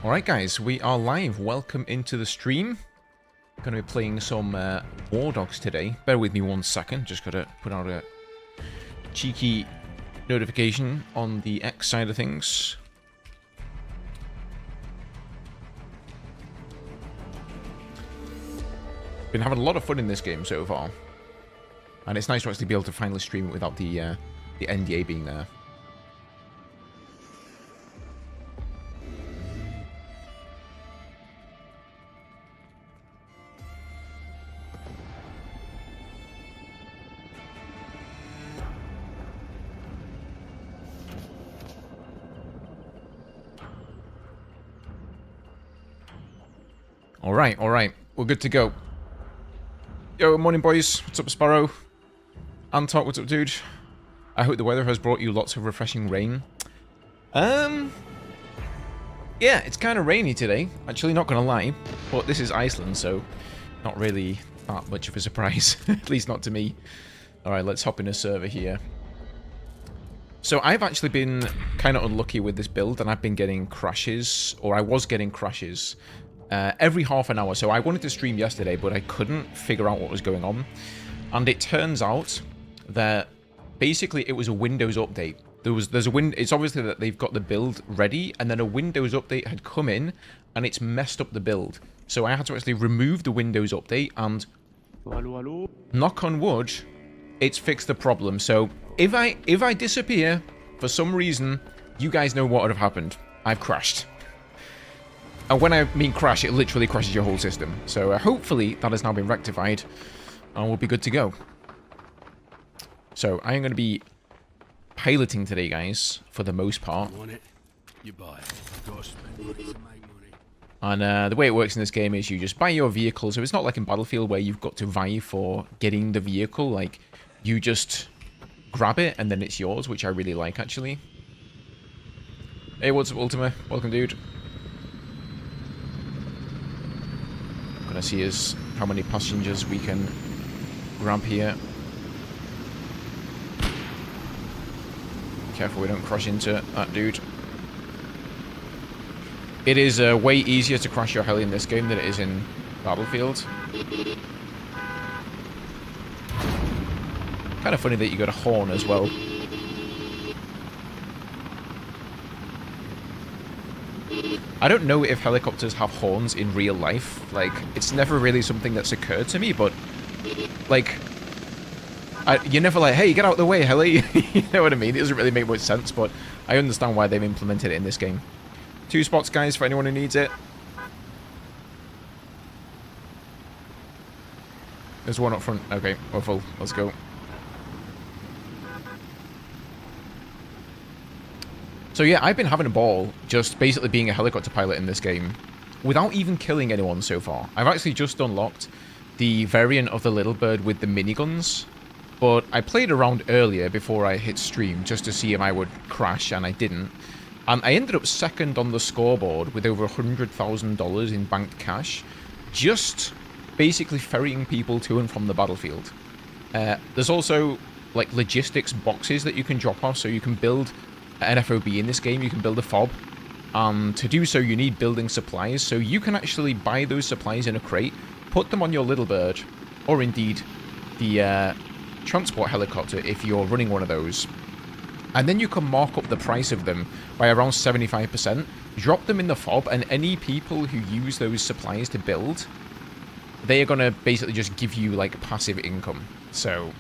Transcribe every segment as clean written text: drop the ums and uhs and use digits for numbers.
Alright guys, we are live. Welcome into the stream. Going to be playing some WARDOGS today. Bear with me 1 second. Just got to put out a cheeky notification on the X side of things. Been having a lot of fun in this game so far. And it's nice to actually be able to finally stream it without the NDA being there. Alright. We're good to go. Yo, morning boys. What's up, Sparrow? Antok, what's up, dude? I hope the weather has brought you lots of refreshing rain. Yeah, it's kind of rainy today. Actually, not gonna lie. But this is Iceland, so not really that much of a surprise. At least not to me. Alright, let's hop in a server here. So I've actually been kind of unlucky with this build, and I've been getting crashes, or I was getting crashes, every half an hour. So I wanted to stream yesterday, but I couldn't figure out what was going on. And it turns out that basically it was a Windows update. There's a it's obviously that they've got the build ready, and then a Windows update had come in, and it's messed up the build. So I had to actually remove the Windows update, and knock on wood, it's fixed the problem. So if I disappear for some reason, you guys know what would have happened. I've crashed. And when I mean crash, it literally crashes your whole system. So hopefully that has now been rectified, and we'll be good to go. So I am going to be piloting today, guys, for the most part. You want it? You buy it. Gotta spend it to make money. And the way it works in this game is you just buy your vehicle. So it's not like in Battlefield where you've got to vie for getting the vehicle. Like, you just grab it and then it's yours, which I really like, actually. Hey, what's up, Ultima? Welcome, dude. Gonna see is how many passengers we can grab here. Careful we don't crash into that dude. It is way easier to crash your heli in this game than it is in Battlefield. Kind of funny that you got a horn as well. I don't know if helicopters have horns in real life. Like, it's never really something that's occurred to me, but, like, you're never like, hey, get out of the way, heli. You know what I mean? It doesn't really make much sense, but I understand why they've implemented it in this game. 2 spots, guys, for anyone who needs it. There's one up front. Okay, we're full. Let's go. So yeah, I've been having a ball just basically being a helicopter pilot in this game without even killing anyone so far. I've actually just unlocked the variant of the Little Bird with the miniguns, but I played around earlier before I hit stream just to see if I would crash, and I didn't. And I ended up second on the scoreboard with over $100,000 in banked cash, just basically ferrying people to and from the battlefield. There's also like logistics boxes that you can drop off, so you can build an FOB in this game. You can build a FOB, and to do so you need building supplies, so you can actually buy those supplies in a crate, put them on your Little Bird, or indeed the transport helicopter if you're running one of those, and then you can mark up the price of them by around 75%, drop them in the FOB, and any people who use those supplies to build, they are going to basically just give you like passive income. So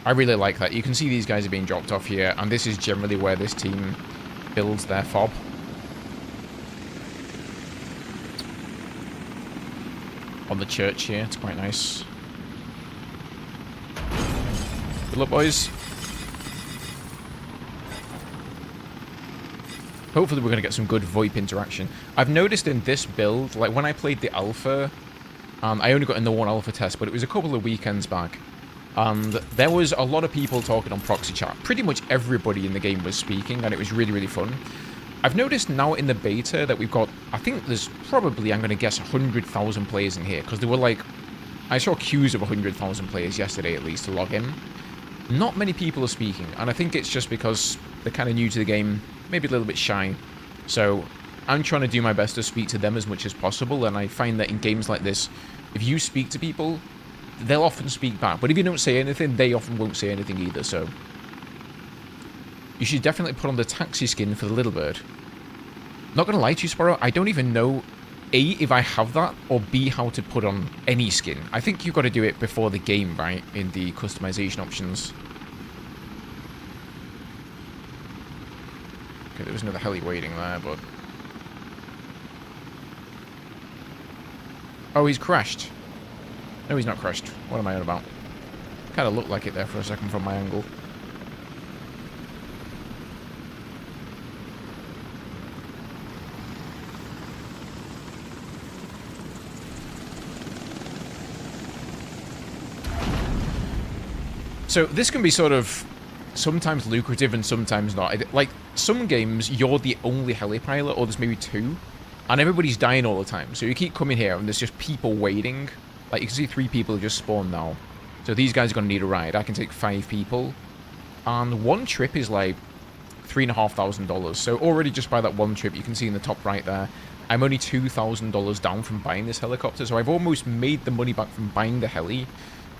I really like that. You can see these guys are being dropped off here, and this is generally where this team builds their FOB. On the church here, it's quite nice. Good luck, boys. Hopefully we're going to get some good VoIP interaction. I've noticed in this build, like when I played the alpha, I only got in the 1 alpha test, but it was a couple of weekends back. And there was a lot of people talking on proxy chat. Pretty much everybody in the game was speaking, and it was really, really fun. I've noticed now in the beta that we've got, I think there's probably, I'm going to guess, 100,000 players in here. Because there were like, I saw queues of 100,000 players yesterday at least to log in. Not many people are speaking, and I think it's just because they're kind of new to the game, maybe a little bit shy. So I'm trying to do my best to speak to them as much as possible, and I find that in games like this, if you speak to people, they'll often speak back. But if you don't say anything, they often won't say anything either, so... You should definitely put on the taxi skin for the little bird. Not gonna lie to you, Sparrow, I don't even know, A, if I have that, or B, how to put on any skin. I think you've got to do it before the game, right? In the customization options. Okay, there was another heli waiting there, but... Oh, he's crashed. No, he's not crashed. What am I on about? Kind of looked like it there for a second from my angle. So this can be sort of sometimes lucrative and sometimes not. Like, some games, you're the only heli pilot, or there's maybe two, and everybody's dying all the time. So you keep coming here, and there's just people waiting. Like, you can see 3 people have just spawned now. So these guys are going to need a ride. I can take 5 people. And one trip is like $3,500. So already just by that one trip, you can see in the top right there, I'm only $2,000 down from buying this helicopter. So I've almost made the money back from buying the heli.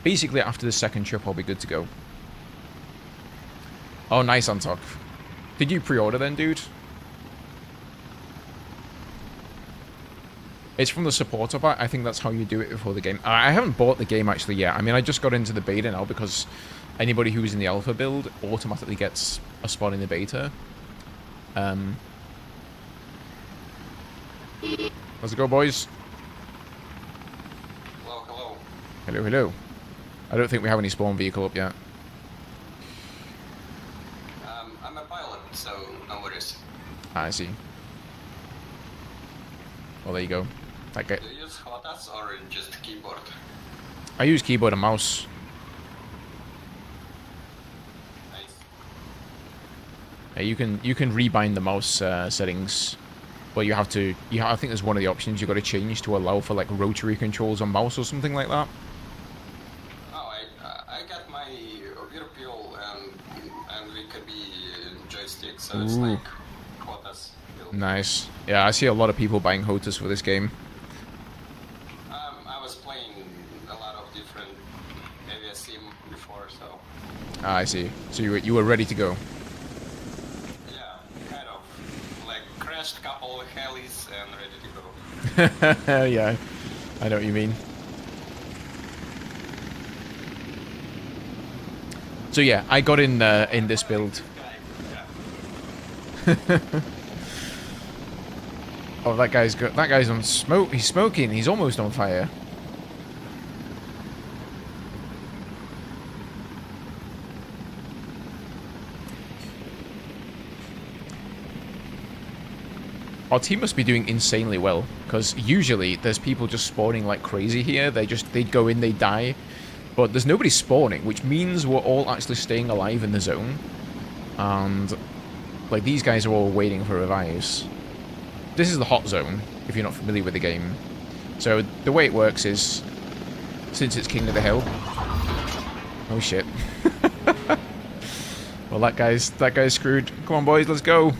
Basically, after the second trip, I'll be good to go. Oh, nice, Antok. Did you pre-order then, dude? It's from the supporter pack. I think that's how you do it before the game. I haven't bought the game actually yet. I mean, I just got into the beta now because anybody who's in the alpha build automatically gets a spot in the beta. Let's go, boys. Hello, hello. Hello, hello. I don't think we have any spawn vehicle up yet. I'm a pilot, so no worries. Ah, I see. Well, there you go. That guy. Do you use HOTAS or just keyboard? I use keyboard and mouse. Nice. Yeah, you can rebind the mouse settings, but you have to. I think there's one of the options you got to change to allow for like rotary controls on mouse or something like that. Oh, I got my Whirlpool and we could be joystick, so it's like HOTAS build. Nice. Yeah, I see a lot of people buying HOTAS for this game. I was playing a lot of different area sim before, so. Ah, I see. So you were ready to go. Yeah, kind of. Like crashed couple of helis and ready to go. Yeah, I know what you mean. So yeah, I got in this build. Oh, that guy's on smoke. He's smoking. He's almost on fire. Our team must be doing insanely well, because usually there's people just spawning like crazy here. They'd go in, they die, but there's nobody spawning, which means we're all actually staying alive in the zone. And like these guys are all waiting for revives. This is the hot zone, if you're not familiar with the game. So the way it works is, since it's King of the Hill. Oh shit. Well, that guy's screwed. Come on, boys, let's go.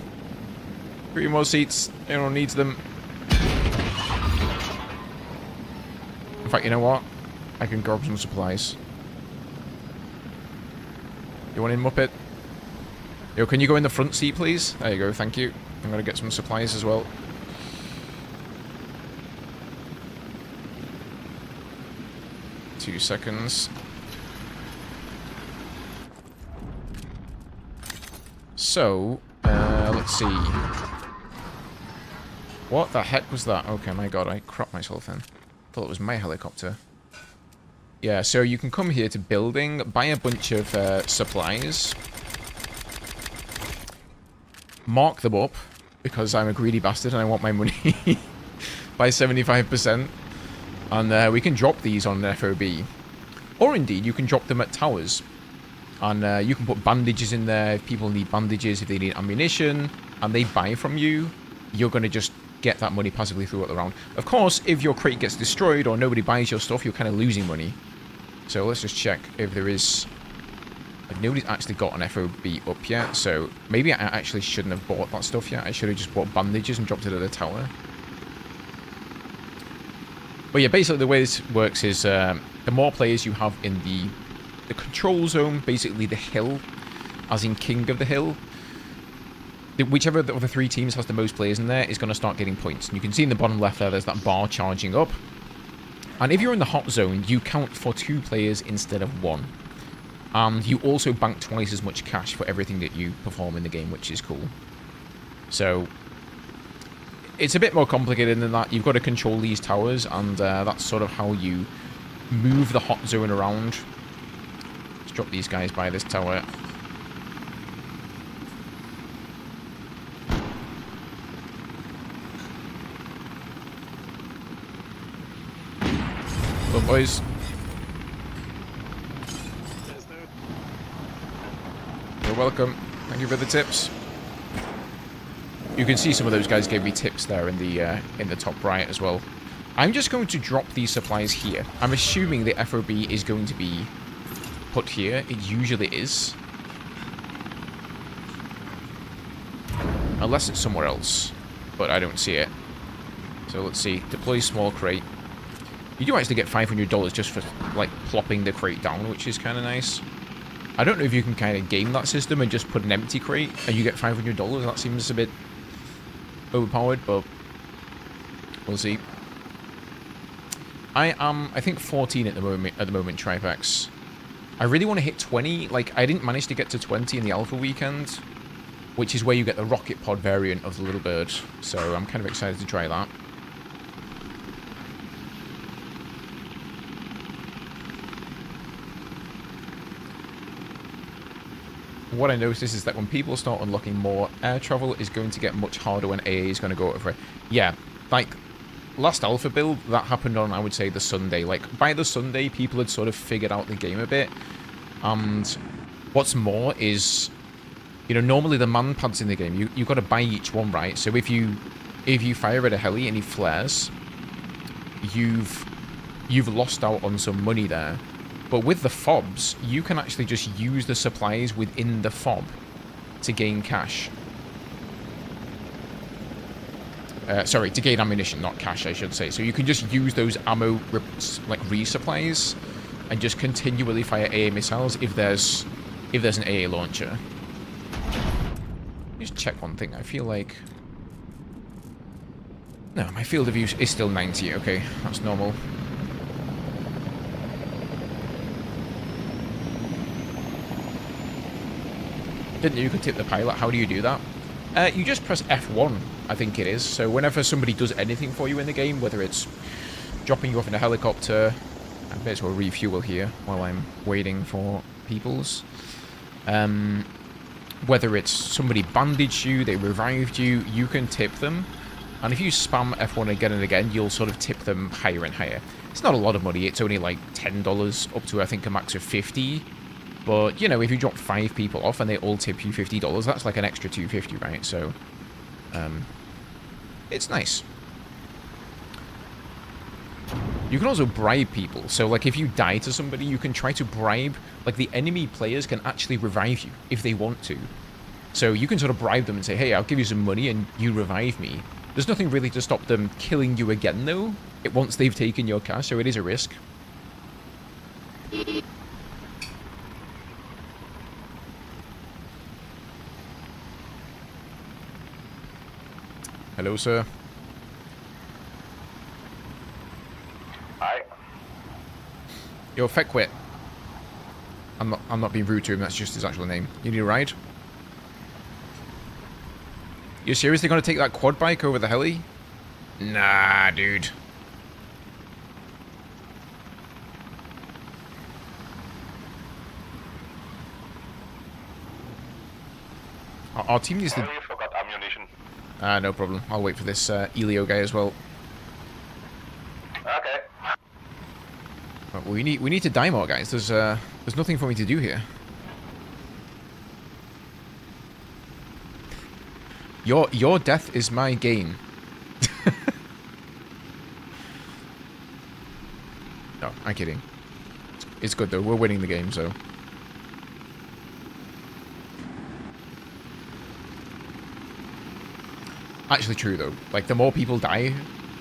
3 more seats. Everyone needs them. In fact, you know what? I can grab some supplies. You want in, Muppet? Yo, can you go in the front seat, please? There you go, thank you. I'm gonna get some supplies as well. Two seconds. So, let's see. What the heck was that? Okay, my god, I cropped myself in. Thought it was my helicopter. Yeah, so you can come here to building, buy a bunch of supplies. Mark them up, because I'm a greedy bastard and I want my money by 75%. And we can drop these on an FOB. Or indeed, you can drop them at towers. And you can put bandages in there if people need bandages, if they need ammunition, and they buy from you, you're going to just get that money passively throughout the round. Of course, if your crate gets destroyed or nobody buys your stuff, you're kind of losing money. So let's just check if there is Like, nobody's actually got an FOB up yet, so maybe I actually shouldn't have bought that stuff yet. I should have just bought bandages and dropped it at the tower. But yeah, basically the way this works is the more players you have in the control zone, basically the hill, as in king of the hill, whichever of the 3 teams has the most players in there is going to start getting points. And you can see in the bottom left there's that bar charging up. And if you're in the hot zone, you count for 2 players instead of 1. And you also bank twice as much cash for everything that you perform in the game, which is cool. So it's a bit more complicated than that. You've got to control these towers, and that's sort of how you move the hot zone around. Let's drop these guys by this tower. Well, boys. You're welcome. Thank you for the tips. You can see some of those guys gave me tips there in the top right as well. I'm just going to drop these supplies here. I'm assuming the FOB is going to be put here. It usually is. Unless it's somewhere else. But I don't see it. So let's see. Deploy small crate. You do actually get $500 just for, like, plopping the crate down, which is kind of nice. I don't know if you can kind of game that system and just put an empty crate and you get $500. That seems a bit overpowered, but we'll see. I am, I think, 14 at the moment, Tripex. I really want to hit 20. Like, I didn't manage to get to 20 in the alpha weekend, which is where you get the rocket pod variant of the Little Bird. So I'm kind of excited to try that. What I noticed is that when people start unlocking more, air travel is going to get much harder when AA is going to go over it. Yeah, like, last alpha build, that happened on, I would say, the Sunday. Like, by the Sunday, people had sort of figured out the game a bit. And what's more is, you know, normally the man pads in the game, you've got to buy each one, right? So if you fire at a heli and he flares, you've lost out on some money there. But with the fobs, you can actually just use the supplies within the fob to gain cash. Sorry, to gain ammunition, not cash, I should say. So you can just use those ammo, like, resupplies and just continually fire AA missiles if there's an AA launcher. Just check one thing. I feel like... No, my field of view is still 90. Okay, that's normal. Didn't know you could tip the pilot. How do you do that? You just press F1, I think it is. So whenever somebody does anything for you in the game, whether it's dropping you off in a helicopter, I may as well refuel here while I'm waiting for peoples. Whether it's somebody bandaged you, they revived you, you can tip them. And if you spam F1 again and again, you'll sort of tip them higher and higher. It's not a lot of money. It's only like $10 up to, I think, a max of 50. But, you know, if you drop 5 people off and they all tip you $50, that's like an extra $250, right? So, it's nice. You can also bribe people. So, like, if you die to somebody, you can try to bribe... Like, the enemy players can actually revive you if they want to. So, you can sort of bribe them and say, hey, I'll give you some money and you revive me. There's nothing really to stop them killing you again, though, once they've taken your cash, so it is a risk. Hello, sir. Hi. Yo, Feckwit. I'm not being rude to him, that's just his actual name. You need a ride? You seriously gonna take that quad bike over the heli? Nah, dude. Our team needs to... Sorry, forgot ammunition. No problem. I'll wait for this Elio guy as well. Okay. Right, well, we need to die more, guys. There's nothing for me to do here. Your death is my gain. No, I'm kidding. It's good though. We're winning the game, so. actually true, though. Like, the more people die,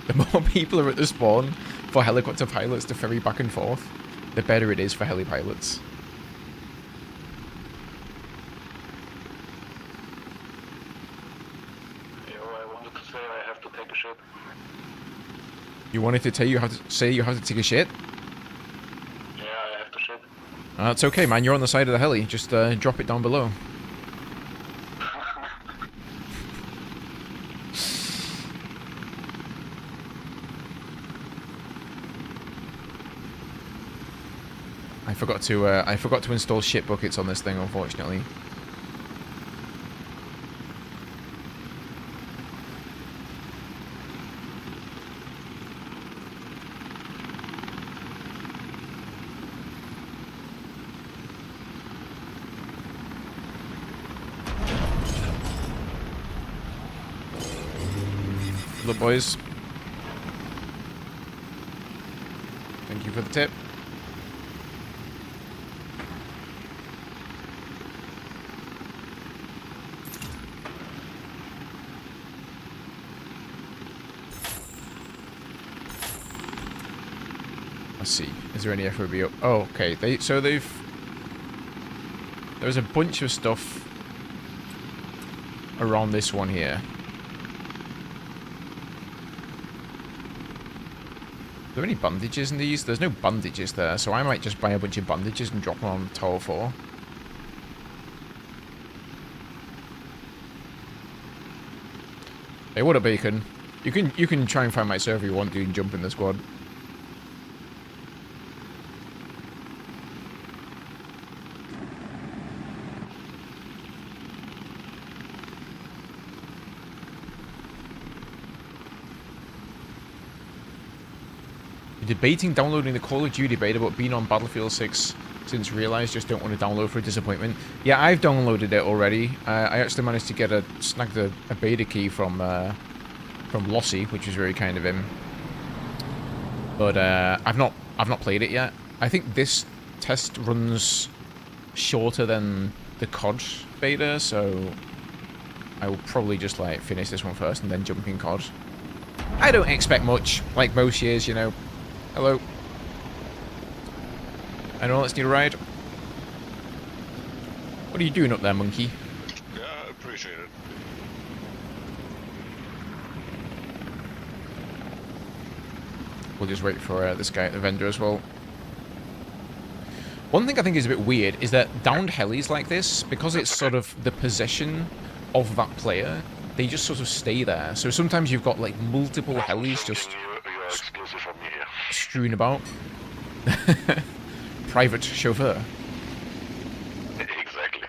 the more people are at the spawn for helicopter pilots to ferry back and forth, the better it is for heli pilots. I wanted to say I have to take a shit. You wanted to tell you how to say you have to take a shit? Yeah, I have to shit. It's okay, man. You're on the side of the heli. Just drop it down below. I forgot to install shit buckets on this thing, unfortunately. Look, boys. Thank you for the tip. Let's see. Is there any FOB? Oh, okay. There's a bunch of stuff around this one here. Are there any bandages in these? There's no bandages there, so I might just buy a bunch of bandages and drop them on Tower 4. Hey, what up, Bacon? You can try and find my server if you want to and jump in the squad. Debating downloading the Call of Duty beta, but being on Battlefield 6 since realised just don't want to download for a disappointment. Yeah, I've downloaded it already. I actually managed to snagged a beta key from Lossy, which was very kind of him. But I've not played it yet. I think this test runs shorter than the COD beta, so I will probably just like finish this one first and then jump in COD. I don't expect much, like most years, you know. Hello. Anyone else need a ride? What are you doing up there, monkey? Yeah, I appreciate it. We'll just wait for this guy at the vendor as well. One thing I think is a bit weird is that downed helis like this, because it's sort of the possession of that player, they just sort of stay there. So sometimes you've got like multiple helis just You're exclusive for me here. strewn about. Private chauffeur. Exactly.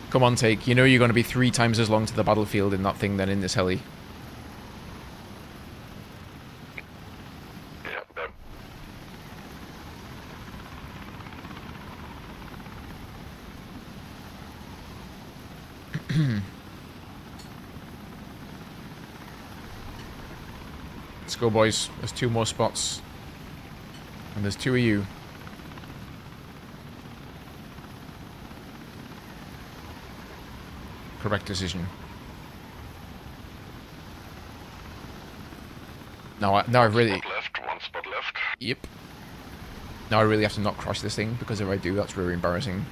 Come on, Take. You know you're going to be 3 times as long to the battlefield in that thing than in this heli. Yeah, Let's go, boys. There's 2 more spots. And there's 2 of you. Correct decision. Now I really... Spot left, 1 spot left. Yep. Now I really have to not crush this thing, because if I do, that's really embarrassing.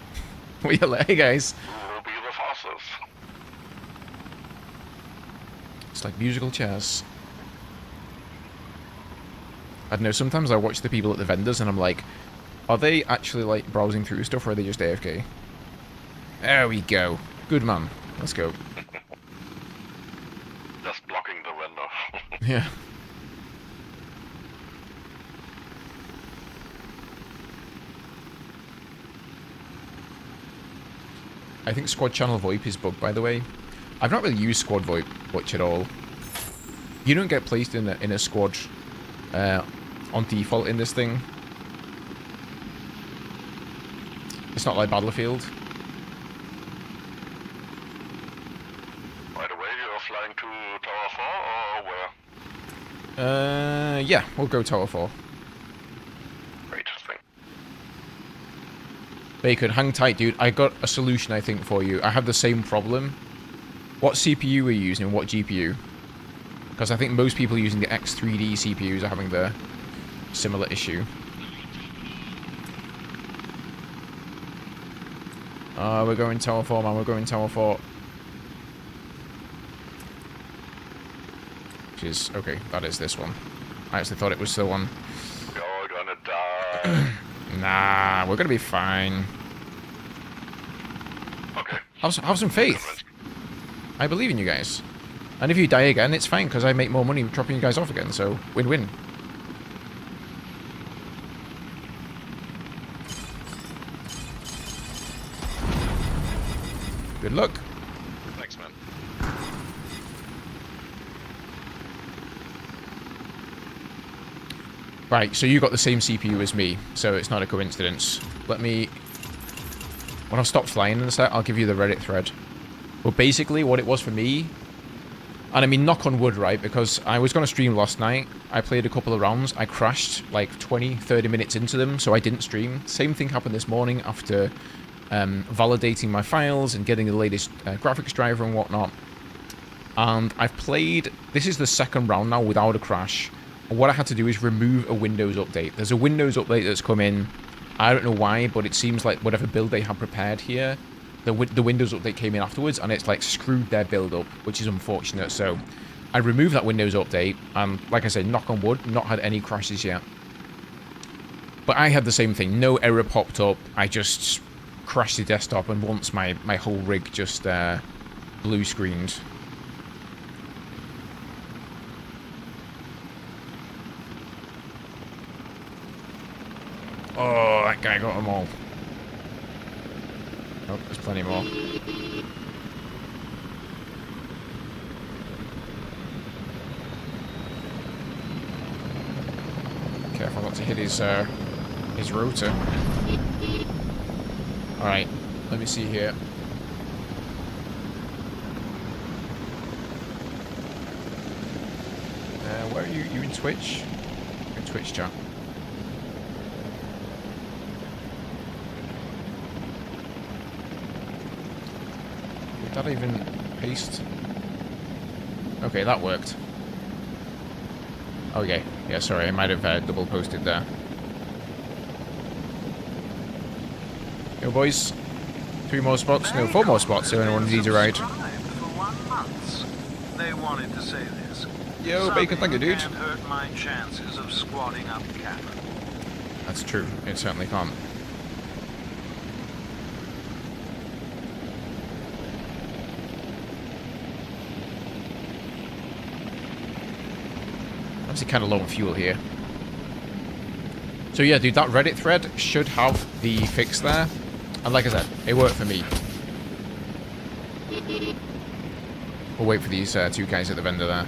Hey, guys. Who will be the fastest? It's like musical chairs. I don't know, sometimes I watch the people at the vendors and I'm like, are they actually like browsing through stuff or are they just AFK? There we go. Good man. Let's go. Just blocking the vendor. Yeah. I think Squad Channel VoIP is bugged, by the way. I've not really used Squad VoIP much at all. You don't get placed in a squad on default in this thing. It's not like Battlefield. By the way, you're flying to Tower 4 or where? Yeah, we'll go Tower 4. Great thing. Bacon, hang tight, dude. I got a solution, I think, for you. I have the same problem What CPU are you using and what GPU? Because I think most people using the X3D CPUs are having the similar issue. We're going Tower 4, man. We're going Tower 4. Which is... Okay, that is this one. I actually thought it was the one. You're gonna die. Nah, we're gonna be fine. Okay. Have some faith. I believe in you guys. And if you die again, it's fine, because I make more money dropping you guys off again, so win-win. Good luck. Thanks, man. Right, so you got the same CPU as me, so it's not a coincidence. Let me... When I've stopped flying and stuff, I'll give you the Reddit thread. But basically, what it was for me... And I mean, knock on wood, right? Because I was going to stream last night. I played a couple of rounds. I crashed like 20, 30 minutes into them, so I didn't stream. Same thing happened this morning after validating my files and getting the latest graphics driver and whatnot. And I've played... This is the second round now without a crash. And what I had to do is remove a Windows update. There's a Windows update that's come in. I don't know why, but it seems like whatever build they have prepared here, the Windows update came in afterwards, and it's like screwed their build up, which is unfortunate. So I removed that Windows update, and like I said, knock on wood, not had any crashes yet. But I had the same thing. No error popped up. I just crashed the desktop, and once my whole rig just blue screened. Oh, that guy got them all. Oh, there's plenty more. Careful not to hit his rotor. Alright, let me see here. Where are you? You in Twitch? You're in Twitch chat. Did that even paste? Okay, that worked. Okay, yeah, sorry, I might have double posted there. Yo, boys. 3 more spots? No, 4 more spots, so anyone needs a ride. They wanted to say this. Yo, Bacon, thank you, dude. Can't hurt my chances of squatting up cabin. That's true, it certainly can't. Obviously kind of low on fuel here. So yeah, dude, that Reddit thread should have the fix there. And like I said, it worked for me. We'll wait for these 2 guys at the vendor there.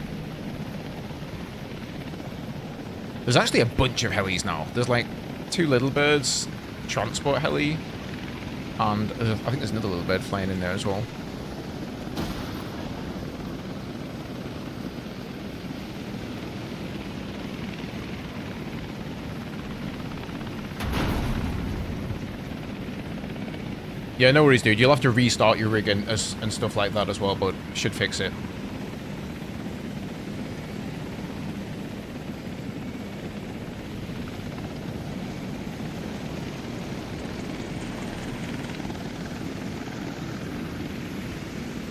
There's actually a bunch of helis now. There's like 2 little birds, transport heli, and I think there's another little bird flying in there as well. Yeah, no worries, dude. You'll have to restart your rig and stuff like that as well, but should fix it.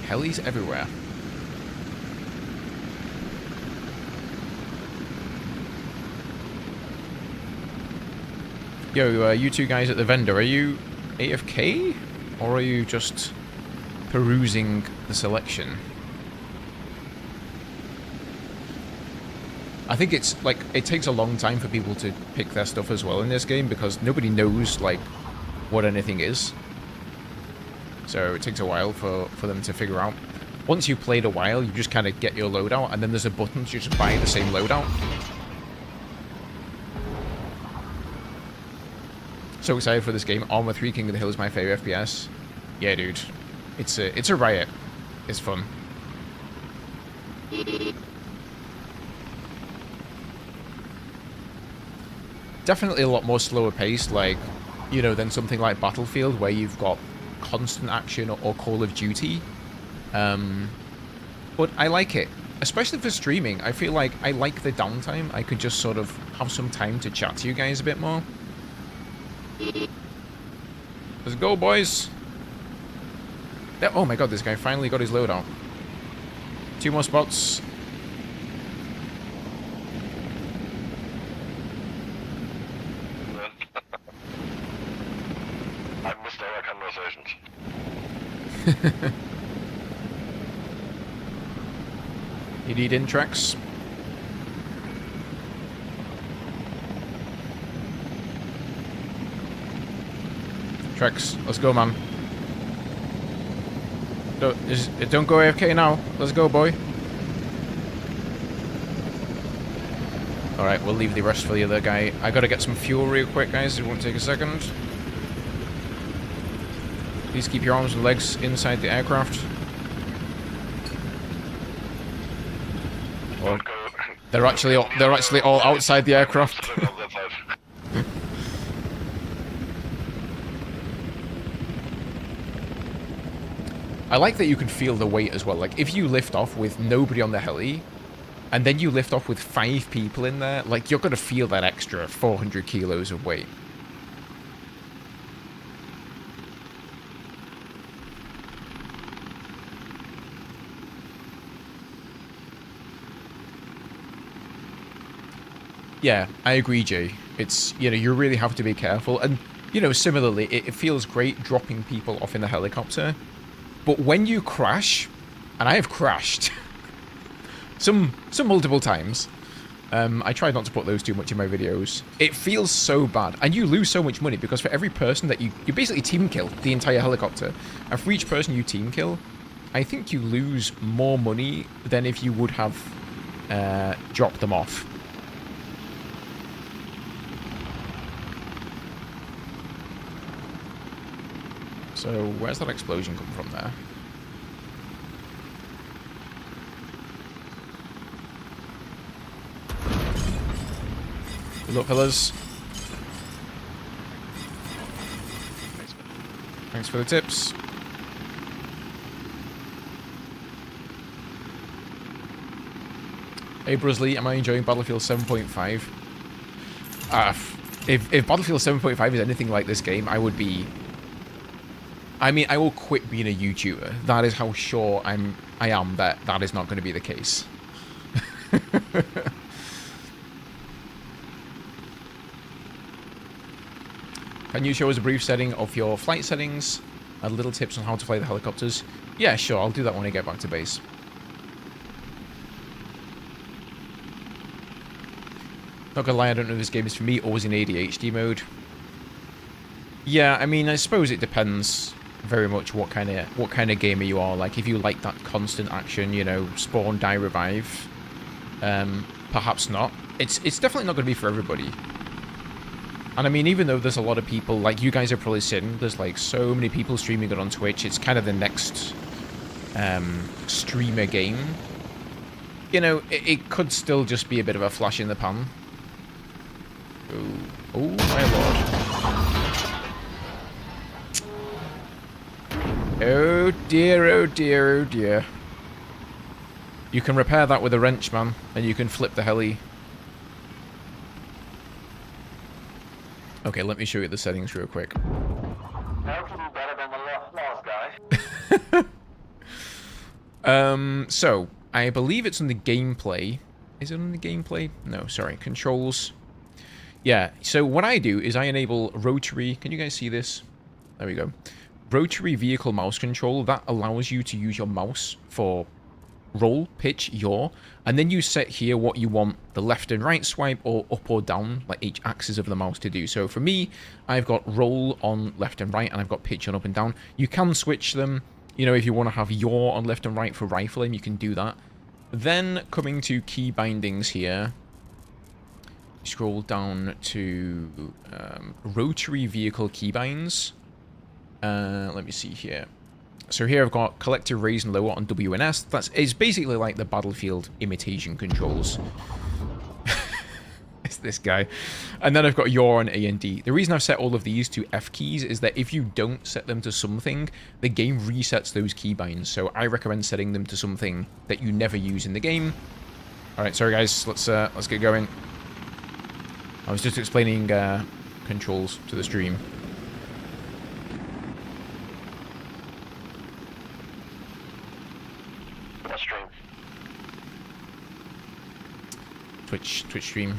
Helis everywhere. Yo, you 2 guys at the vendor, are you AFK? Or are you just perusing the selection? I think it's like, it takes a long time for people to pick their stuff as well in this game, because nobody knows like what anything is. So it takes a while for them to figure out. Once you've played a while, you just kind of get your loadout, and then there's a button to just buy the same loadout. So excited for this game. Arma 3 King of the Hill is my favorite FPS. Yeah, dude. It's a riot. It's fun. Definitely a lot more slower paced, like, you know, than something like Battlefield, where you've got constant action, or Call of Duty. but I like it. Especially for streaming, I feel like I like the downtime. I could just sort of have some time to chat to you guys a bit more. Let's go, boys. Oh my god, this guy finally got his loadout. 2 more spots. I missed our conversations. You need in-tracks. Trex, let's go, man. Don't go AFK now. Let's go, boy. Alright, we'll leave the rest for the other guy. I gotta get some fuel real quick, guys. It won't take a second. Please keep your arms and legs inside the aircraft. Or they're actually all outside the aircraft. I like that you can feel the weight as well. Like, if you lift off with nobody on the heli, and then you lift off with 5 people in there, like, you're going to feel that extra 400 kilos of weight. Yeah, I agree, Jay. It's, you know, you really have to be careful. And, you know, similarly, it feels great dropping people off in the helicopter. But when you crash, and I have crashed some multiple times, I try not to put those too much in my videos. It feels so bad, and you lose so much money because for every person that you basically team kill the entire helicopter, and for each person you team kill, I think you lose more money than if you would have dropped them off. So, where's that explosion come from there? Good luck, fellas. Thanks for the tips. Hey, Brusley, am I enjoying Battlefield 7.5? If Battlefield 7.5 is anything like this game, I would be... I mean, I will quit being a YouTuber. That is how sure I am that that is not going to be the case. Can you show us a brief setting of your flight settings and little tips on how to fly the helicopters? Yeah, sure. I'll do that when I get back to base. Not gonna lie, I don't know if this game is for me or was in ADHD mode. Yeah, I mean, I suppose it depends very much what kind of gamer you are. Like, if you like that constant action, you know, spawn, die, revive, perhaps not. It's definitely not going to be for everybody. And I mean, even though there's a lot of people, like you guys have probably seen, there's like so many people streaming it on Twitch. It's kind of the next streamer game. You know, it could still just be a bit of a flash in the pan. Oh my lord. Oh dear, oh dear, oh dear. You can repair that with a wrench, man, and you can flip the heli. Okay, let me show you the settings real quick. How to do better than the last guy? So, I believe it's on the gameplay. Is it on the gameplay? No, sorry, controls. Yeah, so what I do is I enable rotary, can you guys see this? There we go. Rotary vehicle mouse control, that allows you to use your mouse for roll, pitch, yaw, and then you set here what you want the left and right swipe or up or down, like each axis of the mouse to do. So for me, I've got roll on left and right, and I've got pitch on up and down. You can switch them, you know, if you want to have yaw on left and right for rifling, you can do that. Then coming to key bindings here, scroll down to rotary vehicle keybinds. Let me see here. So here I've got collective raise and lower on WNS. It's basically like the Battlefield imitation controls. this guy. And then I've got yaw on A and D. The reason I've set all of these to F keys is that if you don't set them to something, the game resets those keybinds. So I recommend setting them to something that you never use in the game. Alright, sorry guys, let's get going. I was just explaining controls to the stream. What stream? Twitch stream.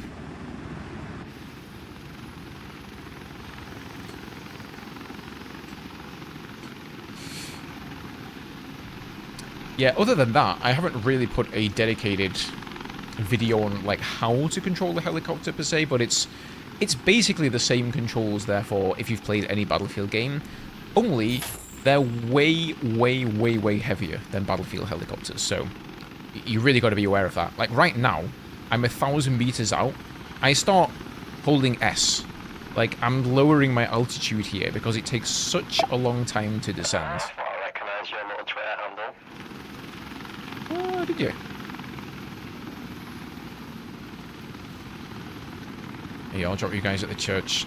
Yeah, other than that, I haven't really put a dedicated video on like how to control the helicopter per se, but it's basically the same controls, therefore, if you've played any Battlefield game, only they're way heavier than Battlefield helicopters, so you really got to be aware of that. Like right now, I'm 1,000 meters out. I start holding S. Like, I'm lowering my altitude here because it takes such a long time to descend. I recognise your little Twitter handle. Oh, did you? Yeah, I'll drop you guys at the church.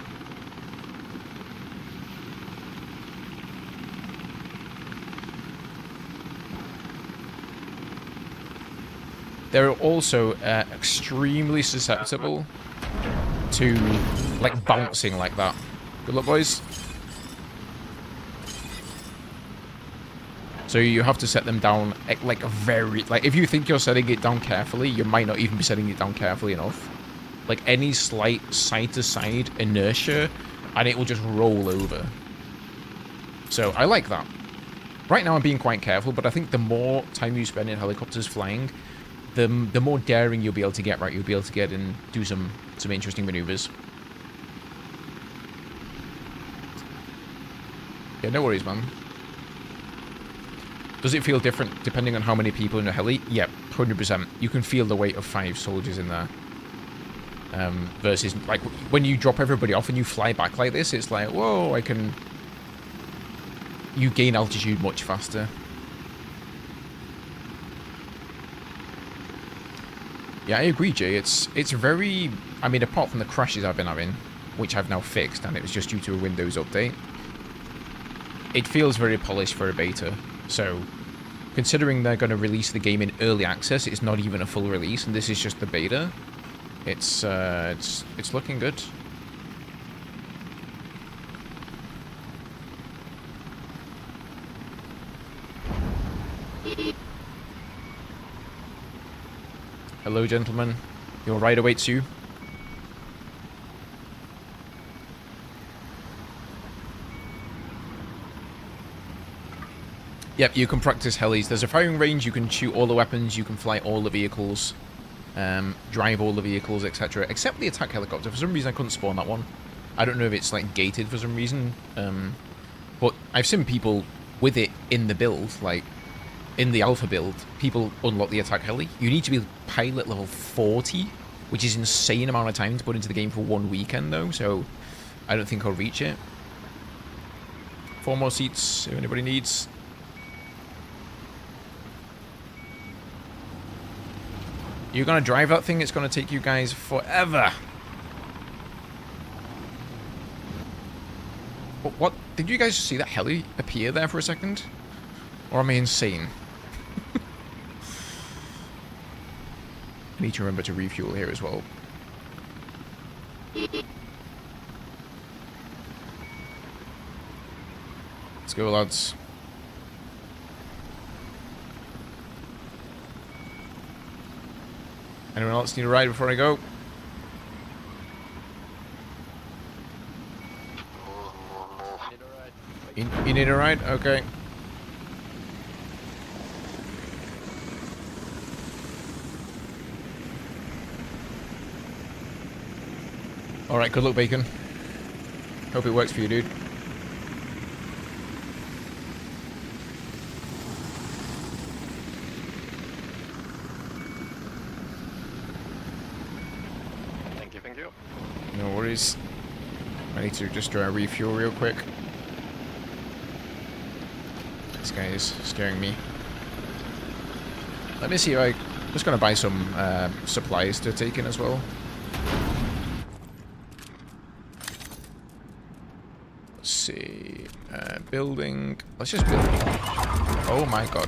They're also extremely susceptible to, like, bouncing like that. Good luck, boys. So you have to set them down, like, like, if you think you're setting it down carefully, you might not even be setting it down carefully enough. Like, any slight side-to-side inertia, and it will just roll over. So, I like that. Right now I'm being quite careful, but I think the more time you spend in helicopters flying, the more daring you'll be able to get, right? You'll be able to get and do some interesting maneuvers. Yeah, no worries, man. Does it feel different depending on how many people in a heli? Yeah, 100%. You can feel the weight of 5 soldiers in there. Versus, like, when you drop everybody off and you fly back like this, it's like, whoa, you gain altitude much faster. Yeah, I agree, Jay. It's very... I mean, apart from the crashes I've been having, which I've now fixed, and it was just due to a Windows update, it feels very polished for a beta. So, considering they're going to release the game in early access, it's not even a full release, and this is just the beta, it's looking good. Hello, gentlemen. Your ride awaits you. Yep, you can practice helis. There's a firing range, you can shoot all the weapons, you can fly all the vehicles, drive all the vehicles, etc. Except the attack helicopter. For some reason I couldn't spawn that one. I don't know if it's like gated for some reason. But I've seen people with it in the build, like in the alpha build, people unlock the attack heli. You need to be pilot level 40, which is an insane amount of time to put into the game for one weekend though, so I don't think I'll reach it. 4 more seats if anybody needs. You're gonna drive that thing, it's gonna take you guys forever. What? Did you guys see that heli appear there for a second? Or am I insane? I need to remember to refuel here as well. Let's go, lads. Anyone else need a ride before I go? You need a ride? Okay. Alright, good luck, Bacon. Hope it works for you, dude. Thank you. No worries. I need to just refuel real quick. This guy is scaring me. Let me see if I'm just going to buy some supplies to take in as well. building. Let's just build. Oh my god.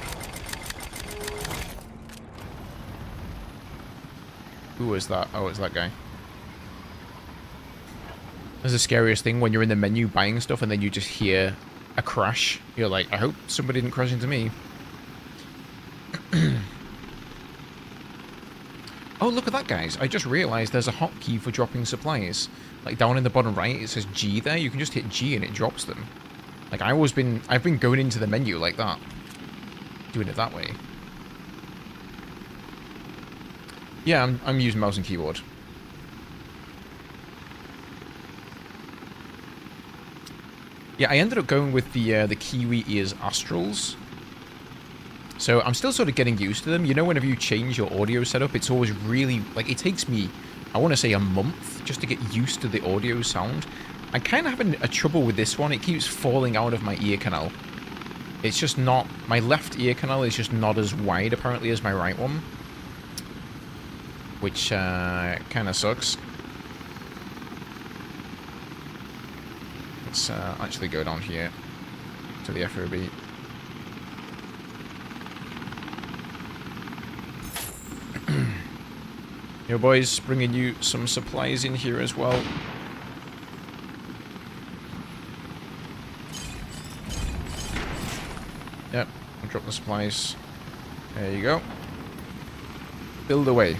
Who was that? Oh, it's that guy. That's the scariest thing when you're in the menu buying stuff and then you just hear a crash. You're like, I hope somebody didn't crash into me. Oh, look at that, guys. I just realized there's a hotkey for dropping supplies. Like, down in the bottom right, it says G there. You can just hit G and it drops them. Like, I've been going into the menu like that. Doing it that way. Yeah, I'm using mouse and keyboard. Yeah, I ended up going with the Kiwi Ears Astrals. So I'm still sort of getting used to them. You know, whenever you change your audio setup, it's always really, like, it takes me, I want to say a month just to get used to the audio sound. I'm kind of having a trouble with this one. It keeps falling out of my ear canal. It's just not, my left ear canal is just not as wide, apparently, as my right one. Which kind of sucks. Let's actually go down here to the FOB. Yo, boys, bringing you some supplies in here as well. Yep, I'll drop the supplies. There you go. Build away.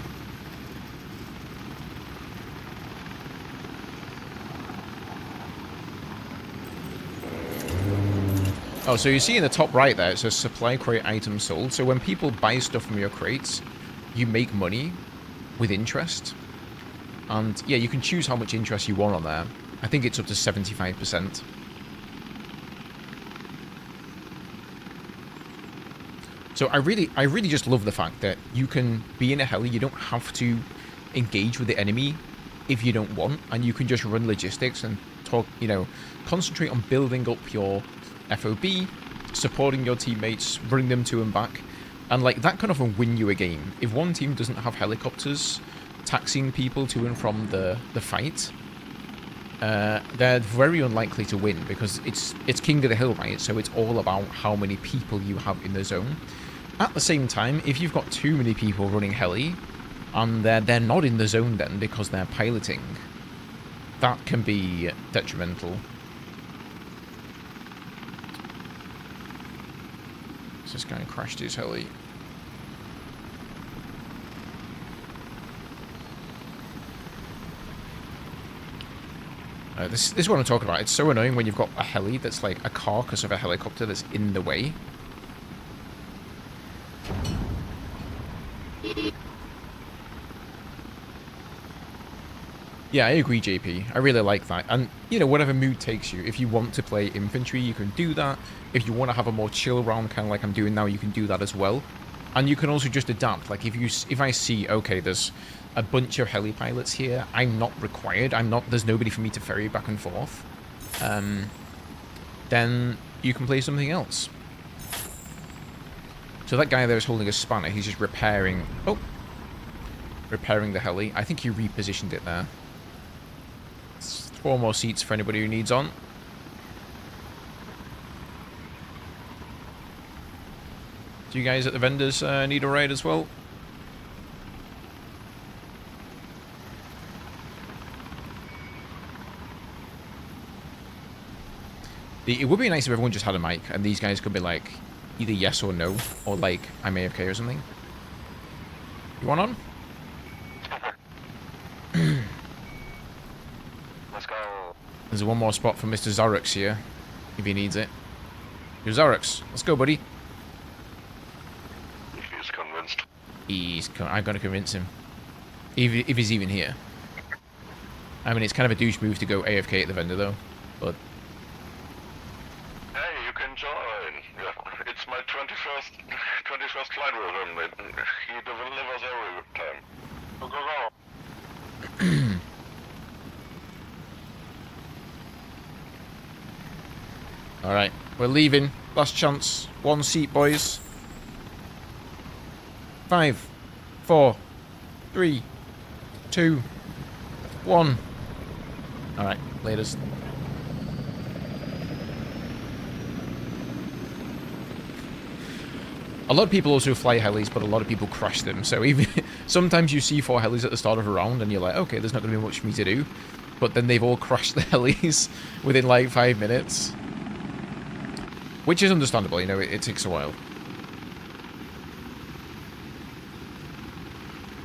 Oh, so you see in the top right there, it says supply crate items sold. So when people buy stuff from your crates, you make money with interest. And yeah, you can choose how much interest you want on there. I think it's up to 75%. So I really just love the fact that you can be in a heli, you don't have to engage with the enemy if you don't want, and you can just run logistics and talk, you know, concentrate on building up your FOB, supporting your teammates, bring them to and back, and like that can often win you a game. If one team doesn't have helicopters taxiing people to and from the fight, they're very unlikely to win because it's King of the Hill, right? So it's all about how many people you have in the zone. At the same time, if you've got too many people running heli, and they're not in the zone then because they're piloting, that can be detrimental. So this guy crashed his heli. This is what I'm talking about. It's so annoying when you've got a heli that's like a carcass of a helicopter that's in the way. Yeah, I agree, JP. I really like that. And, you know, whatever mood takes you. If you want to play infantry, you can do that. If you want to have a more chill round, kind of like I'm doing now, you can do that as well. And you can also just adapt. Like, if I see, okay, there's a bunch of heli pilots here, I'm not required. There's nobody for me to ferry back and forth. Then you can play something else. So that guy there is holding a spanner. He's just repairing... Oh! Repairing the heli. I think he repositioned it there. 4 more seats for anybody who needs on. Do you guys at the vendors need a ride as well? It would be nice if everyone just had a mic and these guys could be like either yes or no, or like I'm AFK or something. You want on? Let's go. There's one more spot for Mr. Zorix here, if he needs it. Yo, Zorix, let's go, buddy. He's convinced. I'm gonna convince him. If he's even here. I mean, it's kind of a douche move to go AFK at the vendor, though. But Hey, you can join. Yeah, it's my 21st flight with him. He delivers every time. Go, go, go. alright, we're leaving. Last chance. 1 seat, boys. 5, 4, 3, 2, 1. Alright, latest. A lot of people also fly helis, but a lot of people crash them. So even sometimes you see 4 helis at the start of a round, and you're like, okay, there's not going to be much for me to do. But then they've all crashed the helis within like 5 minutes, which is understandable. You know, it takes a while.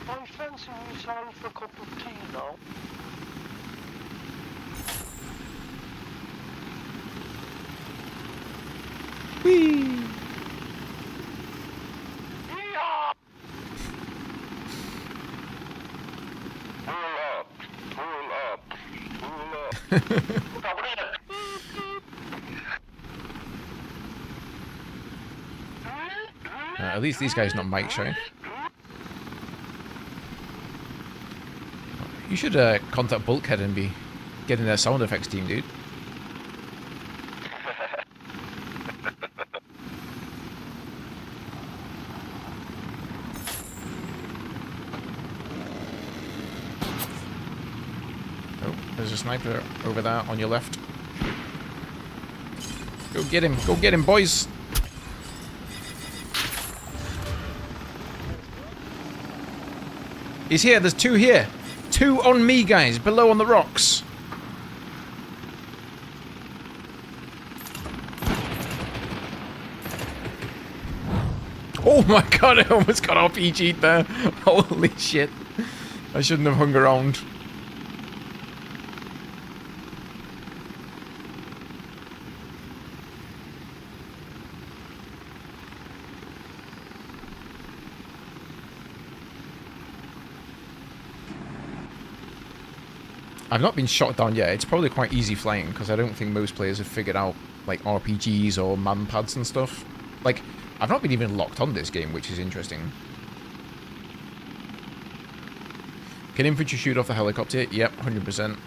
I fancy myself a cup of tea now. Whee! Yeah. Pull up. Come here. At least these guys not mic shy. You should contact Bulkhead and be getting their sound effects team, dude. Oh, there's a sniper over there on your left. Go get him, boys! He's here, there's 2 here. 2 on me, guys, below on the rocks. Oh my god, I almost got RPG'd there. Holy shit. I shouldn't have hung around. I've not been shot down yet. It's probably quite easy flying, because I don't think most players have figured out, like, RPGs or manpads and stuff. Like, I've not been even locked on this game, which is interesting. Can infantry shoot off the helicopter? Yep, 100%.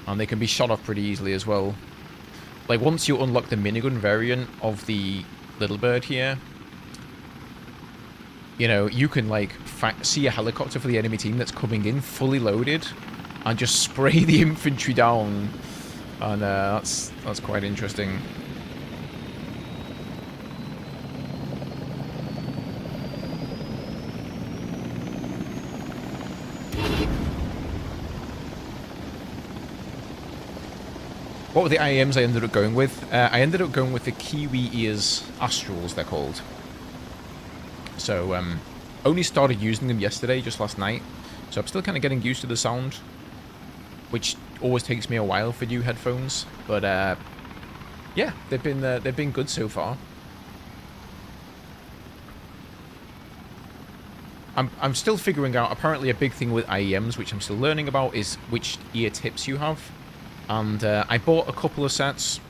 And they can be shot off pretty easily as well. Like, once you unlock the minigun variant of the Little Bird here, you know, you can, like, see a helicopter for the enemy team that's coming in, fully loaded, and just spray the infantry down, and that's quite interesting. What were the IAMs I ended up going with? I ended up going with the Kiwi Ears Astrals, they're called. So, only started using them yesterday, just last night. So I'm still kind of getting used to the sound, which always takes me a while for new headphones. But yeah, they've been good so far. I'm still figuring out. Apparently, a big thing with IEMs, which I'm still learning about, is which ear tips you have. And I bought a couple of sets.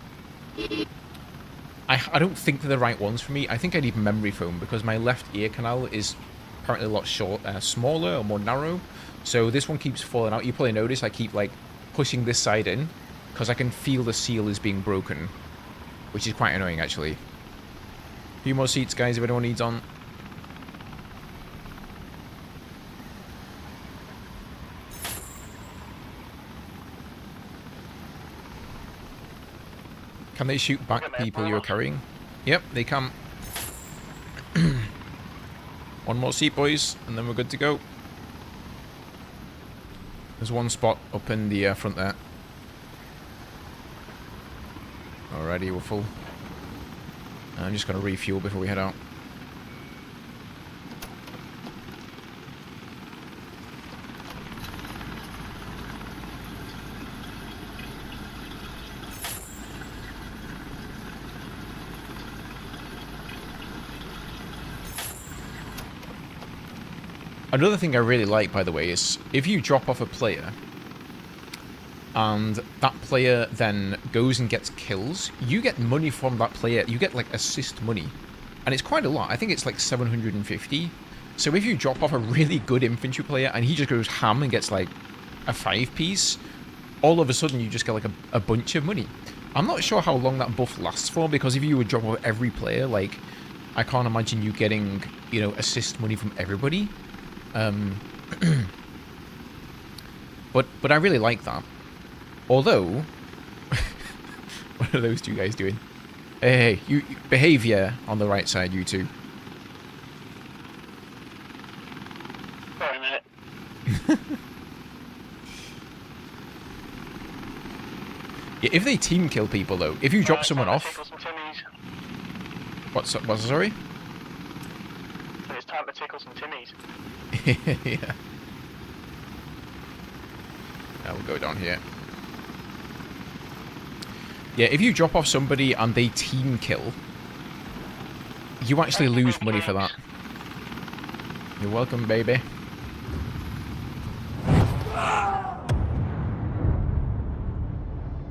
I don't think they're the right ones for me. I think I need memory foam because my left ear canal is apparently a lot smaller or more narrow. So this one keeps falling out. You probably notice I keep like pushing this side in because I can feel the seal is being broken, which is quite annoying actually. A few more seats, guys, if anyone needs on. Can they shoot back people you're carrying? Yep, they can. One more seat, boys, and then we're good to go. There's one spot up in the front there. Alrighty, we're full. I'm just going to refuel before we head out. Another thing I really like, by the way, is if you drop off a player and that player then goes and gets kills, you get money from that player. You get, like, assist money. And it's quite a lot. I think it's, like, 750. So if you drop off a really good infantry player and he just goes ham and gets, like, a 5-piece, all of a sudden you just get, like, a bunch of money. I'm not sure how long that buff lasts for, because if you would drop off every player, like, I can't imagine you getting, you know, assist money from everybody. But I really like that. Although, what are those two guys doing? Hey, you behave, yeah, on the right side, you two. Yeah, if they team kill people though, if you drop someone off. Tickle some timmies. What's sorry? It's time to tickle some timmies. Yeah. We'll go down here. Yeah, if you drop off somebody and they team kill, you actually lose money for that. You're welcome, baby.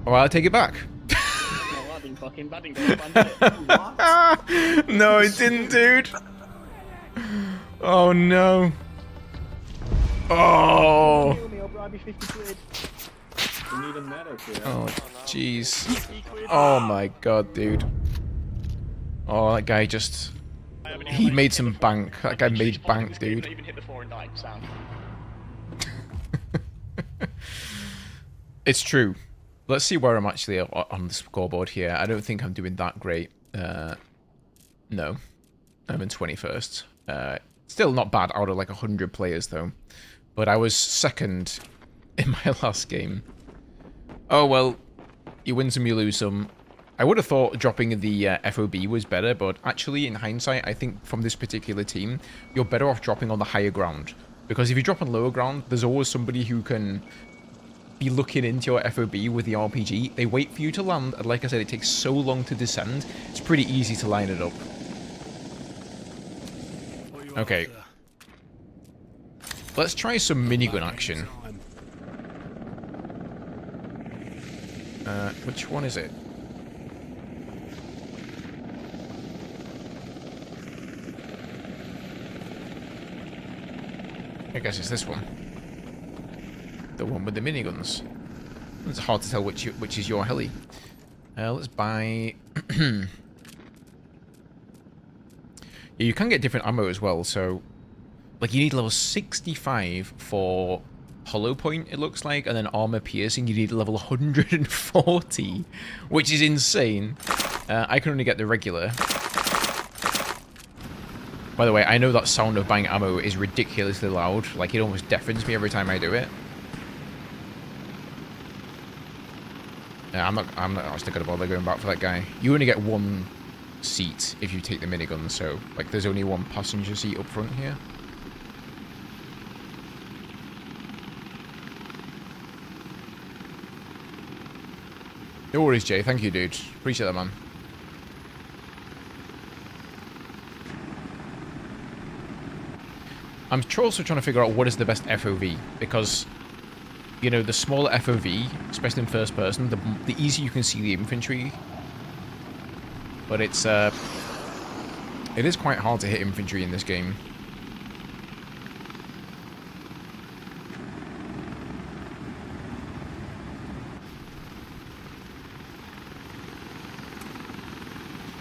Oh, I'll take it back. No, it didn't, dude. Oh, no. Oh. Oh, jeez. Oh, my God, dude. Oh, that guy just... He made some bank. That guy made bank, dude. It's true. Let's see where I'm actually on the scoreboard here. I don't think I'm doing that great. No. I'm in 21st. Still not bad out of like 100 players, though. But I was second in my last game. Oh, well. You win some, you lose some. I would have thought dropping the FOB was better, but actually, in hindsight, I think from this particular team, you're better off dropping on the higher ground. Because if you drop on lower ground, there's always somebody who can be looking into your FOB with the RPG. They wait for you to land, and like I said, it takes so long to descend, it's pretty easy to line it up. Okay. Let's try some minigun action. Which one is it? I guess it's this one. The one with the miniguns. It's hard to tell which is your heli. Let's buy... Yeah, you can get different ammo as well, so... Like, you need level 65 for hollow point, it looks like, and then armor piercing, you need level 140, which is insane. I can only get the regular. By the way, I know that sound of buying ammo is ridiculously loud. Like, it almost deafens me every time I do it. I'm not actually gonna bother going back for that guy. You only get one seat if you take the minigun, so, like, there's only one passenger seat up front here. No worries, Jay. Thank you, dude. Appreciate that, man. I'm also trying to figure out what is the best FOV, because, you know, the smaller FOV, especially in first person, the easier you can see the infantry. But it is quite hard to hit infantry in this game.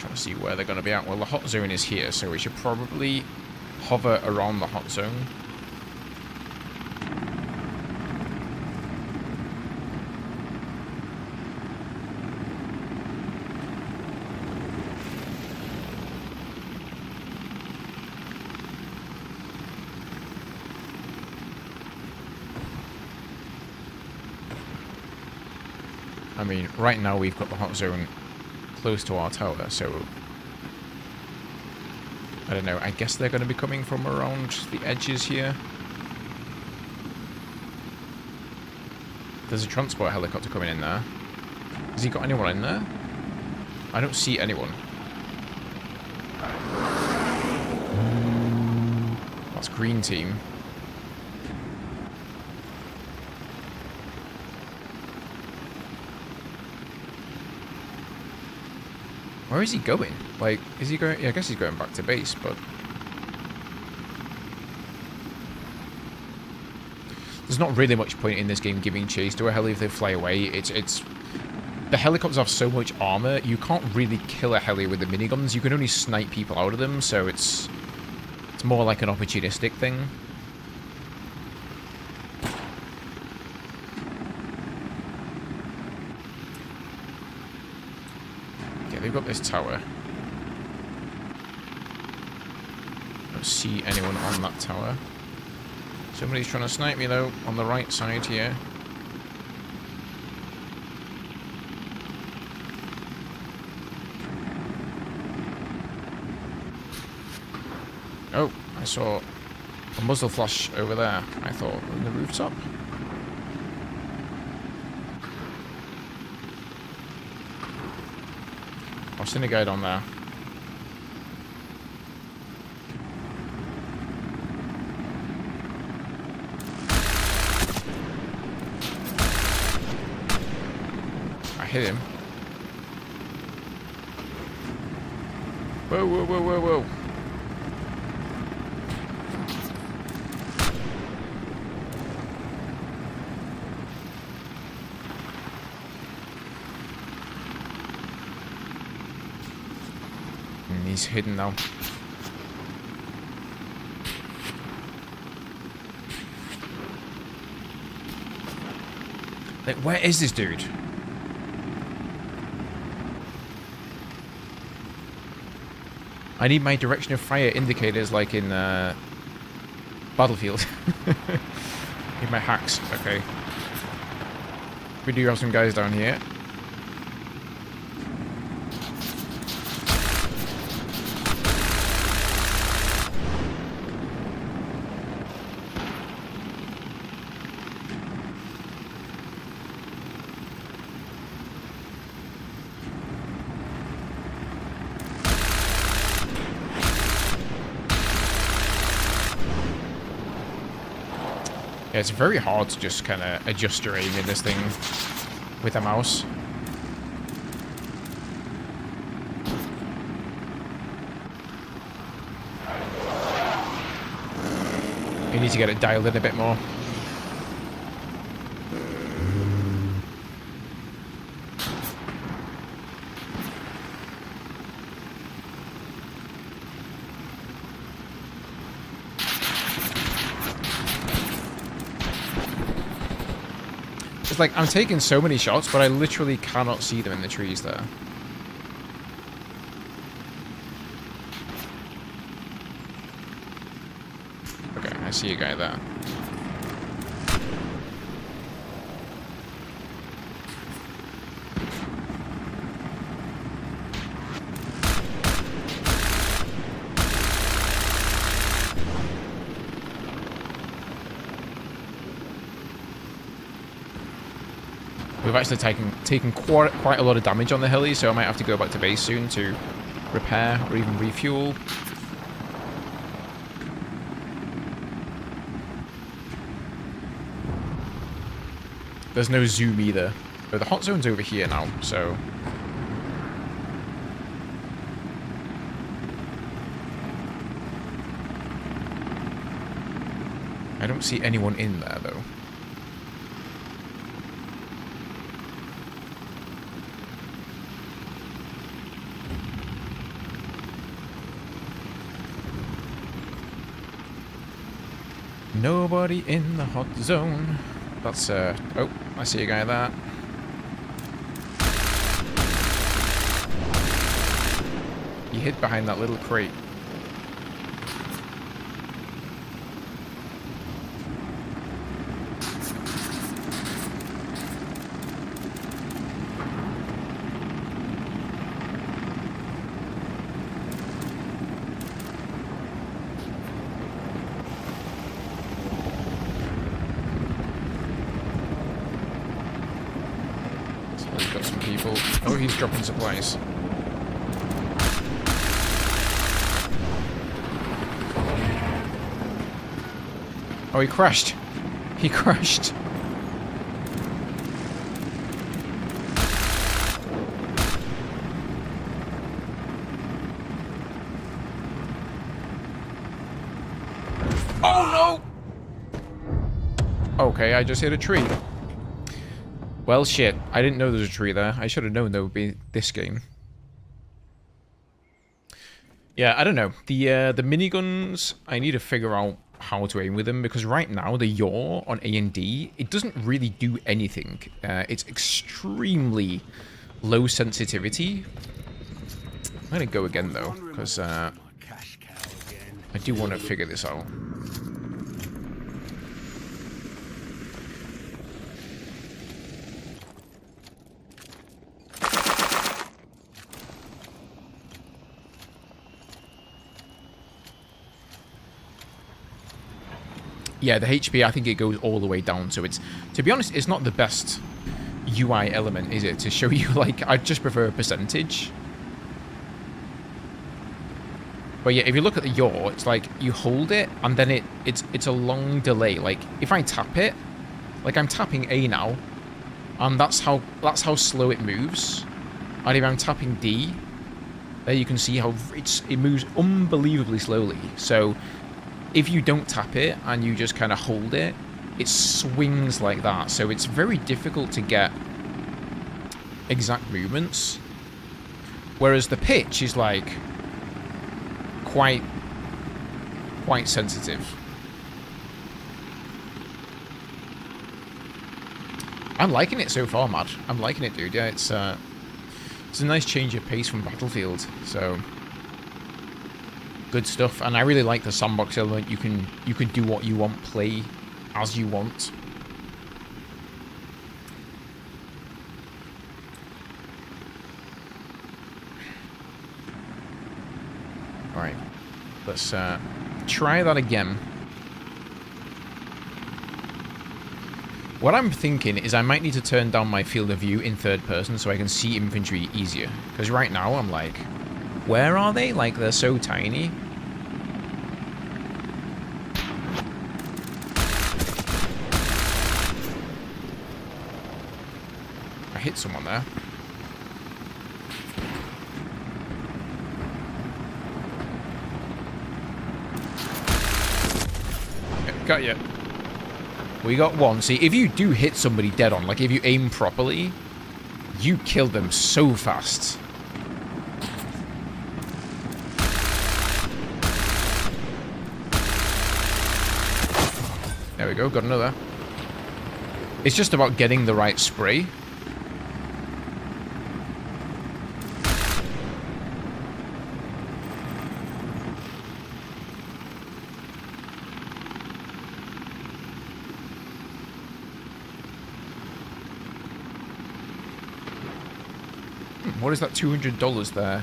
Trying to see where they're going to be at. Well, the hot zone is here, so we should probably hover around the hot zone. I mean, right now we've got the hot zone close to our tower, so I don't know, I guess they're going to be coming from around the edges here. There's a transport helicopter coming in there. Has he got anyone in there? I don't see anyone. That's green team. Where is he going? Like, is he going... Yeah, I guess he's going back to base, but... There's not really much point in this game giving chase to a heli if they fly away. It's... The helicopters have so much armor, you can't really kill a heli with the miniguns. You can only snipe people out of them, so it's more like an opportunistic thing. They've got this tower. Don't see anyone on that tower. Somebody's trying to snipe me though, on the right side here. Oh, I saw a muzzle flash over there, I thought, on the rooftop. I've seen a guy down there. I hit him. Whoa, whoa, whoa, whoa, whoa. He's hidden now. Like, where is this dude? I need my direction of fire indicators like in Battlefield. Need my hacks. Okay. We do have some guys down here. Yeah, it's very hard to just kind of adjust your aim in this thing with a mouse. You need to get it dialed in a bit more. It's like, I'm taking so many shots, but I literally cannot see them in the trees there. Okay, I see a guy there. We've actually taken quite a lot of damage on the heli, so I might have to go back to base soon to repair or even refuel. There's no zoom either. But the hot zone's over here now, so... I don't see anyone in there, though. Nobody in the hot zone. That's, oh, I see a guy there. He hid behind that little crate. Got some people. Oh, he's dropping supplies. Oh, he crashed. He crashed. Oh no! Okay, I just hit a tree. Well, shit. I didn't know there was a tree there. I should have known there would be this game. Yeah, I don't know. The miniguns, I need to figure out how to aim with them, because right now, the yaw on A and D, it doesn't really do anything. It's extremely low sensitivity. I'm going to go again, though, because I do want to figure this out. Yeah, the HP, I think it goes all the way down. So it's, to be honest, it's not the best UI element, is it? To show you, like, I just prefer a percentage. But yeah, if you look at the yaw, it's like you hold it and then it's a long delay. Like if I tap it, like I'm tapping A now, and that's how slow it moves. And if I'm tapping D, there you can see how it moves unbelievably slowly. So if you don't tap it and you just kind of hold it, it swings like that. So it's very difficult to get exact movements. Whereas the pitch is like quite sensitive. I'm liking it so far, Mad. I'm liking it, dude. Yeah, it's a nice change of pace from Battlefield. So good stuff. And I really like the sandbox element. You can do what you want, play as you want. All right, let's try that again. What I'm thinking is I might need to turn down my field of view in third person so I can see infantry easier. Because right now I'm like, where are they? Like, they're so tiny. I hit someone there. Got you. We got one. See, if you do hit somebody dead on, like if you aim properly, you kill them so fast. There we go, got another. It's just about getting the right spray. What is that $200 there?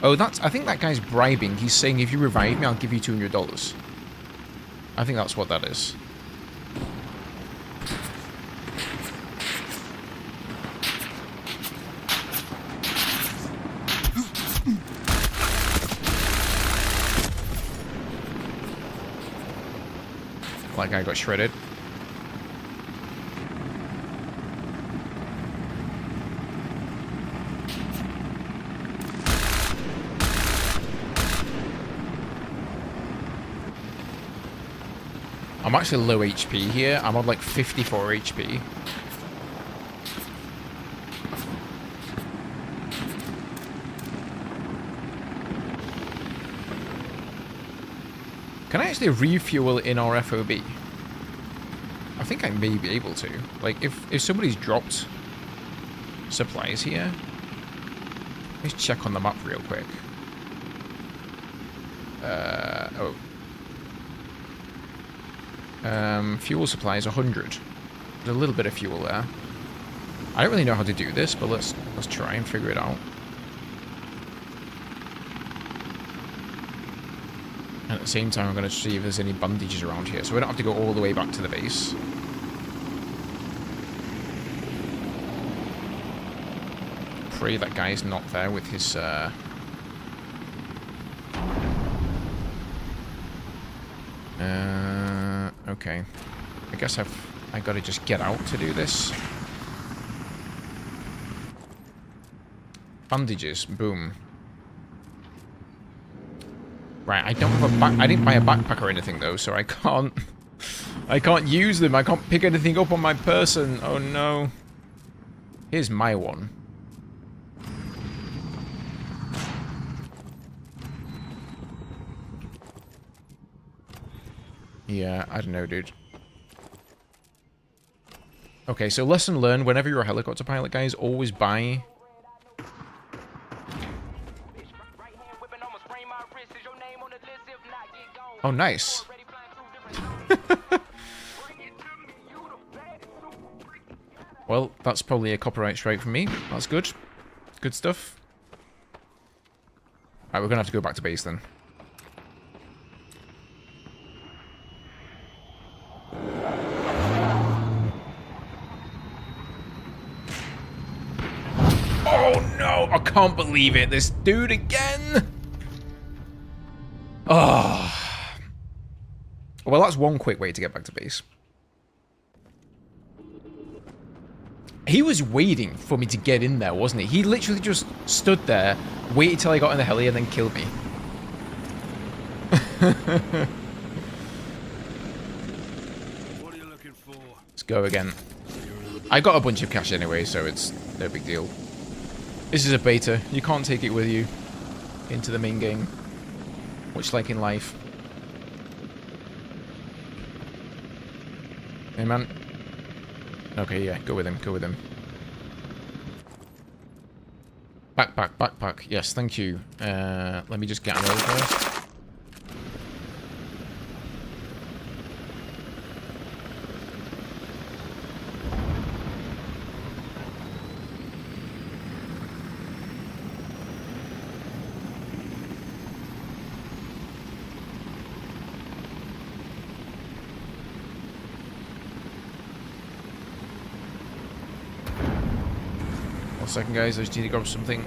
Oh, I think that guy's bribing. He's saying if you revive me, I'll give you $200. I think that's what that is. That guy got shredded. I'm actually low HP here. I'm on like 54 HP. Can I actually refuel in our FOB? I think I may be able to. Like, if somebody's dropped supplies here, let's check on the map real quick. Oh. Fuel supply is 100. There's a little bit of fuel there. I don't really know how to do this, but let's try and figure it out. And at the same time, I'm going to see if there's any bandages around here, so we don't have to go all the way back to the base. Pray that guy's not there with his okay. I guess I gotta just get out to do this. Bandages, boom. Right, I don't have I didn't buy a backpack or anything though, so I can't use them. I can't pick anything up on my person. Oh no. Here's my one. Yeah, I don't know, dude. Okay, so lesson learned, whenever you're a helicopter pilot, guys, always buy... Oh, nice. Well, that's probably a copyright strike from me. That's good. Good stuff. Alright, we're gonna have to go back to base then. I can't believe it. This dude again. Oh. Well, that's one quick way to get back to base. He was waiting for me to get in there, wasn't he? He literally just stood there, waited till I got in the heli, and then killed me. What are you looking for? Let's go again. I got a bunch of cash anyway, so it's no big deal. This is a beta. You can't take it with you into the main game. Much like in life. Hey, man. Okay, yeah, go with him, go with him. Backpack, backpack. Yes, thank you. Let me just get an oil first. Second, guys, I just need to grab something.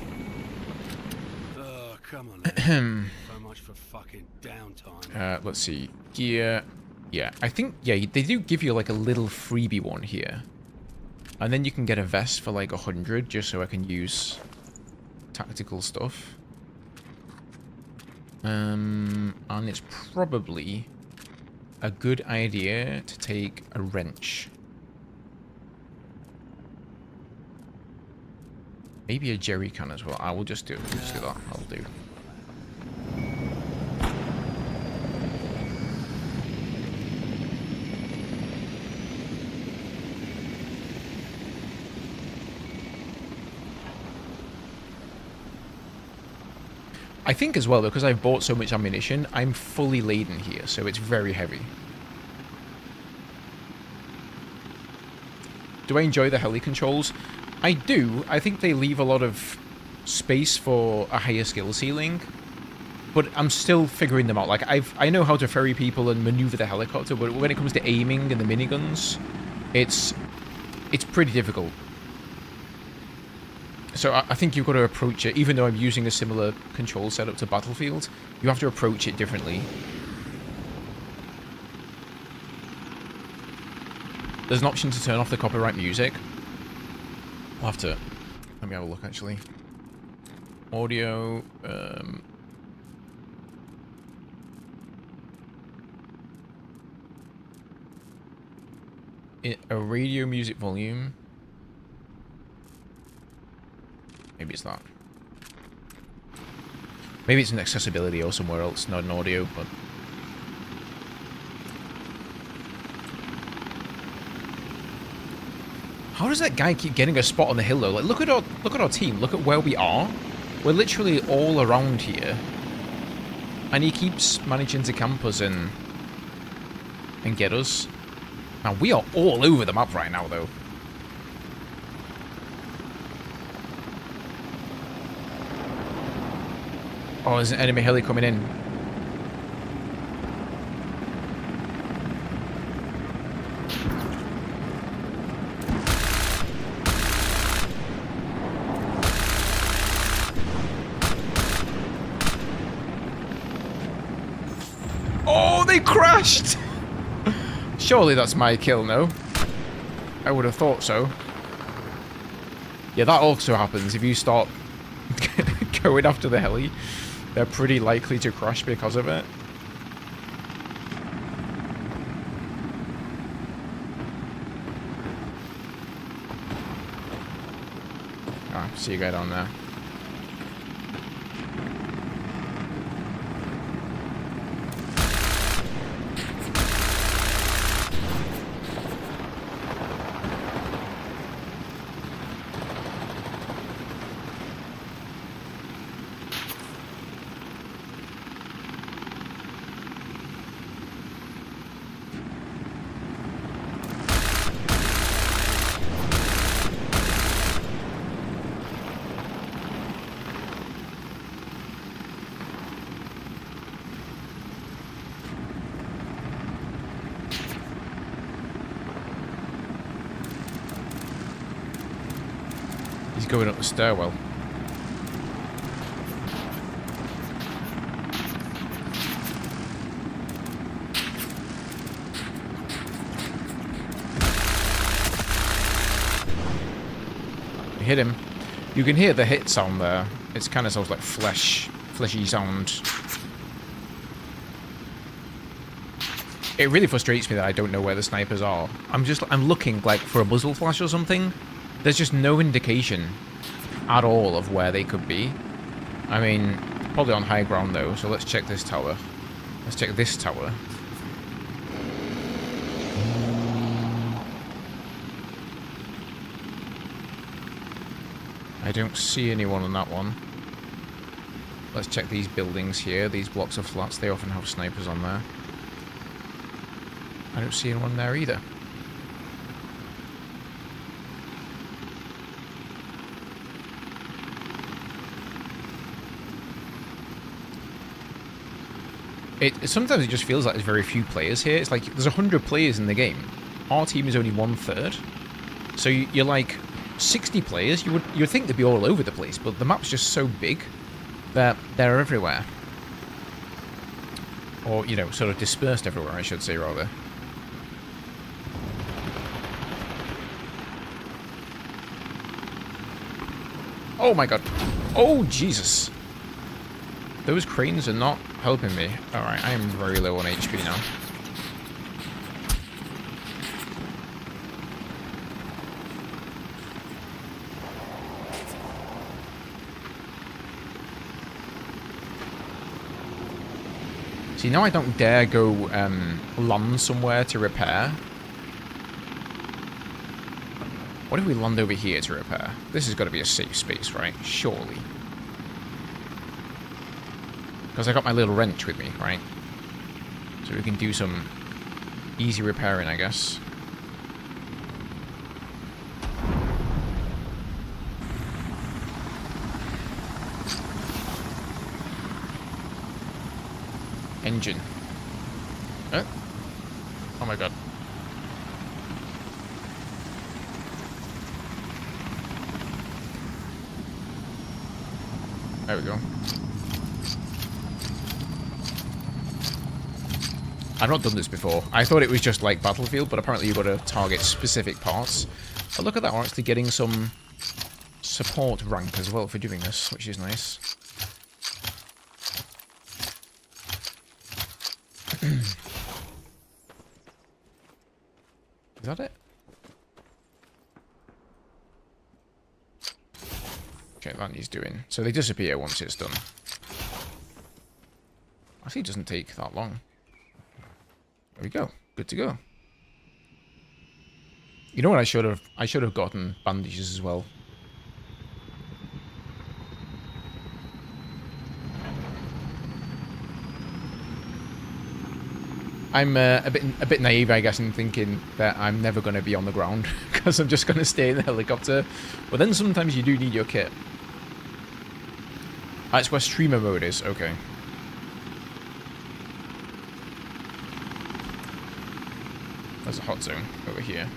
Oh, come on. So much for fucking downtime. Let's see. Gear. Yeah, I think, yeah, they do give you like a little freebie one here. And then you can get a vest for like 100 just so I can use tactical stuff. And it's probably a good idea to take a wrench. Maybe a jerry can as well. I will just do it. Just do that. I'll do. I think as well, because I've bought so much ammunition, I'm fully laden here, so it's very heavy. Do I enjoy the heli controls? I do. I think they leave a lot of space for a higher skill ceiling, but I'm still figuring them out. Like, I know how to ferry people and maneuver the helicopter, but when it comes to aiming and the miniguns, it's pretty difficult. So I think you've got to approach it, even though I'm using a similar control setup to Battlefield, you have to approach it differently. There's an option to turn off the copyright music. I'll have to... Let me have a look, actually. Audio... a radio music volume. Maybe it's that. Maybe it's an accessibility or somewhere else, not an audio, but... How does that guy keep getting a spot on the hill though? Like, look at our team. Look at where we are. We're literally all around here, and he keeps managing to camp us and get us. Now we are all over the map right now, though. Oh, there's an enemy heli coming in. Oh, they crashed! Surely that's my kill, no? I would have thought so. Yeah, that also happens if you start going after the heli. They're pretty likely to crash because of it. Ah, see you guy down there. He's going up the stairwell. hit him. You can hear the hit sound there. It's kind of sounds like fleshy sound. It really frustrates me that I don't know where the snipers are. I'm looking like for a muzzle flash or something. There's just no indication at all of where they could be. I mean, probably on high ground though, so let's check this tower. Let's check this tower. I don't see anyone on that one. Let's check these buildings here, these blocks of flats. They often have snipers on there. I don't see anyone there either. Sometimes it just feels like there's very few players here. It's like there's 100 players in the game. Our team is only 1/3. So you're like 60 players. You'd think they'd be all over the place, but the map's just so big that they're everywhere. Or, you know, sort of dispersed everywhere, I should say, rather. Oh my god. Oh, Jesus. Those cranes are not helping me. Alright, I am very low on HP now. See, now I don't dare go land somewhere to repair. What if we land over here to repair? This has got to be a safe space, right? Surely. Because I got my little wrench with me, right? So we can do some easy repairing, I guess. Engine. Oh my god. There we go. I've not done this before. I thought it was just like Battlefield, but apparently you've got to target specific parts. But look at that, we're actually getting some support rank as well for doing this, which is nice. Is that it? Okay, that needs doing. So they disappear once it's done. Actually, it doesn't take that long. There we go. Good to go. You know what I should have? I should have gotten bandages as well. I'm a bit naive, I guess, in thinking that I'm never going to be on the ground because I'm just going to stay in the helicopter. But then sometimes you do need your kit. That's where streamer mode is. Okay. There's a hot zone over here.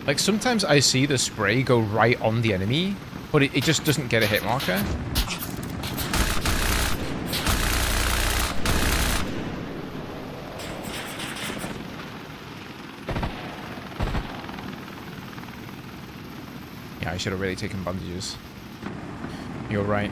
Like, sometimes I see the spray go right on the enemy, but it just doesn't get a hit marker. Yeah, I should have really taken bandages. You're right.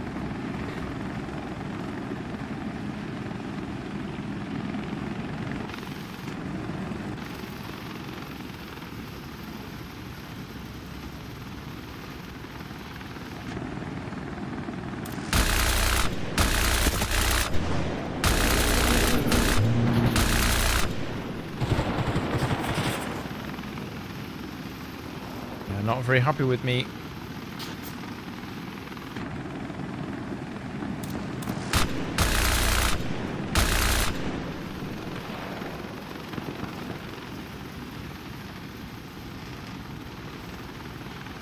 not very happy with me.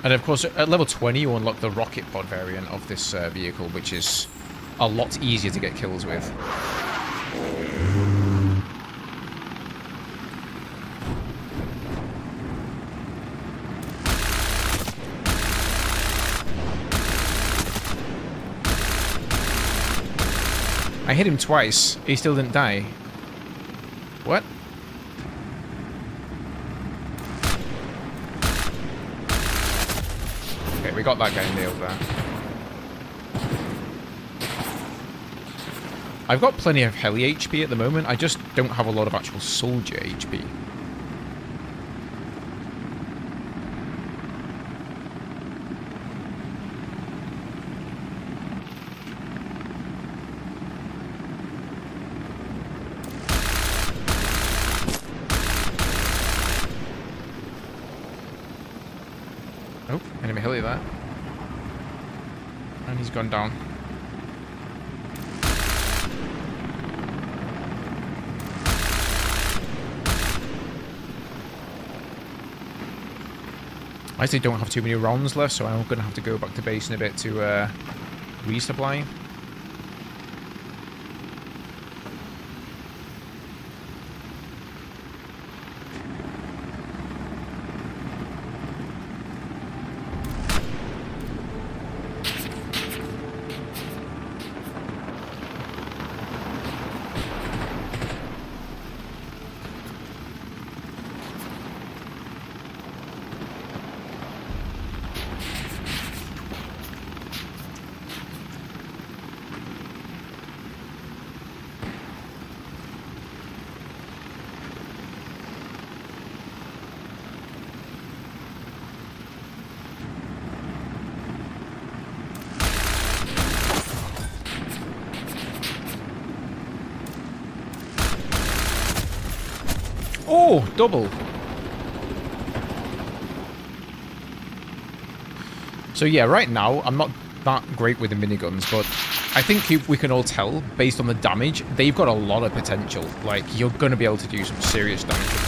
And of course, at level 20, you unlock the rocket pod variant of this vehicle, which is a lot easier to get kills with. I hit him twice. He still didn't die. What? Okay, we got that guy nailed there. I've got plenty of heli HP at the moment. I just don't have a lot of actual soldier HP. Oh, enemy heli there. And he's gone down. I actually don't have too many rounds left, so I'm going to have to go back to base in a bit to resupply. Oh, double. So yeah, right now, I'm not that great with the miniguns, but I think we can all tell, based on the damage, they've got a lot of potential. Like, you're going to be able to do some serious damage with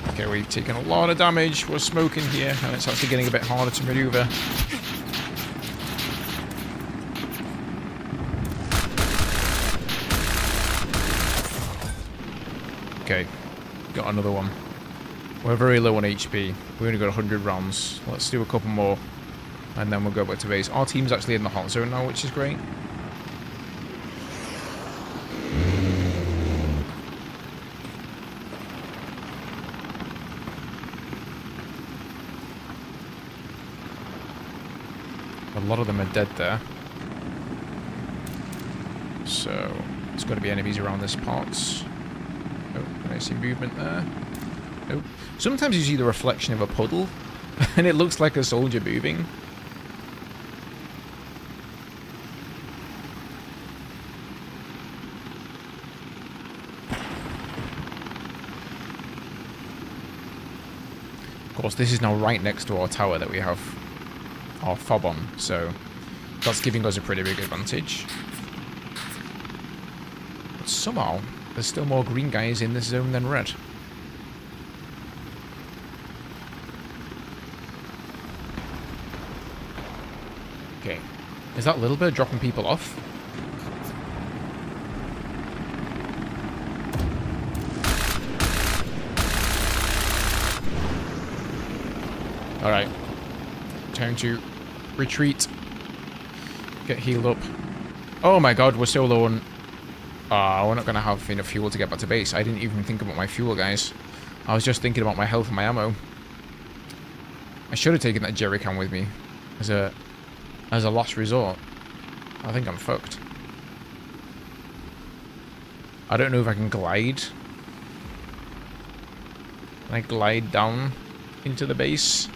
them. Okay, we've taken a lot of damage. We're smoking here, and it's actually getting a bit harder to maneuver. Okay, got another one. We're very low on HP. We only got 100 rounds. Let's do a couple more, and then we'll go back to base. Our team's actually in the hot zone now, which is great. A lot of them are dead there. So, there's got to be enemies around this part. Oh, I see movement there. Nope. Sometimes you see the reflection of a puddle, and it looks like a soldier moving. Of course, this is now right next to our tower that we have our fob on, so that's giving us a pretty big advantage. But somehow, there's still more green guys in this zone than red. Okay. Is that little bird dropping people off? Alright. Time to retreat. Get healed up. Oh my god, we're so low on... we're not going to have enough fuel to get back to base. I didn't even think about my fuel, guys. I was just thinking about my health and my ammo. I should have taken that jerry can with me as a last resort. I think I'm fucked. I don't know if I can glide. Can I glide down into the base?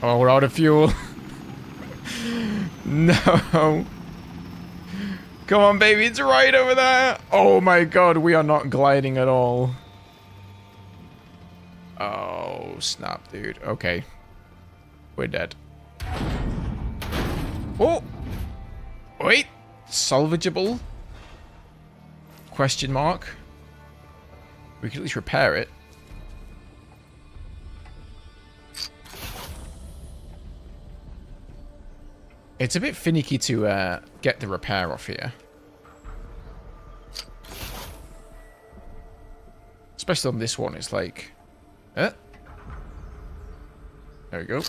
Oh, we're out of fuel. No. Come on, baby, it's right over there. Oh my god, we are not gliding at all. Oh, snap, dude. Okay. We're dead. Oh! Wait! Salvageable? Question mark? We could at least repair it. It's a bit finicky to get the repair off here. Especially on this one, it's like... There we go.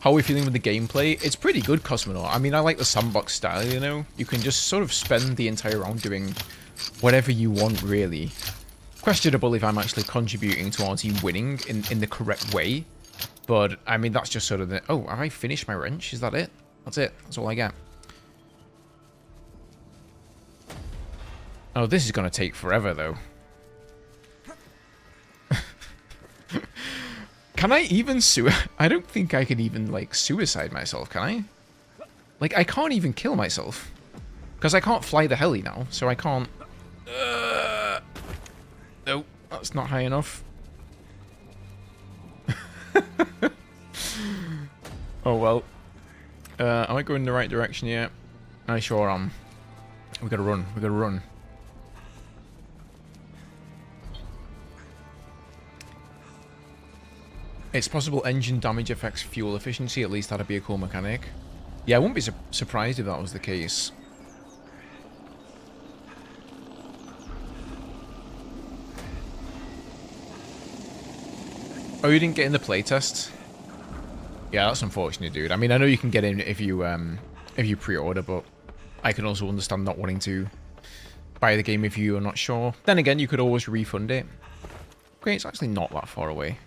How are we feeling with the gameplay? It's pretty good, Cosmonaut. I mean, I like the sandbox style, you know? You can just sort of spend the entire round doing whatever you want, really. Questionable if I'm actually contributing to our team winning in the correct way. But, I mean, that's just sort of the... Oh, have I finished my wrench? Is that it? That's it. That's all I get. Oh, this is going to take forever, though. Can I even I don't think I can even, like, suicide myself, can I? Like, I can't even kill myself. Because I can't fly the heli now, so I can't... Nope, that's not high enough. Oh, well. Am I going in the right direction yet? I sure am. We gotta run. We gotta run. It's possible engine damage affects fuel efficiency. At least that'd be a cool mechanic. Yeah, I wouldn't be surprised if that was the case. Oh, you didn't get in the playtest? Yeah, that's unfortunate, dude. I mean, I know you can get in if you pre-order, but I can also understand not wanting to buy the game if you are not sure. Then again, you could always refund it. Okay, it's actually not that far away.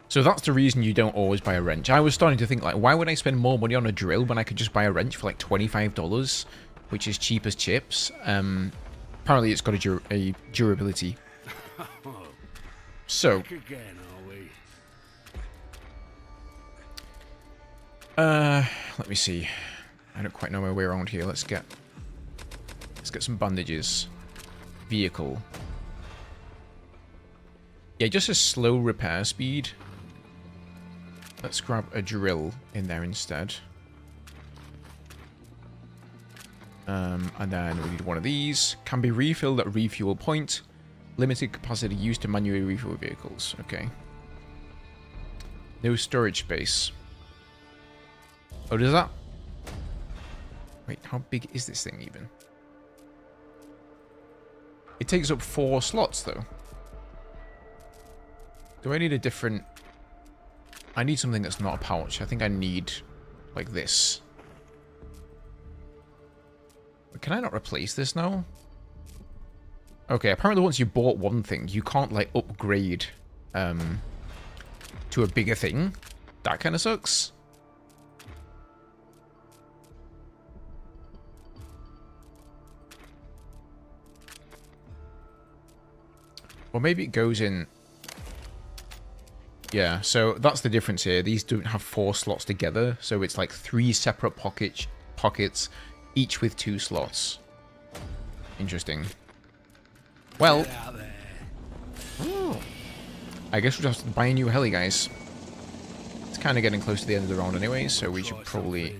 So that's the reason you don't always buy a wrench. I was starting to think, like, why would I spend more money on a drill when I could just buy a wrench for, like, $25, which is cheap as chips? Apparently it's got a durability. So, Again, are we? let me see. I don't quite know my way around here. Let's get some bandages. Vehicle. Yeah, just a slow repair speed. Let's grab a drill in there instead. And then we need one of these. Can be refilled at refuel point. Limited capacity used to manually refuel vehicles. Okay. No storage space. Oh, does that? Wait, how big is this thing even? It takes up 4 slots though. Do I need a different... I need something that's not a pouch. I think I need, like, this. But can I not replace this now? Okay, apparently once you bought one thing, you can't, like, upgrade to a bigger thing. That kind of sucks. Or maybe it goes in... Yeah, so that's the difference here. These don't have 4 slots together, so it's like 3 separate pockets, each with 2 slots. Interesting. Well, I guess we'll just have to buy a new heli, guys. It's kind of getting close to the end of the round anyway, so we should probably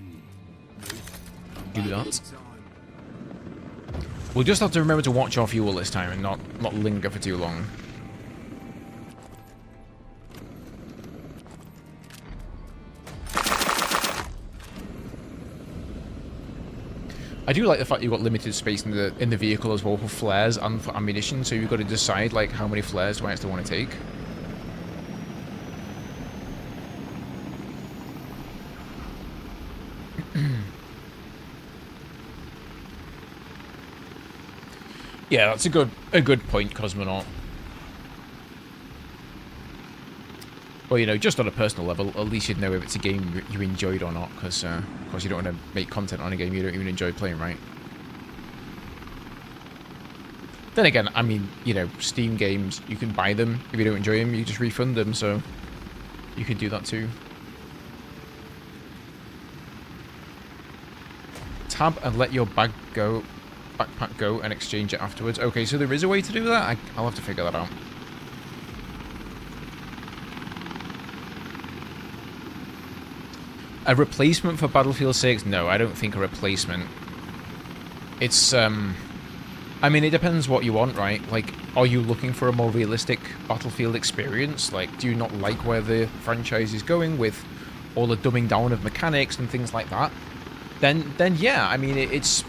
do that. We'll just have to remember to watch our fuel this time and not linger for too long. I do like the fact you've got limited space in the vehicle as well for flares and for ammunition, so you've got to decide, like, how many flares do I actually want to take. Yeah, that's a good point, Cosmonaut. Well, you know, just on a personal level, at least you'd know if it's a game you enjoyed or not, because, of course, you don't want to make content on a game you don't even enjoy playing, right? Then again, I mean, you know, Steam games, you can buy them. If you don't enjoy them, you just refund them, so You can do that too. Tab and let your backpack go and exchange it afterwards. Okay, so there is a way to do that? I'll have to figure that out. A replacement for Battlefield 6? No, I don't think a replacement. It's, I mean, it depends what you want, right? Like, are you looking for a more realistic Battlefield experience? Like, do you not like where the franchise is going with all the dumbing down of mechanics and things like that? Then yeah, I mean, it's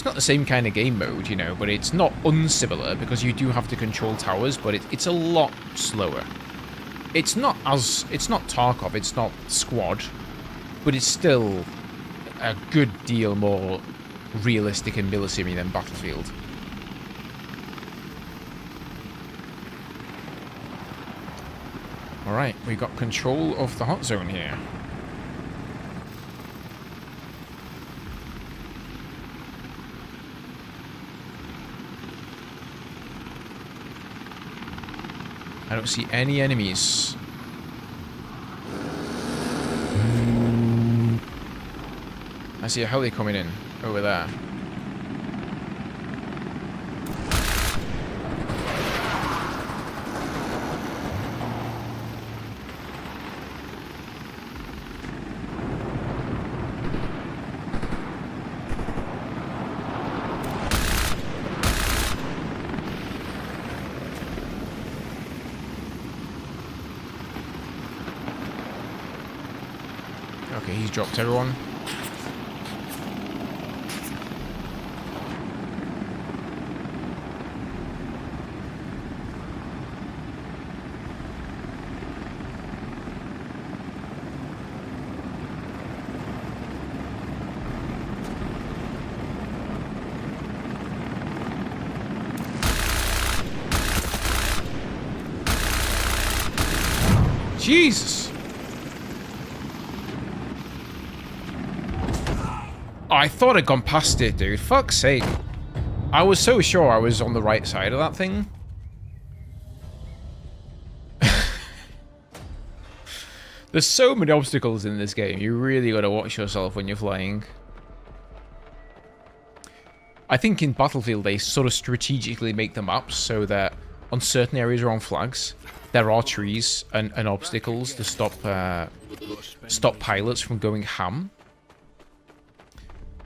not the same kind of game mode, you know, but it's not unsimilar because you do have to control towers, but it's a lot slower. It's not Tarkov, it's not Squad, but it's still a good deal more realistic and military than Battlefield. Alright, we got control of the hot zone here. I don't see any enemies. I see a heli coming in over there. Okay, he's dropped everyone. Jesus! Oh, I thought I'd gone past it, dude. Fuck's sake. I was so sure I was on the right side of that thing. There's so many obstacles in this game. You really gotta watch yourself when you're flying. I think in Battlefield they sort of strategically make the maps so that on certain areas around flags, there are trees and obstacles to stop pilots from going ham.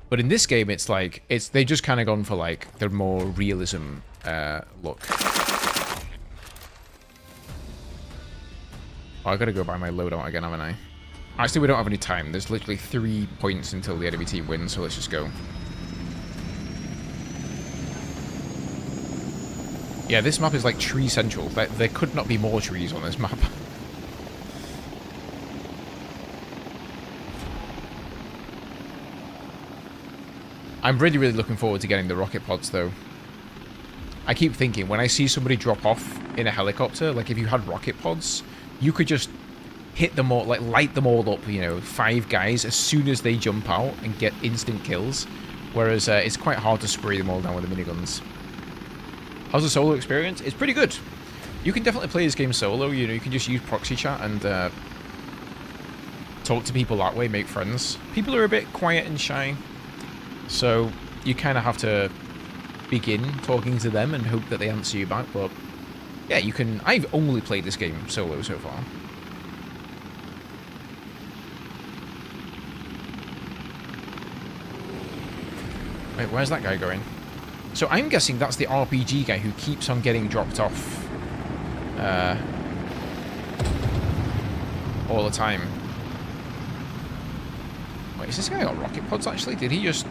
But in this game, it's like they just kind of gone for like the more realism look. Oh, I gotta go buy my loadout again, haven't I? Actually, we don't have any time. There's literally 3 points until the enemy team wins, so let's just go. Yeah, this map is like tree central. There could not be more trees on this map. I'm really, really looking forward to getting the rocket pods, though. I keep thinking, when I see somebody drop off in a helicopter, like if you had rocket pods, you could just hit them all, like light them all up, you know, 5 guys as soon as they jump out and get instant kills. Whereas it's quite hard to spray them all down with the miniguns. How's the solo experience? It's pretty good. You can definitely play this game solo, you know, you can just use proxy chat and talk to people that way, make friends. People are a bit quiet and shy. So you kind of have to begin talking to them and hope that they answer you back, but yeah, you can. I've only played this game solo so far. Wait, where's that guy going? So I'm guessing that's the RPG guy who keeps on getting dropped off all the time. Wait, is this guy got rocket pods actually? Did he just...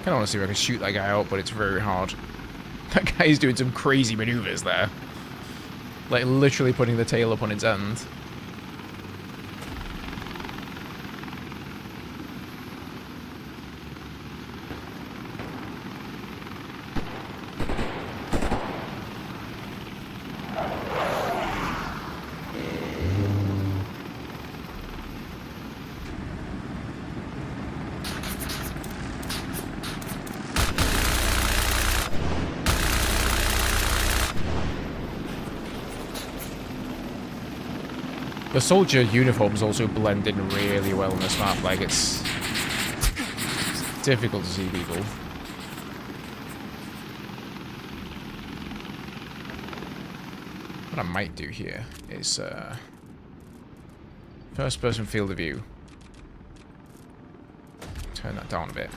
I want to see if I can shoot that guy out, but it's very hard. That guy is doing some crazy maneuvers there. Like, literally putting the tail up on its end. The soldier uniforms also blend in really well on this map. Like, it's difficult to see people. What I might do here is first person field of view. Turn that down a bit.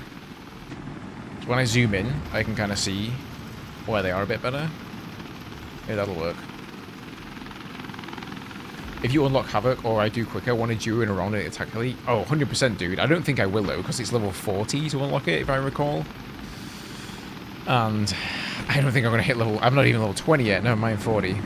So when I zoom in, I can kind of see where they are a bit better. Yeah, that'll work. If you unlock Havoc, or I do quicker, want to duo in around it tactically? Oh, 100% dude. I don't think I will though, because it's level 40 to unlock it, if I recall. And I don't think I'm going to hit level... I'm not even level 20 yet, never mind 40.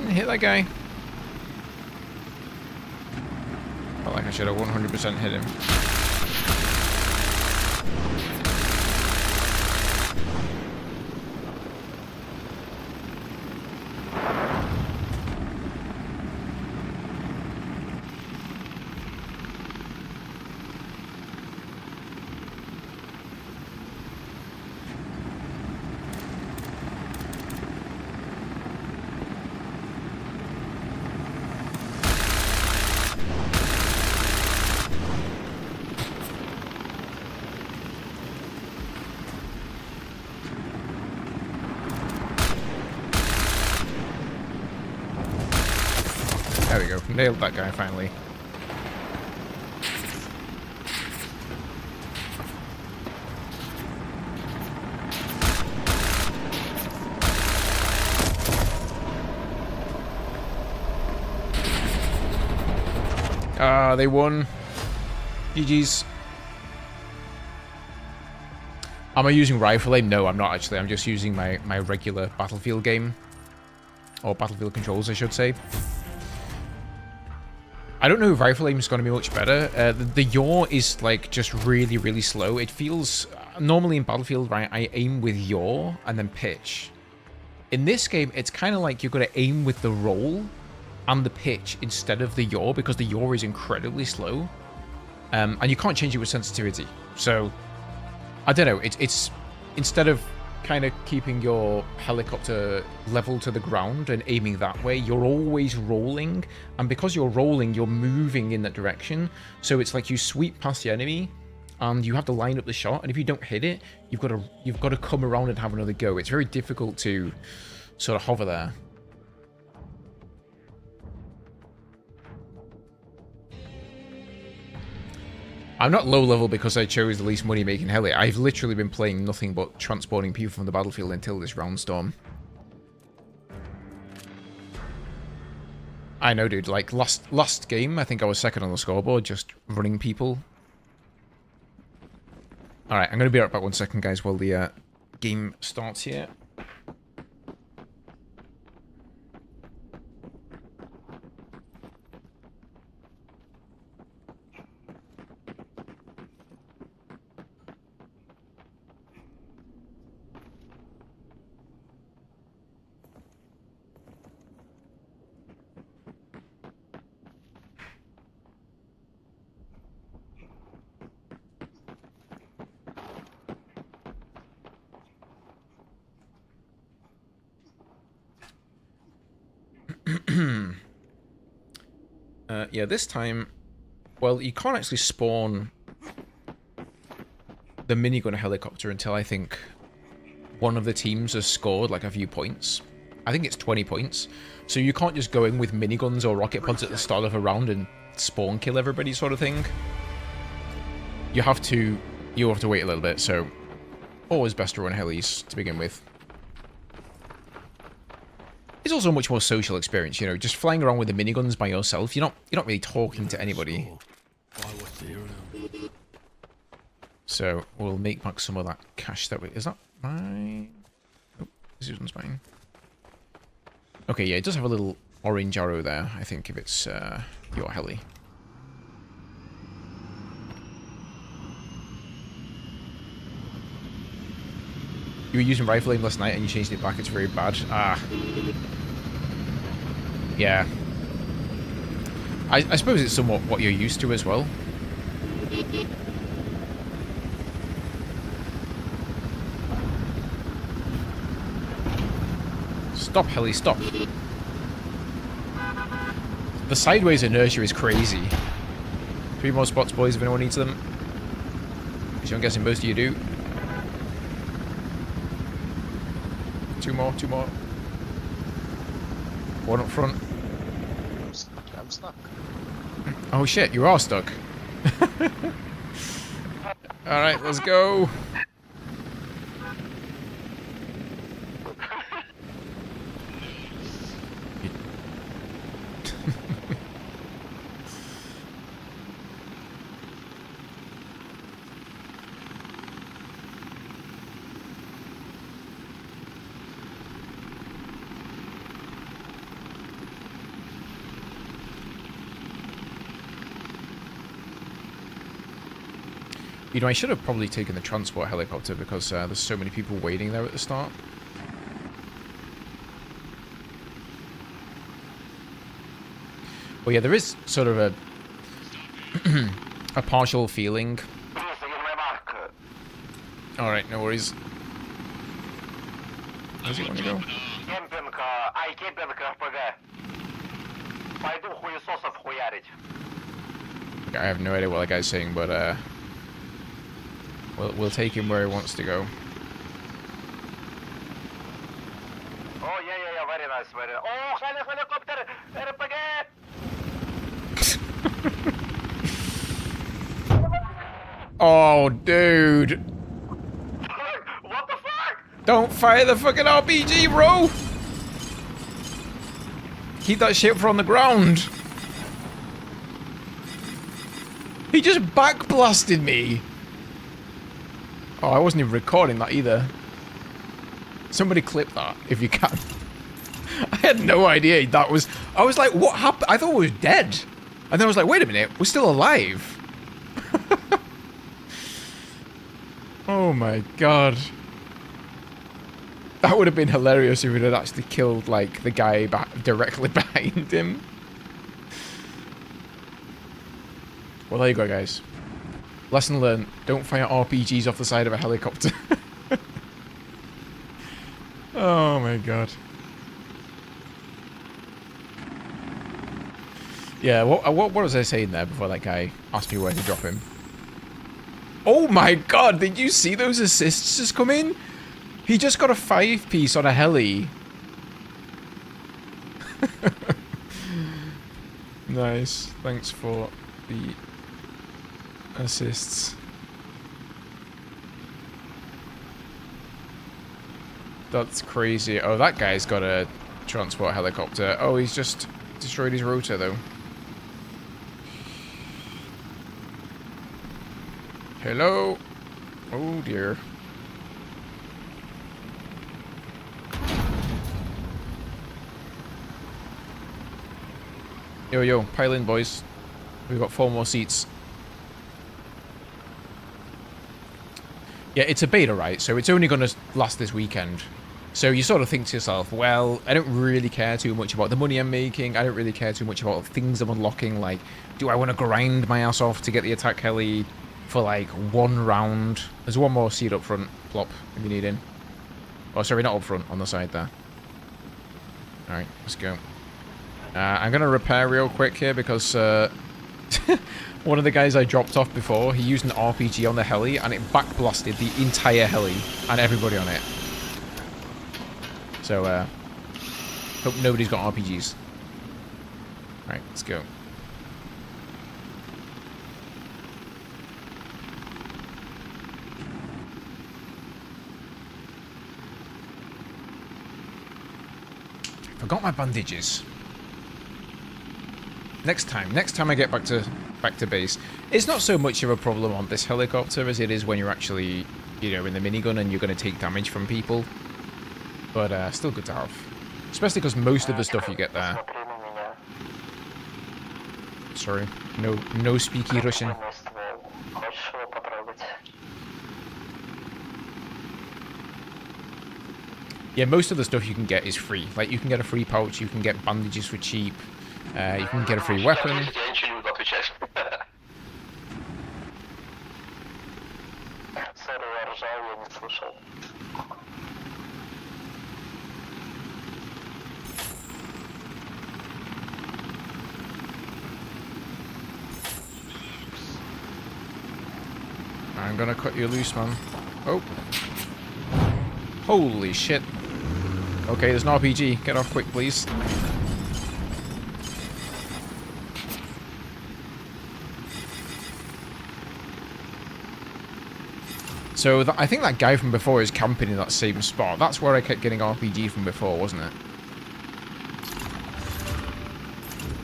Hit that guy. Felt like I should have 100% hit him. There we go. Nailed that guy finally. Ah, they won. GG's. Am I using rifle aim? No, I'm not actually. I'm just using my regular Battlefield game. Or Battlefield controls, I should say. I don't know if rifle aim is going to be much better. The yaw is like just really, really slow. It feels... normally in Battlefield, right, I aim with yaw and then pitch. In this game, it's kind of like you're going to aim with the roll and the pitch instead of the yaw, because the yaw is incredibly slow. And you can't change it with sensitivity. So, I don't know. It's instead of kind of keeping your helicopter level to the ground and aiming that way, you're always rolling, and because you're rolling, you're moving in that direction. So it's like you sweep past the enemy and you have to line up the shot, and if you don't hit it, you've got to come around and have another go. It's very difficult to sort of hover there. I'm not low level because I chose the least money making heli. I've literally been playing nothing but transporting people from the battlefield until this round storm. I know, dude. Like last game, I think I was second on the scoreboard, just running people. All right, I'm gonna be right back 1 second, guys, while the game starts here. Yeah, this time Well, you can't actually spawn the minigun helicopter until I think one of the teams has scored like a few points. I think it's 20 points. So you can't just go in with miniguns or rocket pods at the start of a round and spawn kill everybody sort of thing. You have to wait a little bit, so always best to run helis to begin with. It's also a much more social experience, you know, just flying around with the miniguns by yourself. You're not really talking to anybody. So we'll make back some of that cash that we... Is that mine? Oh, this one's mine. Okay, yeah, it does have a little orange arrow there, I think, if it's your heli. You were using rifle aim last night and you changed it back, it's very bad. Ah. Yeah. I suppose it's somewhat what you're used to as well. Stop, heli, stop. The sideways inertia is crazy. 3 more spots, boys, if anyone needs them. Because I'm guessing most of you do. 2 more, 2 more. 1 up front. I'm stuck. Oh shit, you are stuck. Alright, let's go. You know, I should have probably taken the transport helicopter because there's so many people waiting there at the start. Well, yeah, there is sort of a a partial feeling. Alright, no worries. Where's he want to go? Okay, I have no idea what that guy's saying, but we'll take him where he wants to go. Oh, yeah, very nice, very nice. Oh, helicopter! RPG! Oh, dude! What the fuck? Don't fire the fucking RPG, bro! Keep that shit from the ground! He just backblasted me! Oh, I wasn't even recording that either. Somebody clip that, if you can. I had no idea that was... I was like, what happened? I thought we were dead. And then I was like, wait a minute, we're still alive. Oh my god. That would have been hilarious if it had actually killed, like, the guy directly behind him. Well, there you go, guys. Lesson learned, don't fire RPGs off the side of a helicopter. Oh my god. Yeah, what was I saying there before that guy asked me where to drop him? Oh my god, did you see those assists just come in? He just got a 5-piece on a heli. Nice, thanks for the assists. That's crazy. Oh, that guy's got a transport helicopter. Oh, he's just destroyed his rotor, though. Hello? Oh, dear. Yo, yo, pile in, boys. We've got 4 more seats. Yeah, it's a beta, right? So it's only going to last this weekend. So you sort of think to yourself, well, I don't really care too much about the money I'm making. I don't really care too much about things I'm unlocking. Like, do I want to grind my ass off to get the attack heli for, like, 1 round? There's 1 more seat up front. Plop, if you need in. Oh, sorry, not up front. On the side there. Alright, let's go. I'm going to repair real quick here because One of the guys I dropped off before, he used an RPG on the heli and it backblasted the entire heli and everybody on it. So, hope nobody's got RPGs. Right, let's go. Forgot my bandages. Next time I get back to base, it's not so much of a problem on this helicopter as it is when you're actually, you know, in the minigun and you're going to take damage from people. But still good to have, especially because most of the stuff you get there. Sorry, no speaky Russian. Yeah, most of the stuff you can get is free. Like, you can get a free pouch, you can get bandages for cheap, you can get a free weapon. I'm gonna cut you loose, man. Oh. Holy shit. Okay, there's an RPG. Get off quick, please. So I think that guy from before is camping in that same spot. That's where I kept getting RPG from before, wasn't it?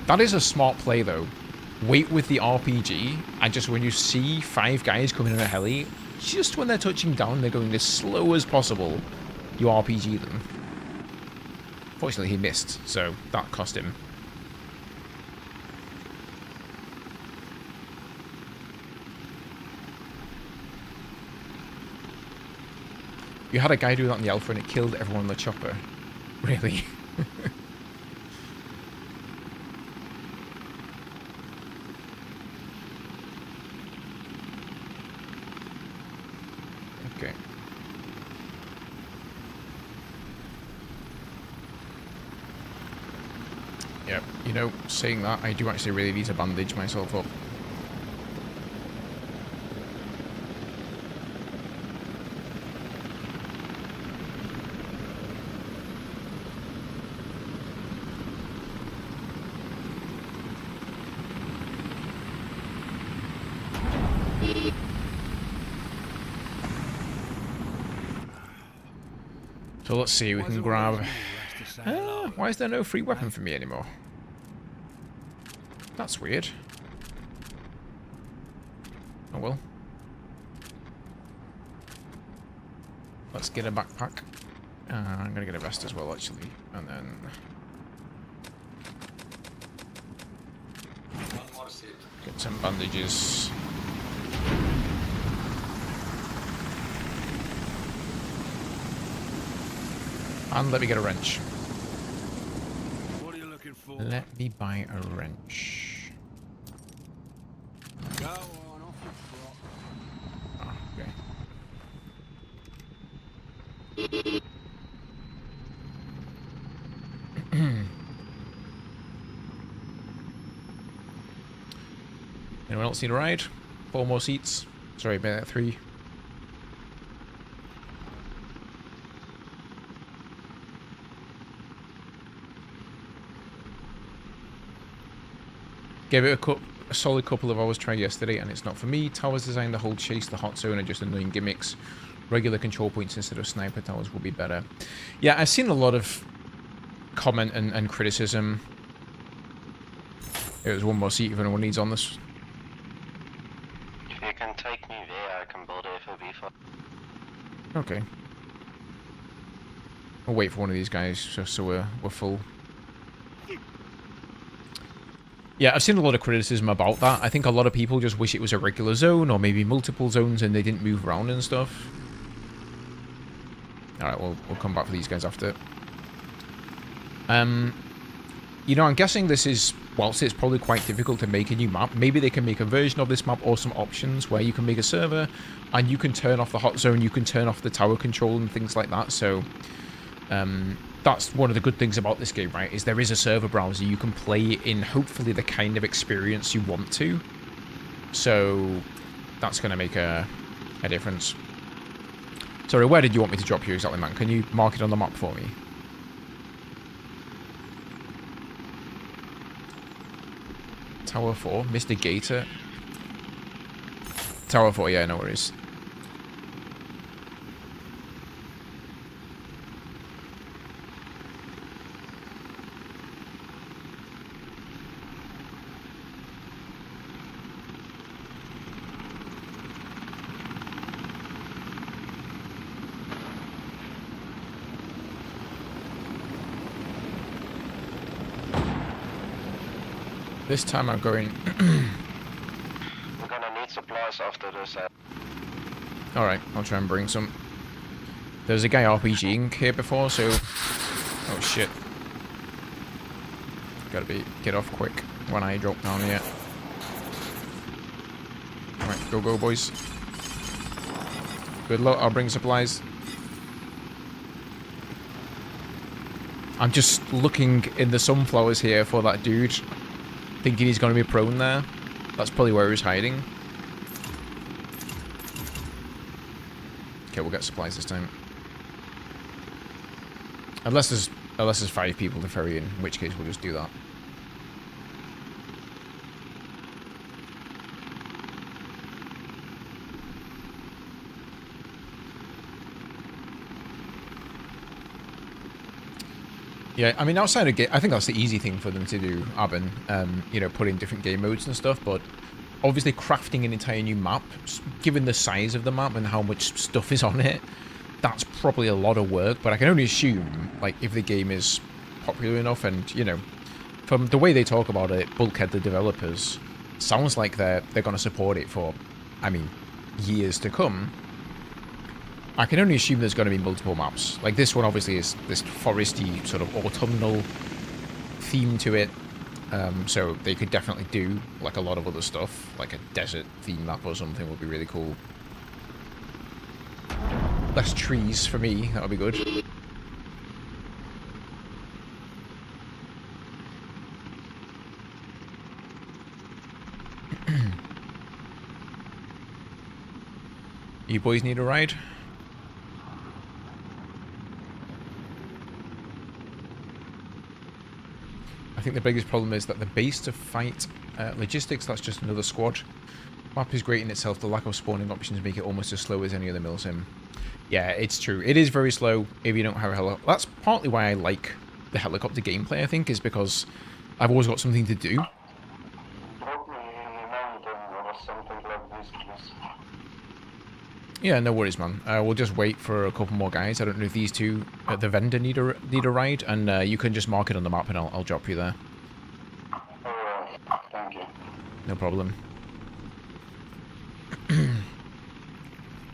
That is a smart play, though. Wait with the RPG, and just when you see 5 guys coming in a heli, just when they're touching down, they're going as slow as possible, you RPG them. Fortunately, he missed, so that cost him. You had a guy do that in the Alpha and it killed everyone on the chopper. Really? Okay. Yep, you know, saying that, I do actually really need to bandage myself up. So let's see, we can grab... why is there no free weapon for me anymore? That's weird. Oh well. Let's get a backpack. I'm gonna get a vest as well, actually. And then... One more seat. get some bandages. And let me get a wrench. What are you looking for? Let me buy a wrench. Go on, off you trot. Oh, okay. Anyone else need a ride? 4 more seats. Sorry, about 3. Gave it a solid couple of hours try yesterday, and it's not for me. Towers designed to hold chase, the hot zone, and just annoying gimmicks. Regular control points instead of sniper towers will be better. Yeah, I've seen a lot of comment and criticism. There's 1 more seat if anyone needs on this. If you can take me there, I can build FOB for. Okay. I'll wait for one of these guys just so we're full. Yeah, I've seen a lot of criticism about that. I think a lot of people just wish it was a regular zone or maybe multiple zones and they didn't move around and stuff. Alright, we'll come back for these guys after. You know, I'm guessing this is, whilst it's probably quite difficult to make a new map, maybe they can make a version of this map or some options where you can make a server and you can turn off the hot zone, you can turn off the tower control and things like that. So, that's one of the good things about this game, right? Is there is a server browser you can play in hopefully the kind of experience you want to. So that's going to make a difference. Sorry, where did you want me to drop you exactly, man? Can you mark it on the map for me? Tower 4, Mr. Gator. Tower 4, yeah, no worries. This time I'm going... We're gonna need supplies after this. Alright, I'll try and bring some. There's a guy RPGing here before, so... Oh shit. Gotta get off quick when I drop down here. Alright, go boys. Good luck, I'll bring supplies. I'm just looking in the sunflowers here for that dude. Thinking he's going to be prone there. That's probably where he's hiding. Okay, we'll get supplies this time. Unless there's 5 people to ferry in which case we'll just do that. Yeah, I mean, outside of game, I think that's the easy thing for them to do, Abin. You know, put in different game modes and stuff, but obviously crafting an entire new map, given the size of the map and how much stuff is on it, that's probably a lot of work, but I can only assume, like, if the game is popular enough and, you know, from the way they talk about it, Bulkhead, the developers, sounds like they're going to support it for, I mean, years to come. I can only assume there's going to be multiple maps. Like, this one obviously is this foresty, sort of autumnal theme to it. So they could definitely do, like, a lot of other stuff. Like a desert theme map or something would be really cool. Less trees for me, that would be good. You boys need a ride? I think the biggest problem is that the base to fight logistics, that's just another squad. Map is great in itself, the lack of spawning options make it almost as slow as any other milsim. Yeah, it's true. It is very slow if you don't have a helicopter. That's partly why I like the helicopter gameplay, I think, is because I've always got something to do. Drop me in the mountain or something like this, please. Yeah, no worries, man. We'll just wait for a couple more guys. I don't know if these two at the vendor need a ride, and you can just mark it on the map and I'll drop you there. Alright, thank you. No problem.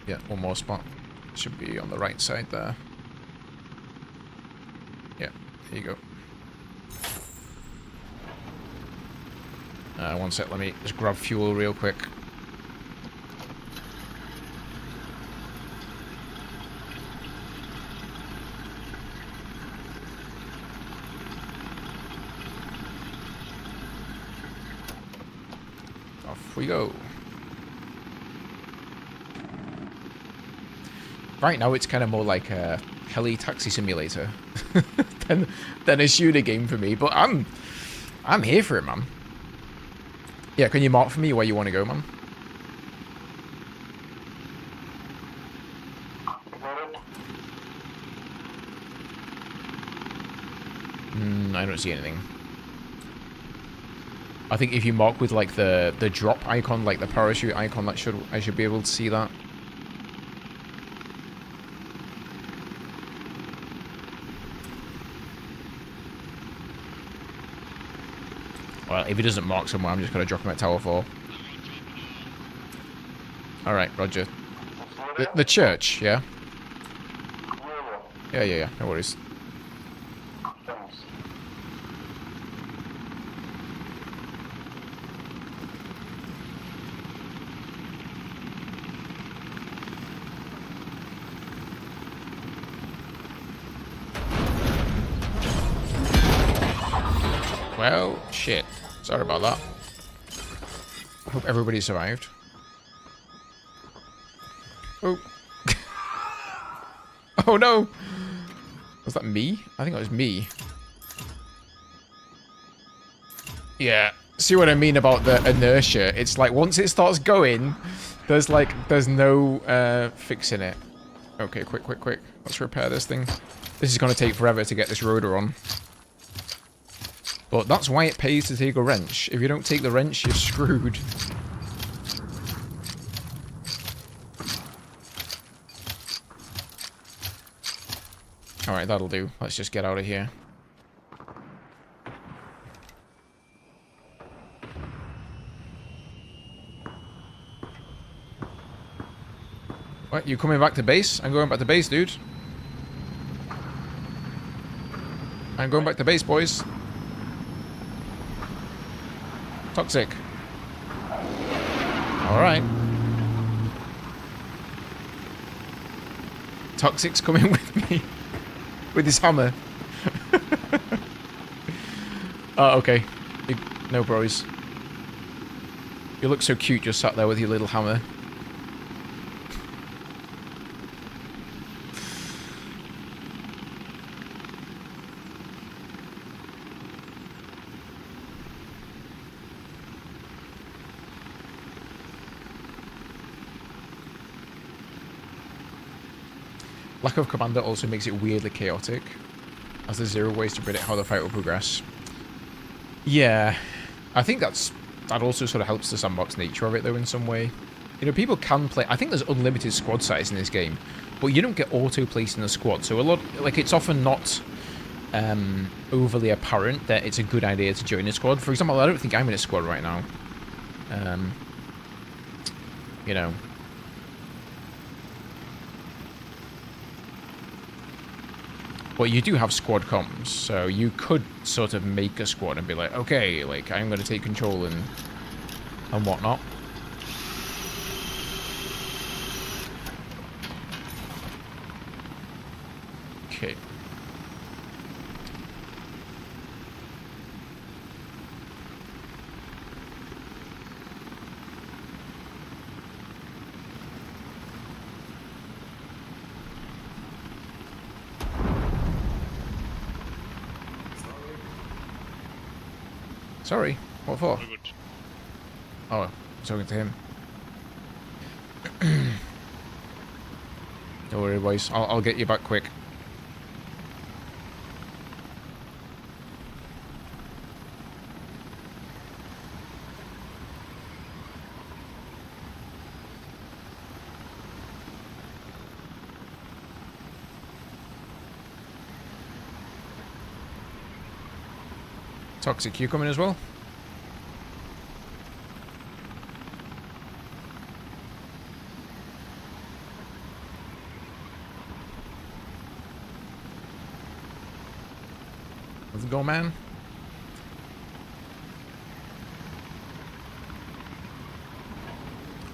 Yeah, one more spot. Should be on the right side there. Yeah, there you go. One sec, let me just grab fuel real quick. Off we go. Right now it's kind of more like a heli taxi simulator than a shooter game for me, but I'm here for it, man. Yeah, can you mark for me where you want to go, man? I don't see anything. I think if you mark with like the drop icon, like the parachute icon, that I should be able to see that. Well, if he doesn't mark somewhere, I'm just going to drop him at Tower 4. Alright, roger. The church, yeah? Yeah, no worries. Thanks. Well, shit. Sorry about that. Hope everybody survived. Oh. Oh no! Was that me? I think it was me. Yeah. See what I mean about the inertia? It's like once it starts going, there's no fixing it. Okay, quick. Let's repair this thing. This is going to take forever to get this rotor on. But that's why it pays to take a wrench. If you don't take the wrench, you're screwed. Alright, that'll do. Let's just get out of here. What, you coming back to base? I'm going back to base, dude. I'm going back to base, boys. Toxic. Alright. Toxic's coming with me. With his hammer. Oh, okay. No bros. You look so cute just sat there with your little hammer. Lack of commander also makes it weirdly chaotic, as there's zero ways to predict how the fight will progress. Yeah, I think that also sort of helps the sandbox nature of it, though, in some way. You know, people can play... I think there's unlimited squad size in this game, but you don't get auto-placed in a squad, so a lot... Like, it's often not overly apparent that it's a good idea to join a squad. For example, I don't think I'm in a squad right now. You know... But you do have squad comms, so you could sort of make a squad and be like, okay, like, I'm going to take control and whatnot. Okay. Sorry, what for? Oh, I'm talking to him. Don't worry, boys. I'll get you back quick. Toxic, you coming as well? Let's go, man.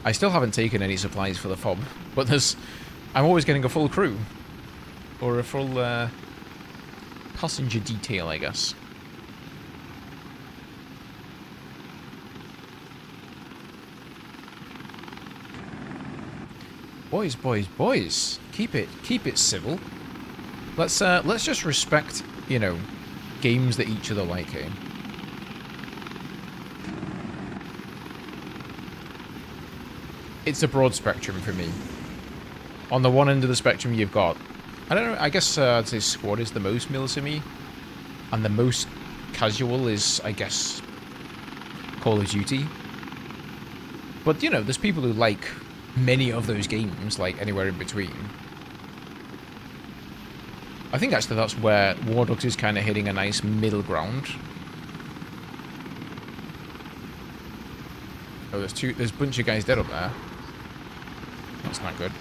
I still haven't taken any supplies for the fob, but I'm always getting a full crew. Or a full passenger detail, I guess. Boys. Keep it civil. Let's just respect, you know, games that each other like, eh? It's a broad spectrum for me. On the one end of the spectrum, you've got, I don't know, I guess I'd say squad is the most mil to me, and the most casual is, I guess, Call of Duty. But you know, there's people who like many of those games, like anywhere in between. I think actually that's where WARDOGS is kind of hitting a nice middle ground. Oh, there's a bunch of guys dead up there. That's not good.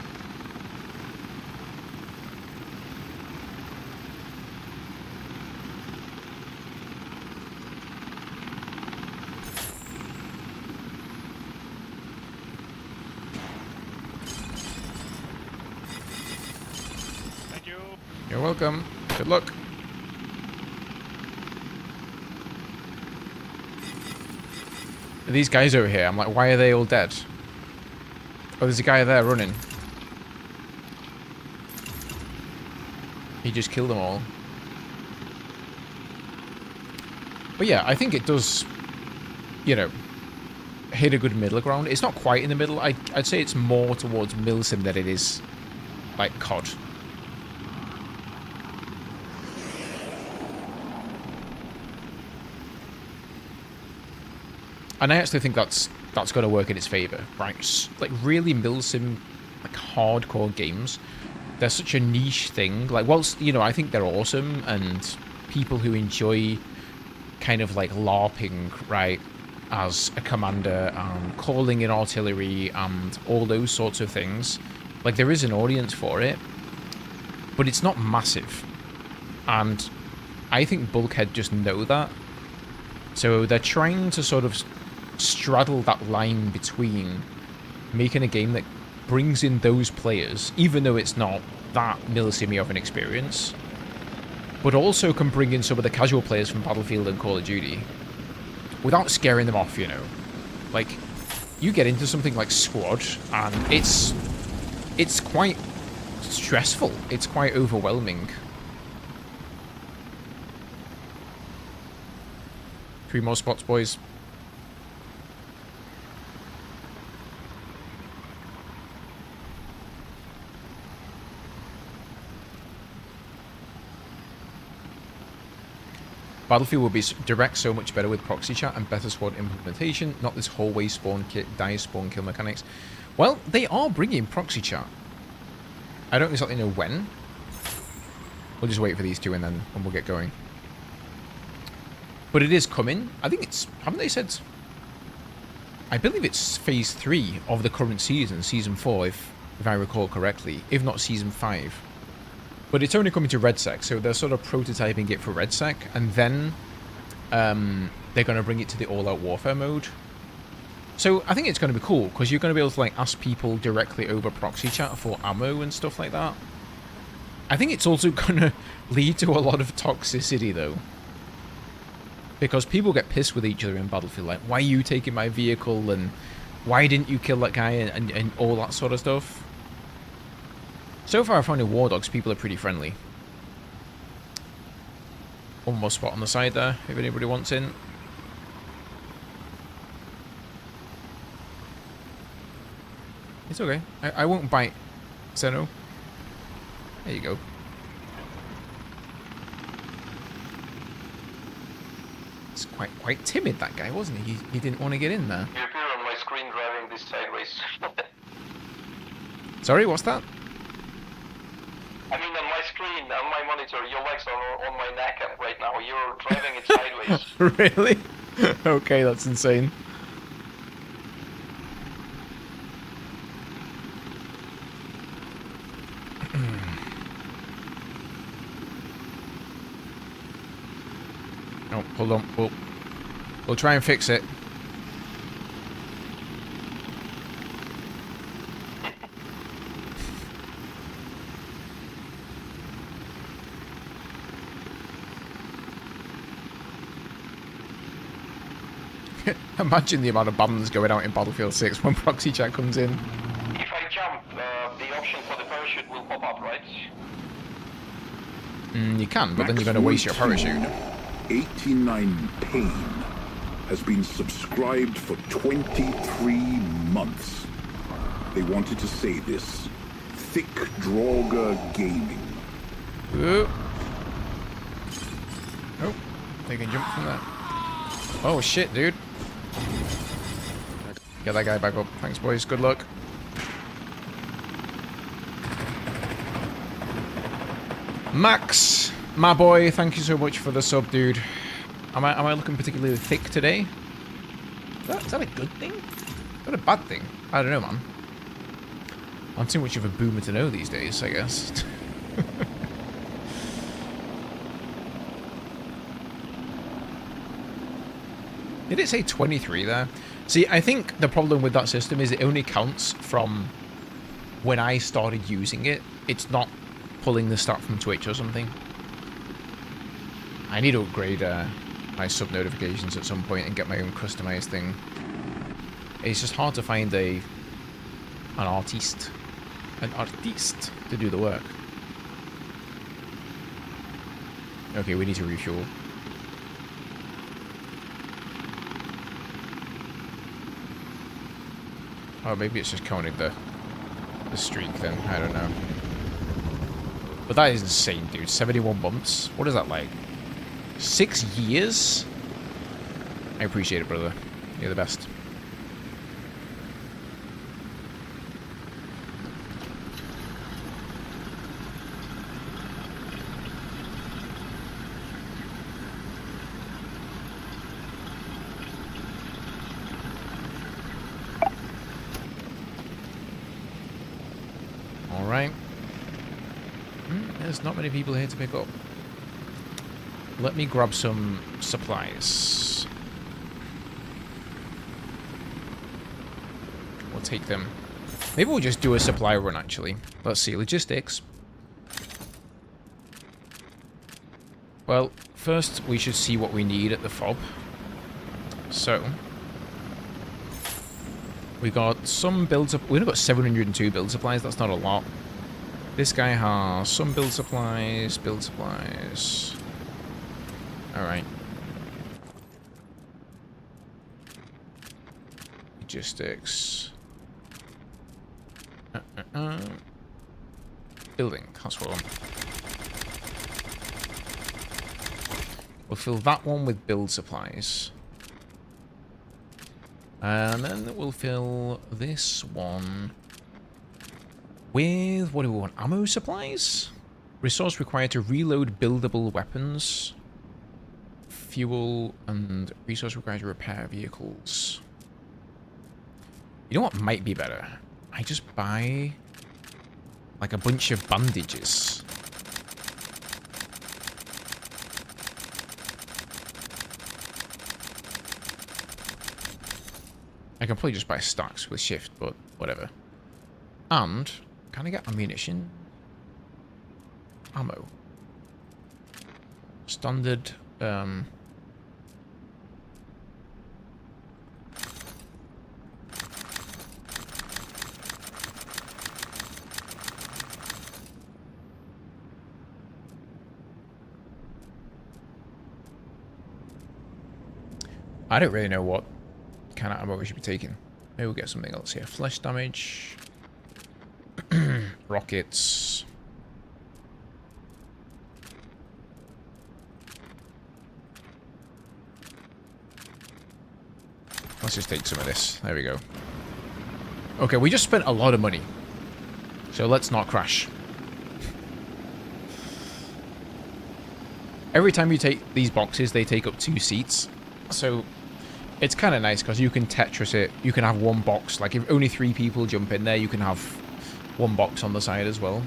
You're welcome. Good luck. these guys over here, I'm like, why are they all dead? Oh, there's a guy there running. He just killed them all. But yeah, I think it does, you know, hit a good middle ground. It's not quite in the middle. I'd say it's more towards milsim than it is like COD. And I actually think that's going to work in its favor, right? Like really milsim, like hardcore games, they're such a niche thing. Like, whilst, you know, I think they're awesome, and people who enjoy kind of like LARPing, right, as a commander and calling in artillery and all those sorts of things, like there is an audience for it, but it's not massive. And I think Bulkhead just know that. So they're trying to sort of straddle that line between making a game that brings in those players, even though it's not that millisimi of an experience, but also can bring in some of the casual players from Battlefield and Call of Duty without scaring them off, you know. Like, you get into something like Squad, and it's quite stressful. It's quite overwhelming. 3 more spots, boys. Battlefield will be direct so much better with proxy chat and better squad implementation, not this hallway spawn kit, dice spawn kill mechanics. Well, they are bringing proxy chat. I don't exactly know when. We'll just wait for these two and then we'll get going. But it is coming. I think it's... Haven't they said... I believe it's phase 3 of the current season, season 4, if I recall correctly. If not season 5. But it's only coming to RedSec, so they're sort of prototyping it for RedSec, and then they're going to bring it to the all-out warfare mode. So I think it's going to be cool, because you're going to be able to like ask people directly over proxy chat for ammo and stuff like that. I think it's also going to lead to a lot of toxicity, though. Because people get pissed with each other in Battlefield, like, why are you taking my vehicle, and why didn't you kill that guy, and all that sort of stuff. So far, I found in WARDOGS, people are pretty friendly. One more spot on the side there, if anybody wants in. It's okay. I won't bite, Zeno. There you go. It's quite timid, that guy, wasn't he? He didn't want to get in there. You appear on my screen driving this sideways. Sorry, what's that? I mean, on my screen, on my monitor, your legs are on my neck right now. You're driving it sideways. Really? Okay, that's insane. Oh, hold on. We'll try and fix it. Imagine the amount of bans going out in Battlefield 6 when proxy chat comes in. If I jump, the option for the parachute will pop up, right? You can, but then you're going to waste your parachute. 89 Pain has been subscribed for 23 months. They wanted to say this. Thick Draugr Gaming. Ooh. Oh, they can jump from there. Oh shit, dude. Get that guy back up. Thanks, boys. Good luck. Max, my boy, thank you so much for the sub, dude. Am I looking particularly thick today? Is that a good thing? Is that a bad thing? I don't know, man. I'm too much of a boomer to know these days, I guess. Did it say 23 there? See, I think the problem with that system is it only counts from when I started using it. It's not pulling the stat from Twitch or something. I need to upgrade my sub notifications at some point and get my own customized thing. It's just hard to find an artiste to do the work. Okay, we need to refuel. Oh, maybe it's just counting the streak then. I don't know. But that is insane, dude. 71 months. What is that like? 6 years? I appreciate it, brother. You're the best. Alright. There's not many people here to pick up. Let me grab some supplies. We'll take them. Maybe we'll just do a supply run, actually. Let's see. Logistics. Well, first we should see what we need at the fob. So, we got some build up. We've got 702 build supplies. That's not a lot. This guy has some build supplies. Build supplies. All right. Logistics. Building. That's what I want. We'll fill that one with build supplies. And then we'll fill this one with, what do we want? Ammo supplies? Resource required to reload buildable weapons. Fuel and resource required to repair vehicles. You know what might be better? I just buy like a bunch of bandages. I can probably just buy stacks with shift, but whatever. And can I get ammunition? Ammo. Standard. I don't really know what kind of ammo we should be taking. Maybe we'll get something else here. Flesh damage. Rockets. Let's just take some of this. There we go. Okay, we just spent a lot of money. So let's not crash. Every time you take these boxes, they take up 2 seats. So it's kind of nice because you can Tetris it. You can have one box. Like if only 3 people jump in there, you can have one box on the side as well.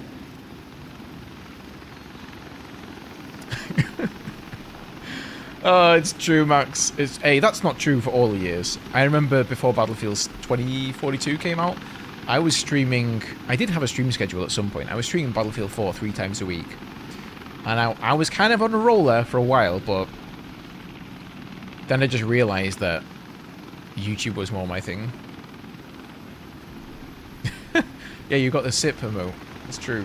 Oh, it's true, Max. Hey, that's not true for all the years. I remember before Battlefield 2042 came out, I was streaming. I did have a stream schedule at some point. I was streaming Battlefield 4 3 times a week. And I was kind of on a roll there for a while, but then I just realized that YouTube was more my thing. Yeah, you got the sip emote. It's true.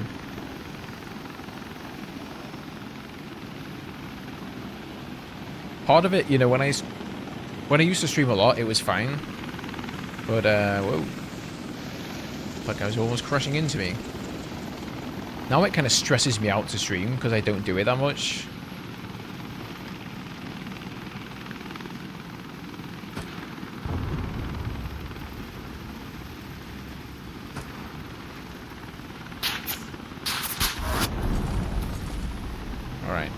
Part of it, you know, when I used to stream a lot, it was fine. But, whoa. Like I was almost crashing into me. Now it kind of stresses me out to stream because I don't do it that much. Alright.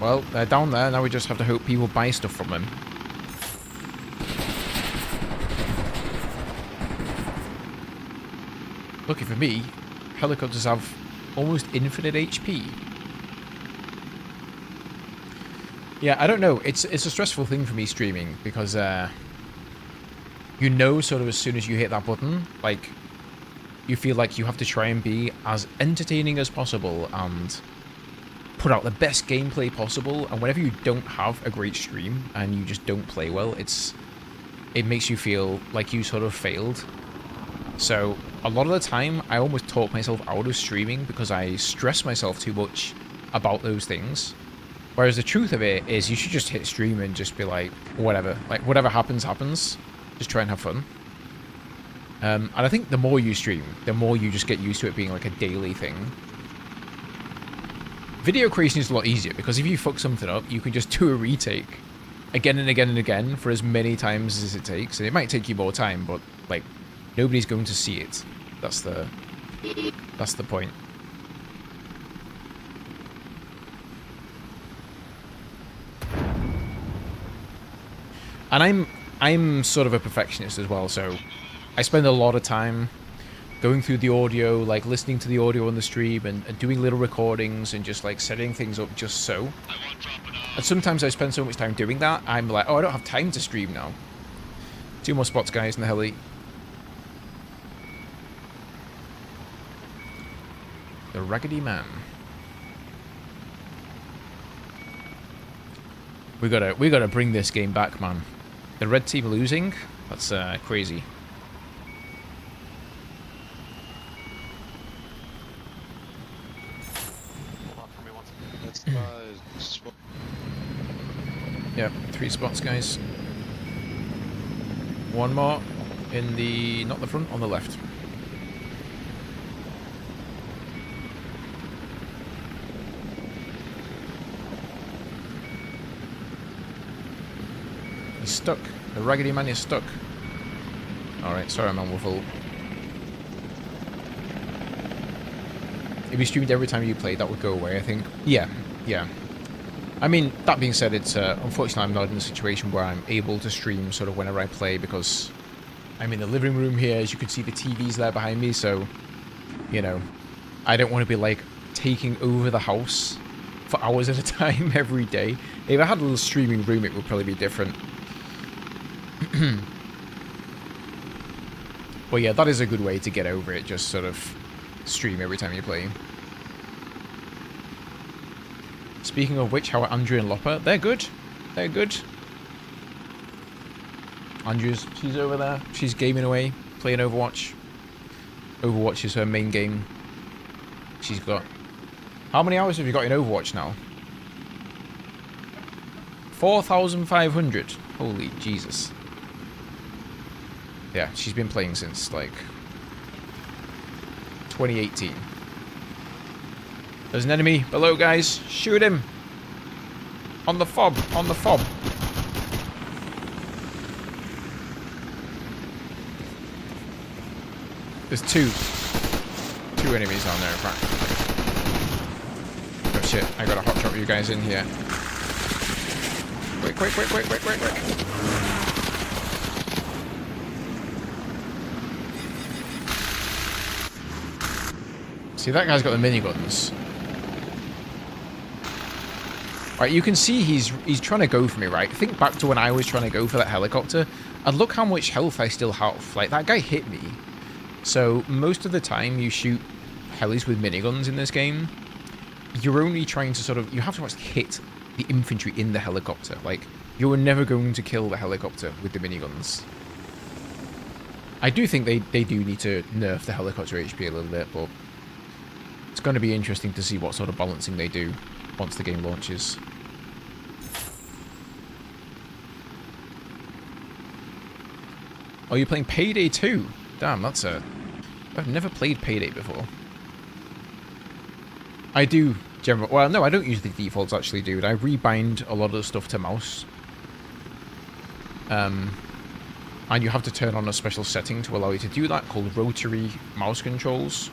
Well, they're down there. Now we just have to hope people buy stuff from them. Lucky for me, helicopters have almost infinite HP. Yeah, I don't know. It's a stressful thing for me streaming because you know, sort of as soon as you hit that button, like you feel like you have to try and be as entertaining as possible and put out the best gameplay possible, and whenever you don't have a great stream and you just don't play well, it makes you feel like you sort of failed. So a lot of the time, I almost talk myself out of streaming because I stress myself too much about those things. Whereas the truth of it is you should just hit stream and just be like, whatever. Like, whatever happens, happens. Just try and have fun. And I think the more you stream, the more you just get used to it being like a daily thing. Video creation is a lot easier because if you fuck something up, you can just do a retake again and again and again for as many times as it takes. And it might take you more time, but like nobody's going to see it. That's the point. And I'm sort of a perfectionist as well, so I spend a lot of time going through the audio, like listening to the audio on the stream and doing little recordings and just like setting things up just so. And sometimes I spend so much time doing that, I'm like, oh, I don't have time to stream now. 2 more spots, guys, in the heli. The Raggedy Man. We gotta bring this game back, man. The red team losing? That's crazy. Yep, 3 spots, guys. 1 more in the, not the front, on the left. He's stuck. The Raggedy Man is stuck. Alright, sorry, man, we're full. If you streamed every time you played, that would go away, I think. Yeah, yeah. I mean, that being said, it's unfortunately I'm not in a situation where I'm able to stream sort of whenever I play because I'm in the living room here. As you can see, the TV's there behind me, so, you know, I don't want to be, like, taking over the house for hours at a time every day. If I had a little streaming room, it would probably be different. But yeah, that is a good way to get over it, just sort of stream every time you play. Speaking of which, how are Andrew and Lopper? They're good. They're good. She's over there. She's gaming away, playing Overwatch. Overwatch is her main game. She's got... How many hours have you got in Overwatch now? 4,500. Holy Jesus. Yeah, she's been playing since, like, 2018. There's an enemy below, guys. Shoot him. On the fob. On the fob. There's two enemies down there, in fact. Oh shit, I gotta hotshot you guys in here. Quick, quick, quick, quick, quick, quick, quick. See, that guy's got the miniguns. Right, you can see he's trying to go for me, right? Think back to when I was trying to go for that helicopter, and look how much health I still have. Like, that guy hit me. So, most of the time you shoot helis with miniguns in this game, you're only trying to sort of... You have to actually hit the infantry in the helicopter. Like, you're never going to kill the helicopter with the miniguns. I do think they do need to nerf the helicopter HP a little bit, but... It's going to be interesting to see what sort of balancing they do once the game launches. Oh, you're playing Payday 2? Damn, that's a... I've never played Payday before. I do generally... Well, no, I don't use the defaults, actually, dude. I rebind a lot of the stuff to mouse. And you have to turn on a special setting to allow you to do that, called rotary mouse controls.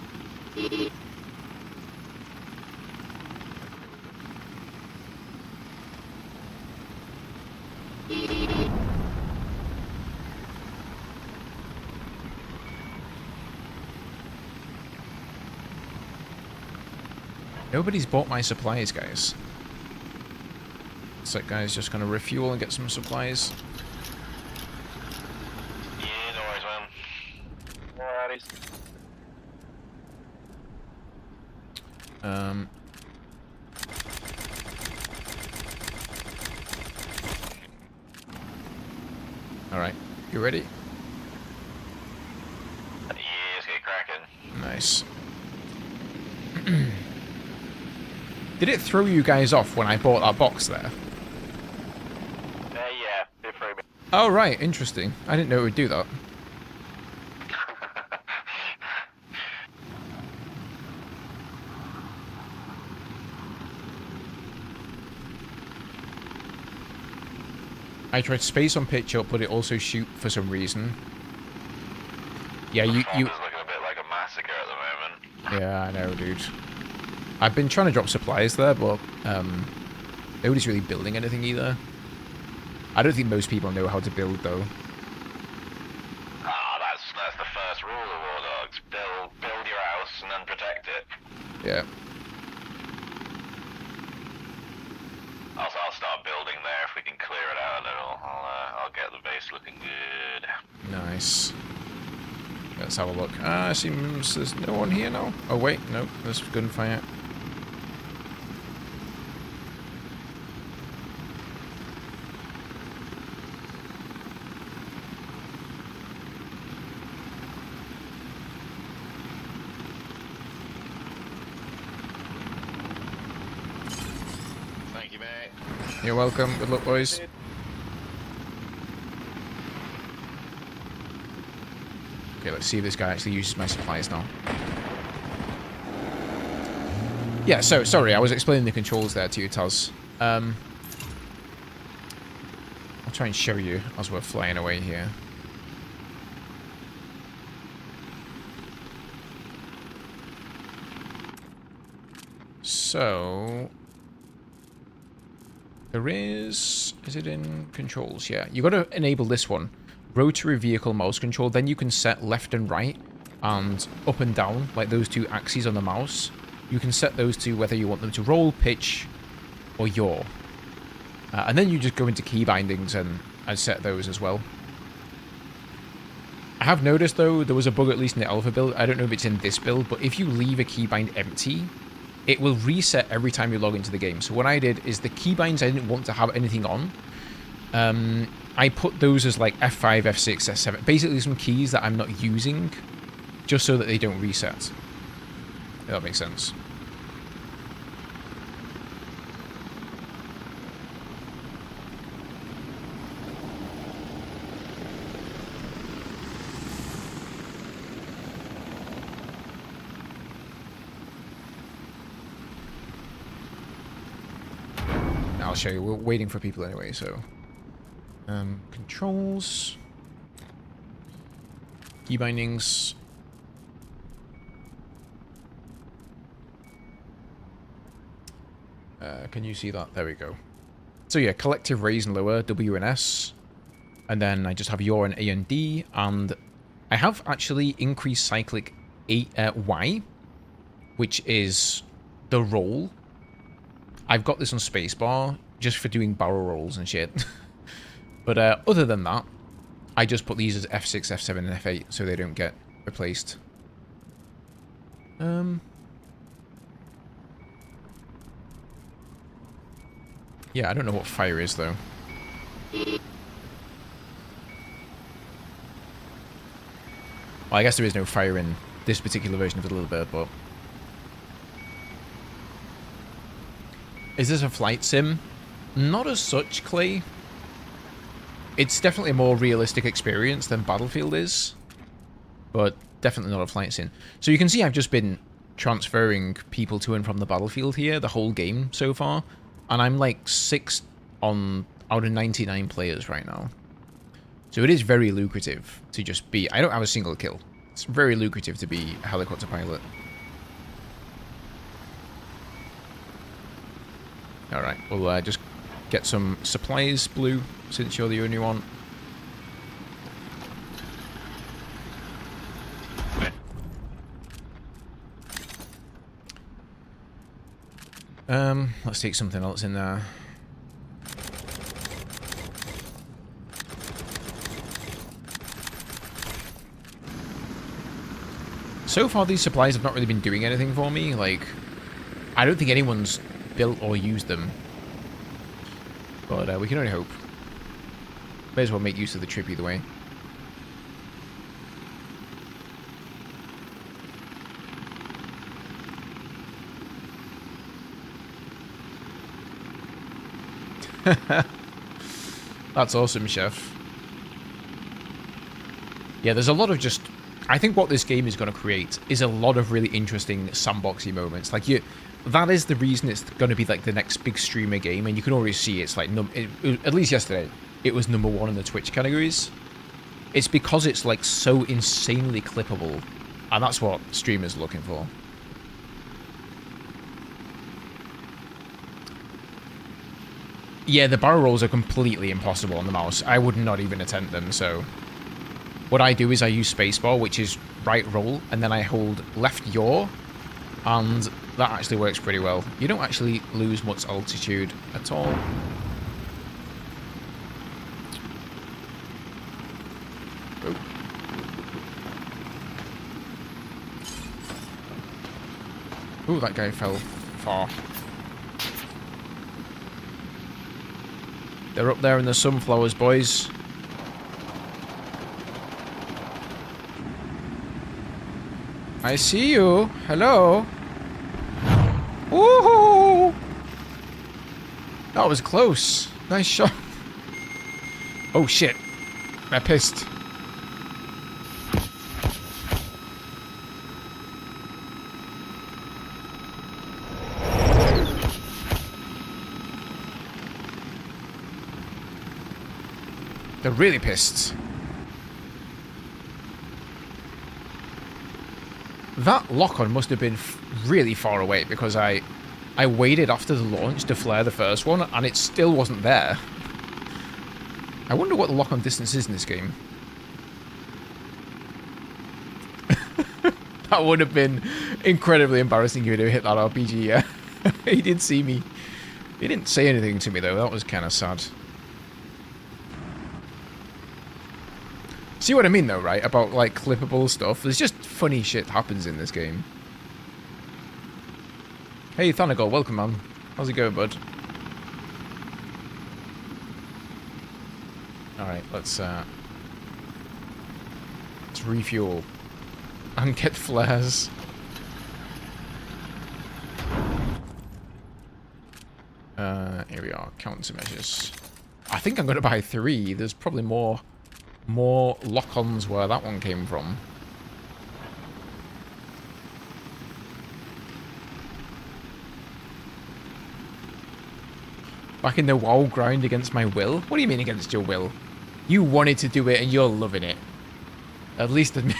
Nobody's bought my supplies, guys. Looks like guys just gonna refuel and get some supplies. Yeah, no worries, man. No worries. Alright, you ready? Yes, get cracking. Nice. Did it throw you guys off when I bought that box there? Yeah, it threw me. Oh, right, interesting. I didn't know it would do that. I tried space on pitch up, but it also shoot for some reason. Yeah, you... It's looking a bit like a massacre at the moment. Yeah, I know, dude. I've been trying to drop supplies there, but nobody's really building anything either. I don't think most people know how to build, though. Ah, that's the first rule of WARDOGS. Build your house and then protect it. Yeah. I'll start building there if we can clear it out a little. I'll get the base looking good. Nice. Let's have a look. Seems there's no one here now. Oh, wait, no, there's gunfire. Thank you, mate. You're welcome. Good luck, boys. Okay, let's see if this guy actually uses my supplies now. Yeah, so, sorry, I was explaining the controls there to you, Taz. I'll try and show you as we're flying away here. So... there is it in controls? Yeah, you got to enable this one. Rotary vehicle mouse control, then you can set left and right and up and down, like those two axes on the mouse. You can set those to whether you want them to roll, pitch, or yaw. And then you just go into key bindings and set those as well. I have noticed, though, there was a bug at least in the alpha build. I don't know if it's in this build, but if you leave a keybind empty, it will reset every time you log into the game. So what I did is the keybinds I didn't want to have anything on, I put those as like F5, F6, F7. Basically some keys that I'm not using, just so that they don't reset. If that makes sense. I'll show you. We're waiting for people anyway, so... controls... key bindings... can you see that? There we go. So yeah, collective raise and lower, W and S. And then I just have yaw and A and D. And I have actually increased cyclic Y, which is the roll. I've got this on spacebar just for doing barrel rolls and shit. But other than that, I just put these as F6, F7, and F8 so they don't get replaced. Yeah, I don't know what fire is, though. Well, I guess there is no fire in this particular version of the Little Bird, but... Is this a flight sim? Not as such, Clay. It's definitely a more realistic experience than Battlefield is. But definitely not a flight sim. So you can see I've just been transferring people to and from the battlefield here, the whole game so far. And I'm like 6 out of 99 players right now. So it is very lucrative to just be... I don't have a single kill. It's very lucrative to be a helicopter pilot. Alright, we'll just get some supplies, Blue, since you're the only one. Let's take something else in there. So far, these supplies have not really been doing anything for me. Like, I don't think anyone's built or used them. But we can only hope. May as well make use of the trip either way. That's awesome, Chef. Yeah, there's a lot of just... I think what this game is going to create is a lot of really interesting sandboxy moments. Like, that is the reason it's going to be, like, the next big streamer game, and you can already see it's, like, at least yesterday, it was #1 in the Twitch categories. It's because it's, like, so insanely clippable, and that's what streamers are looking for. Yeah, the barrel rolls are completely impossible on the mouse. I would not even attempt them, so... What I do is I use spacebar, which is right roll, and then I hold left yaw, and that actually works pretty well. You don't actually lose much altitude at all. Oh. Ooh, that guy fell far. They're up there in the sunflowers, boys. I see you. Hello. Woohoo! That was close. Nice shot. Oh shit. I pissed. They're really pissed. That lock-on must have been really far away because I waited after the launch to flare the first one and it still wasn't there. I wonder what the lock-on distance is in this game. That would have been incredibly embarrassing if you hit that RPG, yeah. He did see me. He didn't say anything to me though, that was kind of sad. See what I mean though, right? About like clippable stuff. There's just funny shit happens in this game. Hey Thanagal, welcome man. How's it going, bud? Alright, let's refuel. And get flares. Here we are, countermeasures. I think I'm gonna buy 3. There's probably more lock-ons where that one came from. Back in the WoW grind against my will? What do you mean against your will? You wanted to do it and you're loving it. At least admit.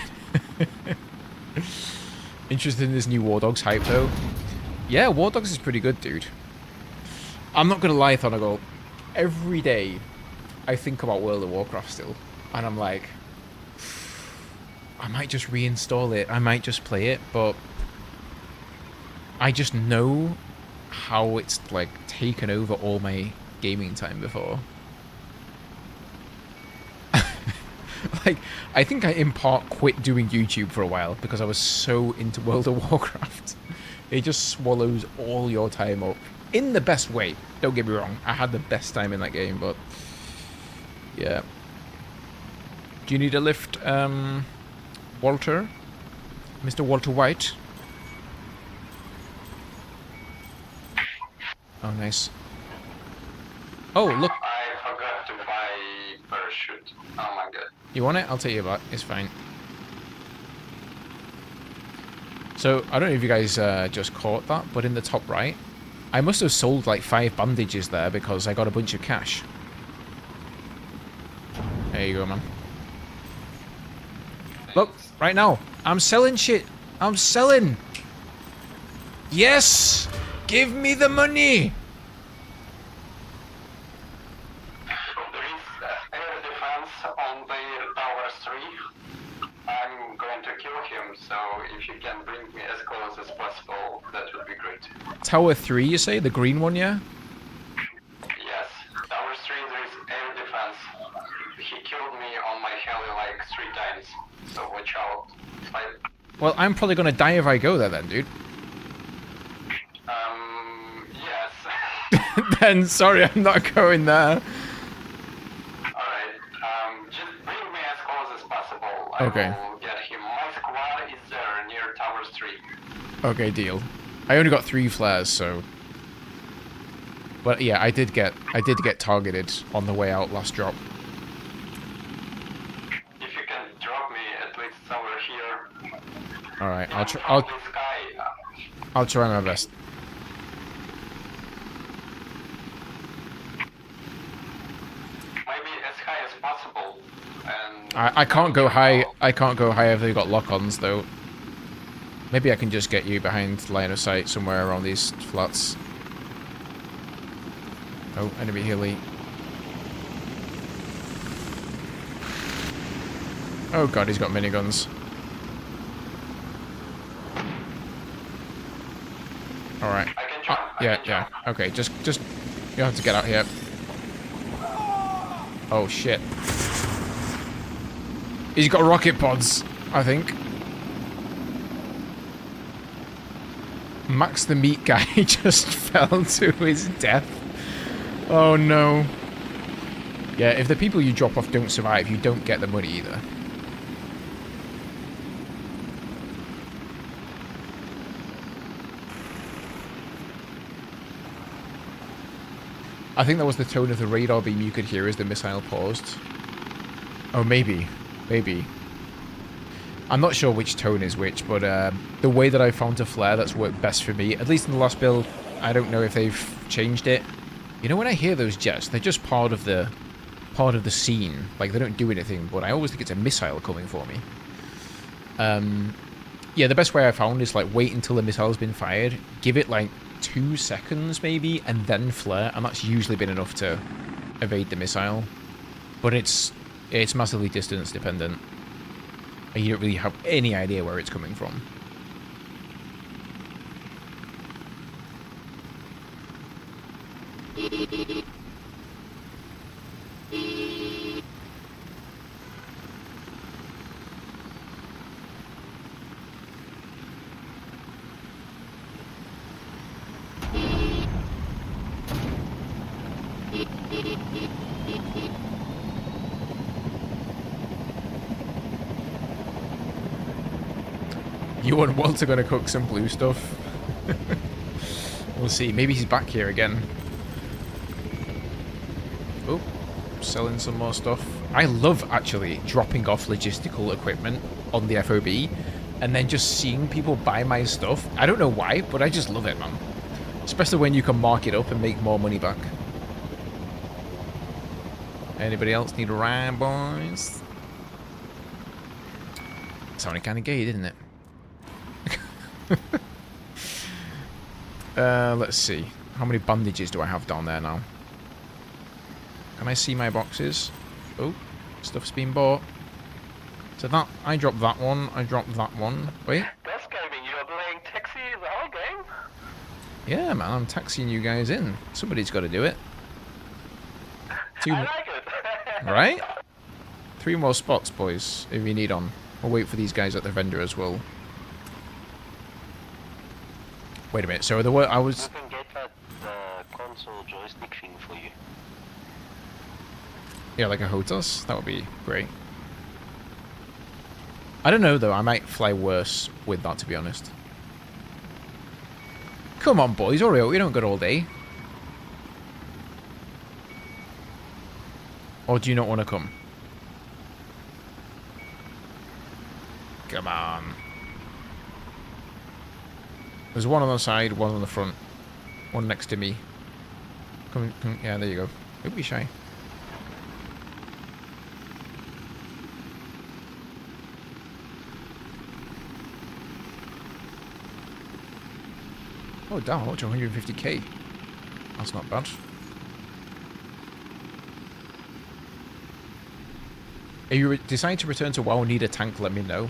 Interested in this new WARDOGS hype though? Yeah, WARDOGS is pretty good, dude. I'm not gonna lie, Thanagal. Every day I think about World of Warcraft still. And I'm like, I might just reinstall it. I might just play it, but I just know how it's like taken over all my gaming time before. Like, I think I in part quit doing YouTube for a while because I was so into World of Warcraft. It just swallows all your time up in the best way. Don't get me wrong. I had the best time in that game, but yeah. Do you need a lift, Walter? Mr. Walter White? Oh, nice. Oh, look. I forgot to buy parachute. Oh my god. You want it? I'll take you back. It's fine. So, I don't know if you guys just caught that, but in the top right, I must have sold like 5 bandages there because I got a bunch of cash. There you go, man. Look, right now, I'm selling shit. I'm selling. Yes! Give me the money! There is air defense on the Tower 3. I'm going to kill him, so if you can bring me as close as possible, that would be great. Tower 3, you say? The green one, yeah? Yes, Tower 3 there is air defense. He killed me on my heli like 3 times, so watch out. Well, I'm probably gonna die if I go there then, dude. Yes. Then, sorry, I'm not going there. Alright. Okay. I will get him. My squad is there near Towers 3. Okay, deal. I only got 3 flares, so. But yeah, I did get targeted on the way out last drop. If you can drop me at least somewhere here. All right, From the sky. I'll try my best. Maybe as high as possible. And I can't go high. I can't go high if they've got lock-ons though. Maybe I can just get you behind line of sight somewhere around these flats. Oh, enemy heli. Oh god, he's got miniguns. Alright. I can jump. Yeah. Okay, just you have to get out here. Oh shit. He's got rocket pods, I think. Max the meat guy just fell to his death. Oh no. Yeah, if the people you drop off don't survive, you don't get the money either. I think that was the tone of the radar beam you could hear as the missile paused. Oh, maybe. Maybe. I'm not sure which tone is which, but the way that I found a flare that's worked best for me, at least in the last build, I don't know if they've changed it. You know, when I hear those jets, they're just part of the scene. Like, they don't do anything, but I always think it's a missile coming for me. Yeah, the best way I found is, like, wait until the missile's been fired, give it, like, 2 seconds, maybe, and then flare, and that's usually been enough to evade the missile. But it's massively distance dependent. And you don't really have any idea where it's coming from. You and Walter gonna cook some blue stuff? We'll see. Maybe he's back here again. Oh, selling some more stuff. I love, actually, dropping off logistical equipment on the FOB and then just seeing people buy my stuff. I don't know why, but I just love it, man. Especially when you can mark it up and make more money back. Anybody else need a ride, boys? Sounded kind of gay, didn't it? Let's see. How many bandages do I have down there now? Can I see my boxes? Oh, stuff's been bought. So that, I dropped that one, I dropped that one. Wait. That's gaming, you're playing taxi the whole game? Yeah, man, I'm taxiing you guys in. Somebody's got to do it. I like it. Right? 3 more spots, boys, if you need on. I'll wait for these guys at the vendor as well. Wait a minute, so the I was... You can get that console joystick thing for you. Yeah, like a HOTAS? That would be great. I don't know, though. I might fly worse with that, to be honest. Come on, boys. Oreo, we don't got all day. Or do you not want to come? Come on. There's one on the side, one on the front. One next to me. Come, yeah, there you go. Don't be shy. Oh, damn, up to 150k. That's not bad. If you decide to return to WoW and need a tank, let me know.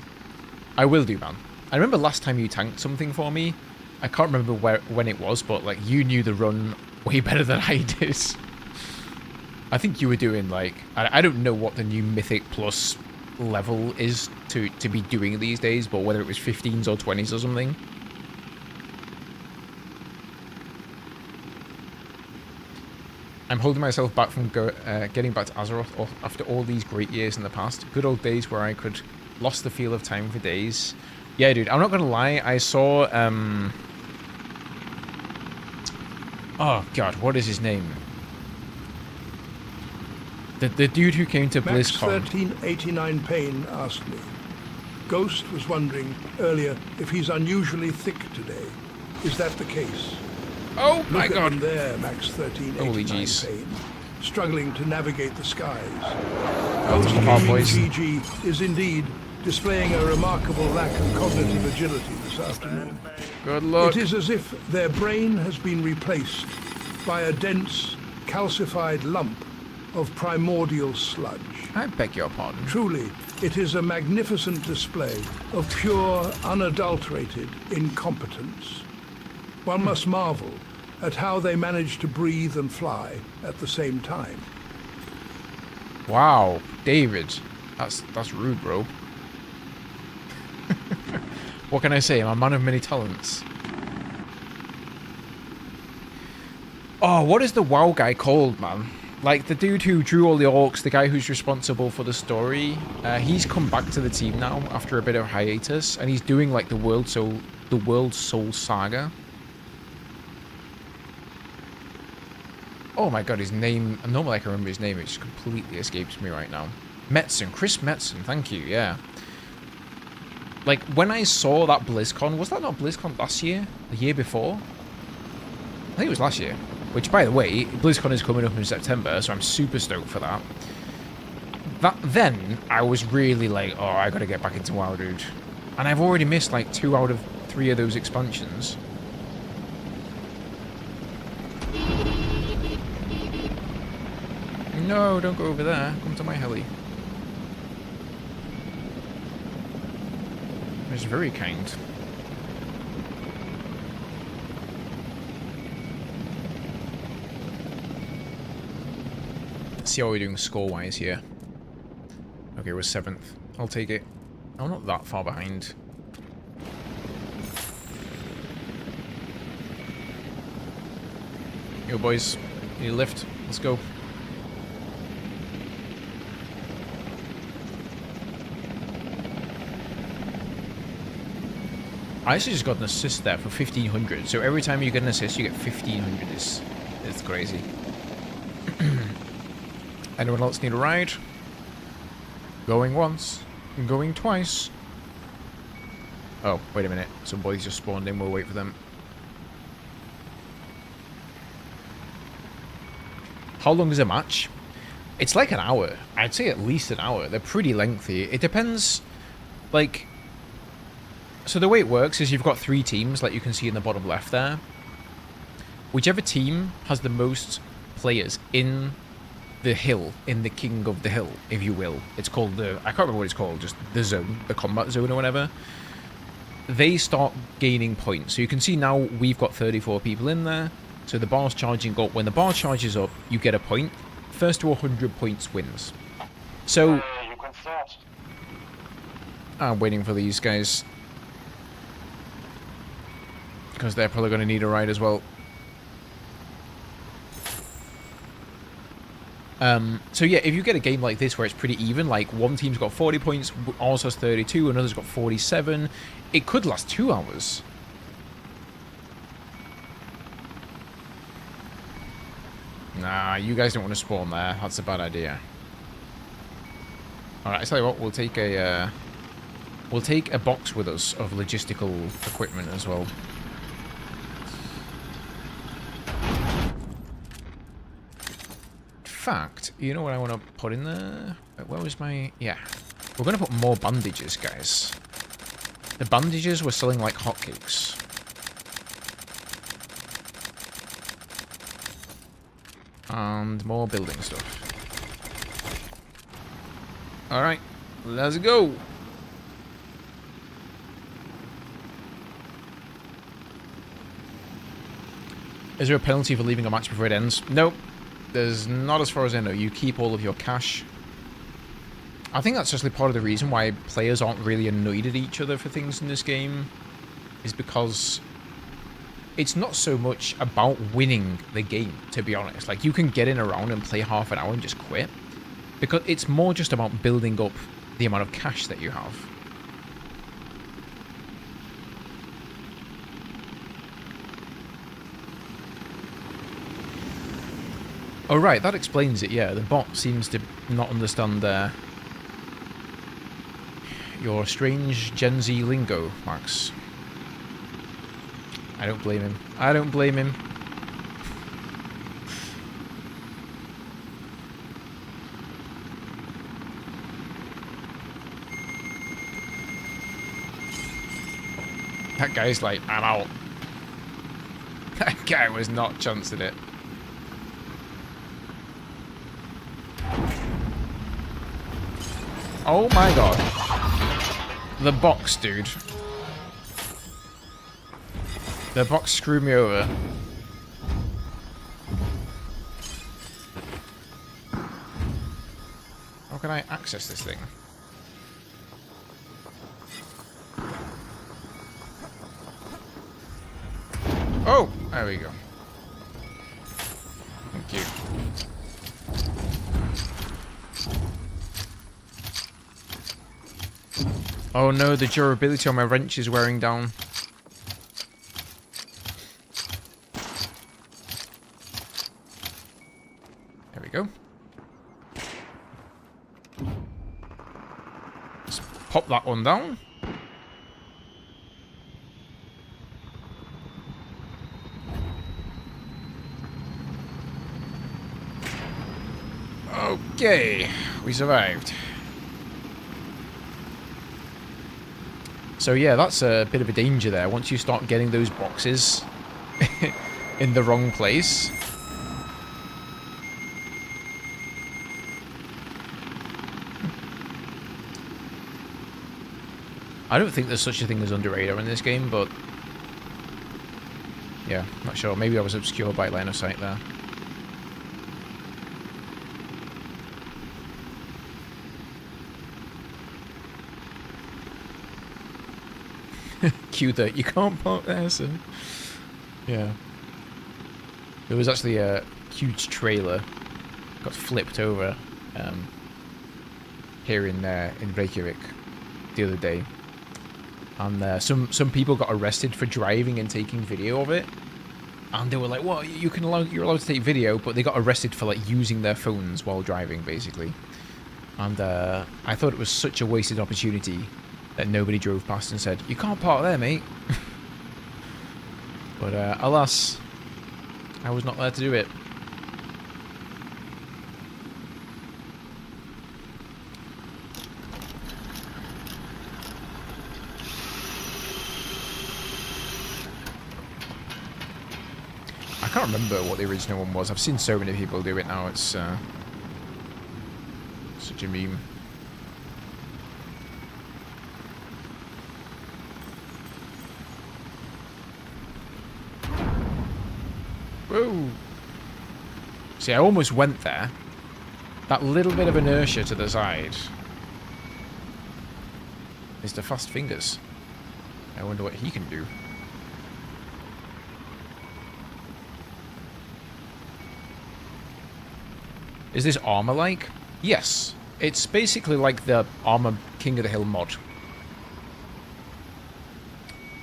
I will do, man. I remember last time you tanked something for me. I can't remember when it was, but like you knew the run way better than I did. I think you were doing like... I don't know what the new Mythic Plus level is to be doing these days, but whether it was 15s or 20s or something. I'm holding myself back from getting back to Azeroth after all these great years in the past. Good old days where I could Lost the feel of time for days. Yeah, dude, I'm not gonna lie. I saw, oh, God, what is his name? The dude who came to Max BlizzCon. 1389 Payne asked me. Ghost was wondering earlier if he's unusually thick today. Is that the case? Oh, my Look at God. him there, Max 1389 Holy jeez. Payne, struggling to navigate the skies. That's Ghost a hard Gaming voice. GG is indeed displaying a remarkable lack of cognitive agility this afternoon. Good luck. It is as if their brain has been replaced by a dense, calcified lump of primordial sludge. I beg your pardon. Truly, it is a magnificent display of pure, unadulterated incompetence. One must marvel at how they manage to breathe and fly at the same time. Wow, David. That's rude, bro. What can I say? I'm a man of many talents. Oh, what is the WoW guy called, man? Like, the dude who drew all the orcs, the guy who's responsible for the story, he's come back to the team now after a bit of hiatus, and he's doing, like, the World Soul Saga. Oh my god, his name... Normally I can remember his name, it just completely escapes me right now. Metzen, Chris Metzen, thank you, yeah. Like, when I saw that BlizzCon, was that not BlizzCon last year? The year before? I think it was last year. Which, by the way, BlizzCon is coming up in September, so I'm super stoked for that. Then, I was really like, oh, I gotta get back into WoW, dude. And I've already missed, like, 2 out of 3 of those expansions. No, don't go over there. Come to my heli. It's very kind. Let's see how we're doing score-wise here. Okay, we're 7th. I'll take it. I'm not that far behind. Yo, boys. Need a lift. Let's go. I actually just got an assist there for 1500. So every time you get an assist, you get 1500. It's crazy. Anyone else need a ride? Going once. Going twice. Oh, wait a minute. Some boys just spawned in. We'll wait for them. How long is a match? It's like an hour. I'd say at least an hour. They're pretty lengthy. It depends, like... So the way it works is you've got 3 teams, like you can see in the bottom left there. Whichever team has the most players in the hill, in the king of the hill, if you will. It's called the... I can't remember what it's called, just the zone, the combat zone or whatever. They start gaining points. So you can see now we've got 34 people in there. So the bar's charging up. When the bar charges up, you get a point. First to 100 points wins. So... You can start. I'm waiting for these guys. Because they're probably going to need a ride as well. So yeah, if you get a game like this where it's pretty even, like one team's got 40 points, ours has 32, another's got 47, it could last 2 hours. Nah, you guys don't want to spawn there. That's a bad idea. Alright, I tell you what, we'll take a box with us of logistical equipment as well. Fact, you know what I want to put in there? Where was my... Yeah. We're going to put more bandages, guys. The bandages were selling like hotcakes. And more building stuff. Alright, let's go! Is there a penalty for leaving a match before it ends? Nope. There's not, as far as I know. You keep all of your cash. I think that's actually part of the reason why players aren't really annoyed at each other for things in this game. Is because it's not so much about winning the game, to be honest. Like, you can get in a round and play half an hour and just quit. Because it's more just about building up the amount of cash that you have. Oh right, that explains it, yeah. The bot seems to not understand your strange Gen Z lingo, Max. I don't blame him. I don't blame him. That guy's like, I'm out. That guy was not chancing it. Oh my god. The box, dude. The box screwed me over. How can I access this thing? Oh! There we go. Thank you. Oh no, the durability on my wrench is wearing down. There we go. Let's pop that one down. Okay, we survived. So yeah, that's a bit of a danger there. Once you start getting those boxes in the wrong place. I don't think there's such a thing as under radar in this game, but yeah, not sure. Maybe I was obscured by line of sight there. Cue that you can't park there, so yeah. There was actually a huge trailer got flipped over here in Reykjavik the other day, and some people got arrested for driving and taking video of it, and they were like, "Well, you're allowed to take video," but they got arrested for like using their phones while driving, basically. And I thought it was such a wasted opportunity that nobody drove past and said, "You can't park there, mate." But alas, I was not there to do it. I can't remember what the original one was. I've seen so many people do it now. It's such a meme. Whoa! See, I almost went there. That little bit of inertia to the side is the fast fingers. I wonder what he can do. Is this armor-like? Yes. It's basically like the Armor King of the Hill mod.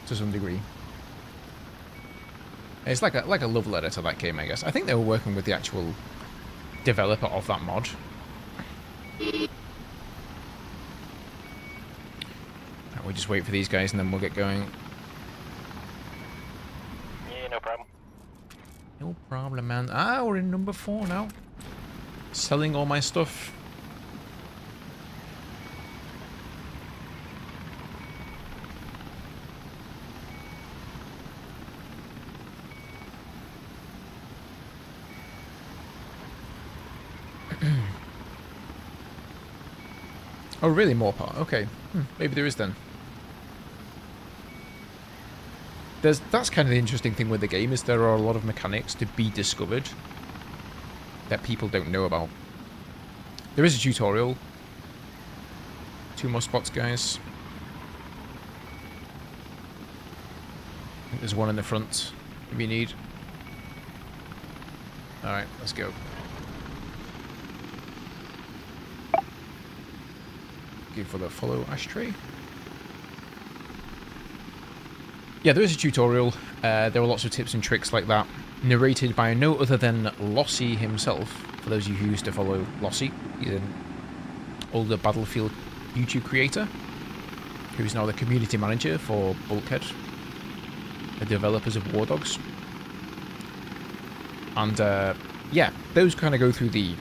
To some degree. It's like a love letter to that game, I guess. I think they were working with the actual developer of that mod. Right, we'll just wait for these guys and then we'll get going. Yeah, no problem. No problem, man. Ah, we're in number 4 now. Selling all my stuff. Oh, really? More part? Okay. Maybe there is then. That's kind of the interesting thing with the game, is there are a lot of mechanics to be discovered that people don't know about. There is a tutorial. 2 more spots, guys. I think there's one in the front if you need. Alright, let's go. Thank you for the follow, Ashtray. Yeah, there is a tutorial. There are lots of tips and tricks like that, narrated by no other than Lossy himself. For those of you who used to follow Lossy, he's an older Battlefield YouTube creator, who's now the community manager for Bulkhead, the developers of WARDOGS. And yeah, those kind of go through the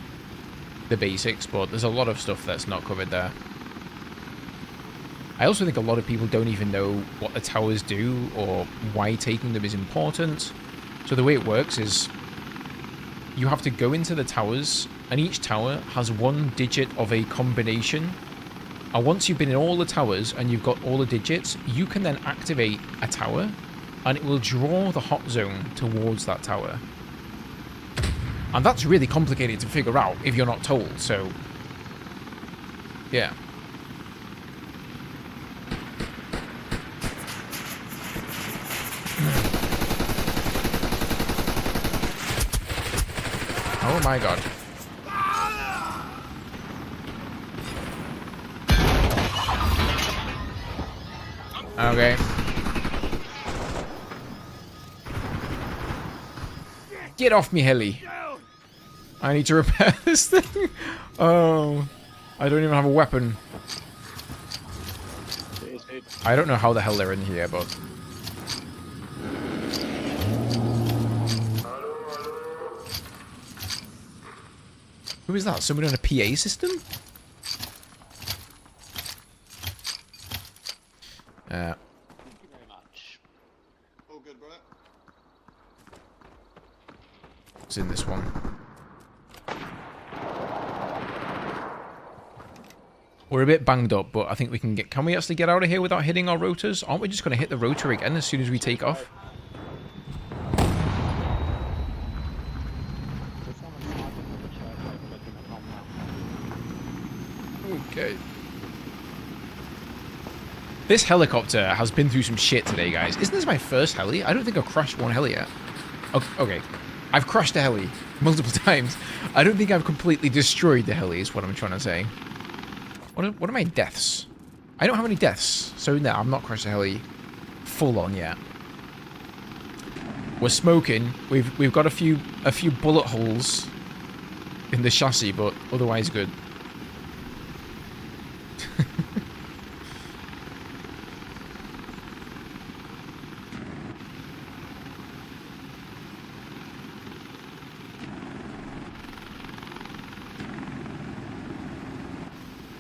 basics, but there's a lot of stuff that's not covered there. I also think a lot of people don't even know what the towers do or why taking them is important. So the way it works is you have to go into the towers, and each tower has one digit of a combination. And once you've been in all the towers and you've got all the digits, you can then activate a tower, and it will draw the hot zone towards that tower. And that's really complicated to figure out if you're not told, so yeah. Oh my god. Okay. Get off me, heli. I need to repair this thing. Oh. I don't even have a weapon. I don't know how the hell they're in here, but... Who is that? Somebody on a PA system? Thank you very much. All good, brother. It's in this one. We're a bit banged up, but I think we can get... Can we actually get out of here without hitting our rotors? Aren't we just going to hit the rotor again as soon as we take off? Okay. This helicopter has been through some shit today, guys. Isn't this my first heli? I don't think I've crashed one heli yet. Okay. I've crashed a heli multiple times. I don't think I've completely destroyed the heli, is what I'm trying to say. What are my deaths? I don't have any deaths, so no, I'm not crashed a heli full on yet. We're smoking. We've got a few bullet holes in the chassis, but otherwise good.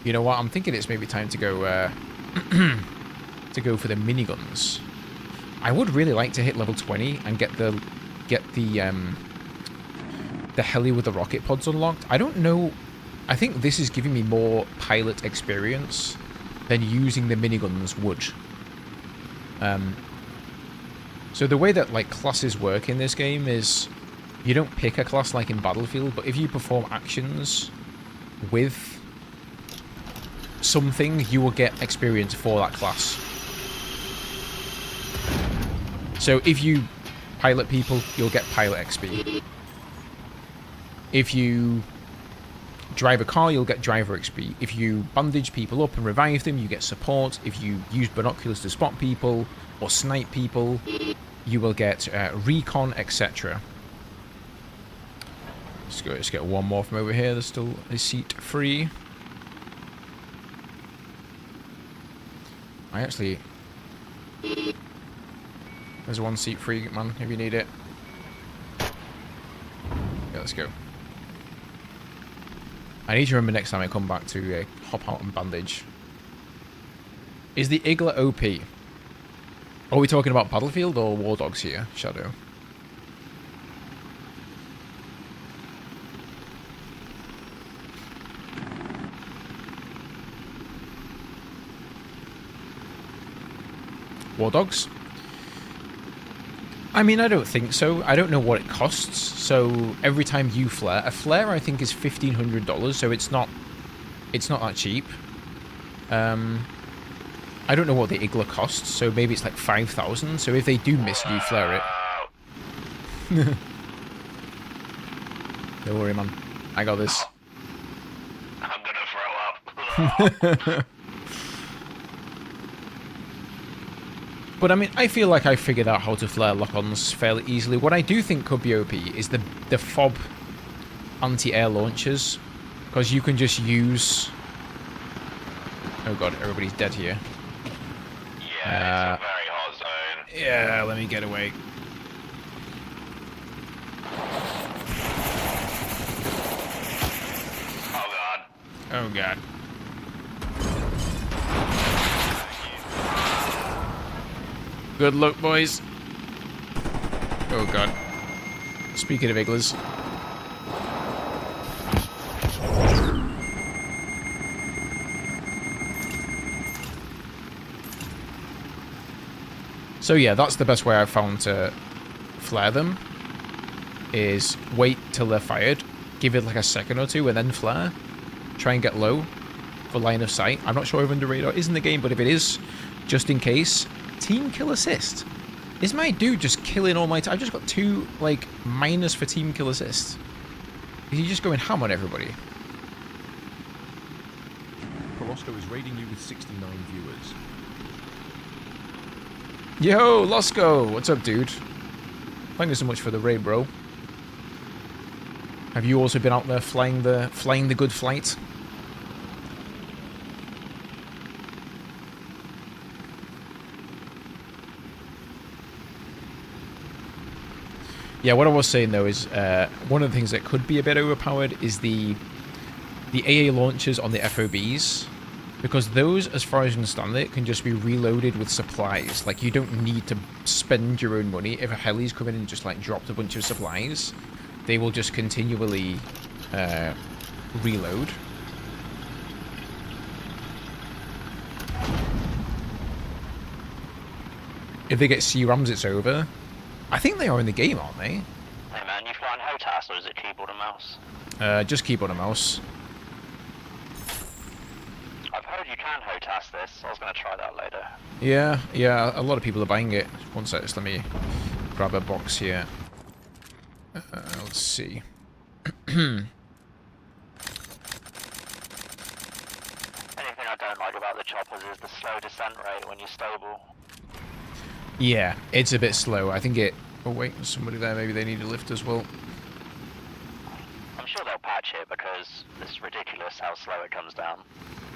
You know what? I'm thinking it's maybe time to go to go for the miniguns. I would really like to hit level 20 and get the heli with the rocket pods unlocked. I don't know. I think this is giving me more pilot experience than using the miniguns would. So the way that like classes work in this game is you don't pick a class like in Battlefield, but if you perform actions with something, you will get experience for that class. So if you pilot people, you'll get pilot XP. If you drive a car, you'll get driver XP. If you bandage people up and revive them, you get support. If you use binoculars to spot people or snipe people, you will get recon, etc. Let's get one more from over here. There's still a seat free. There's one seat free, man, if you need it. Yeah, let's go. I need to remember next time I come back to hop out and bandage. Is the Igla OP? Are we talking about Battlefield or WARDOGS here, Shadow? WARDOGS? I mean, I don't think so. I don't know what it costs. So every time you flare, a flare I think is $1,500. So it's not that cheap. I don't know what the Igla costs. So maybe it's like 5,000. So if they do miss you, flare it. Don't worry, man. I got this. I'm gonna throw up. But I mean, I feel like I figured out how to flare lock-ons fairly easily. What I do think could be OP is the fob anti-air launchers, because you can just use... Oh god, everybody's dead here. Yeah, it's a very hot zone. Yeah, let me get away. Oh god. Oh god. Good luck, boys. Oh god. Speaking of igglers. So yeah, that's the best way I've found to flare them, is wait till they're fired, give it like a second or two, and then flare. Try and get low for line of sight. I'm not sure if under radar is in the game, but if it is, just in case, team kill assist. Is my dude just killing all my... I've just got 2, like, minus for team kill assist. Is he just going ham on everybody? Porosco is raiding you with 69 viewers. Yo, Losco! What's up, dude? Thank you so much for the raid, bro. Have you also been out there flying the good flight? Yeah, what I was saying though is one of the things that could be a bit overpowered is the AA launchers on the FOBs, because those, as far as I understand it, can just be reloaded with supplies. Like, you don't need to spend your own money. If a heli's come in and just like dropped a bunch of supplies, they will just continually reload. If they get C-rams, it's over. I think they are in the game, aren't they? Hey man, you flying HOTAS or is it keyboard and mouse? Just keyboard and mouse. I've heard you can HOTAS this, I was going to try that later. Yeah, a lot of people are buying it. One sec, just let me grab a box here. Let's see. Anything I don't like about the choppers is the slow descent rate when you're stable. Yeah, it's a bit slow. I think it... Oh wait, there's somebody there. Maybe they need a lift as well. I'm sure they'll patch it because it's ridiculous how slow it comes down.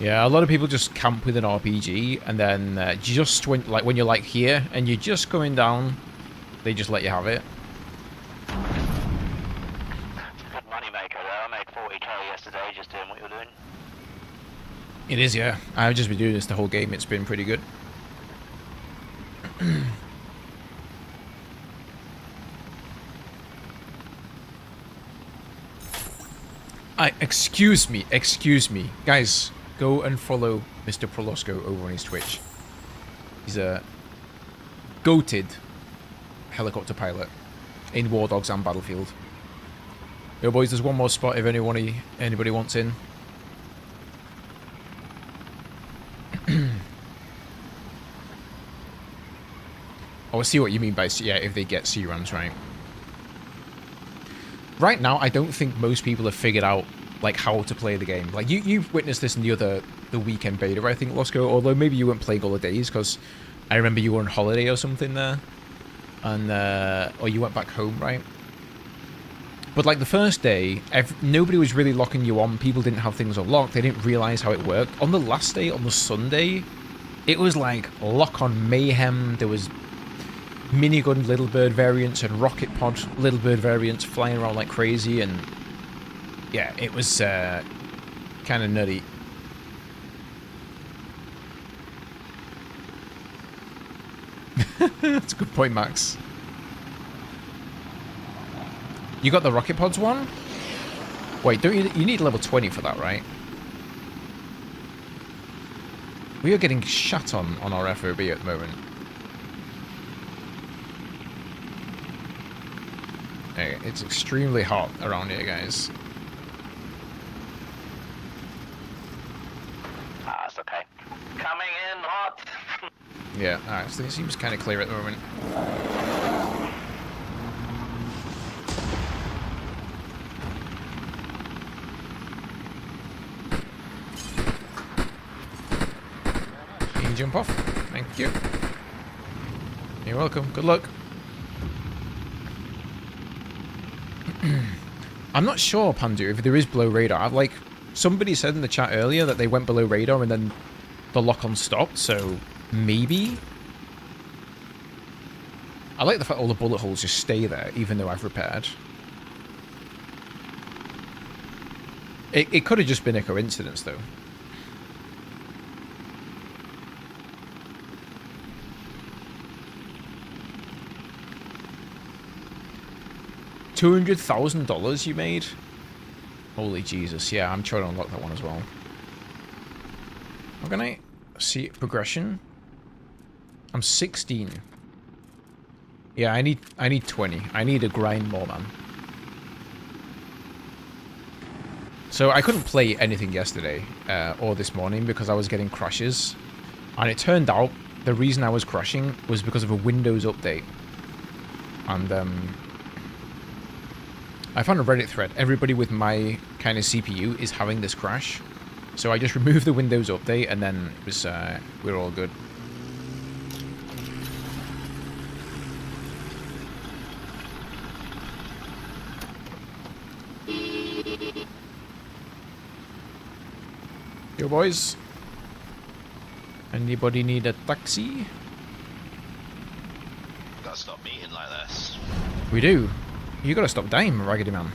Yeah, a lot of people just camp with an RPG, and then just when you're like here and you're just going down, they just let you have it. It's a good money maker though. I made 40k yesterday just doing what you're doing. It is, yeah. I've just been doing this the whole game. It's been pretty good. Excuse me. Guys, go and follow Mr. Prolosco over on his Twitch. He's a goated helicopter pilot in WARDOGS and Battlefield. Yo boys, there's one more spot if anybody wants in. Oh, I see what you mean by, yeah, if they get C-rams, right? Right now, I don't think most people have figured out, like, how to play the game. Like, you've witnessed this in the weekend beta, I think, Losco, although maybe you weren't playing all the days, because I remember you were on holiday or something there. And, or you went back home, right? But, like, the first day, nobody was really locking you on. People didn't have things unlocked. They didn't realize how it worked. On the last day, on the Sunday, it was, like, lock-on mayhem. There was minigun Little Bird variants and rocket pod Little Bird variants flying around like crazy, and yeah, it was kind of nutty. That's a good point, Max. You got the rocket pods one? Wait, don't you need level 20 for that, right? We are getting shut on our FOB at the moment. It's extremely hot around here, guys. Ah, it's okay. Coming in hot! Yeah, alright, so it seems kind of clear at the moment. Can you jump off? Thank you. You're welcome. Good luck. I'm not sure, Pandu, if there is below radar. Like, somebody said in the chat earlier that they went below radar and then the lock-on stopped, so maybe? I like the fact all the bullet holes just stay there, even though I've repaired. It could have just been a coincidence, though. $200,000 you made? Holy Jesus, yeah, I'm trying to unlock that one as well. How can I see progression? I'm 16. Yeah, I need 20. I need to grind more, man. So I couldn't play anything yesterday or this morning because I was getting crashes. And it turned out the reason I was crashing was because of a Windows update. And I found a Reddit thread. Everybody with my kind of CPU is having this crash. So I just removed the Windows update and then it was we're all good. Yo, boys. Anybody need a taxi? Gotta stop meeting like this. We do. You gotta stop dying, Raggedy Man.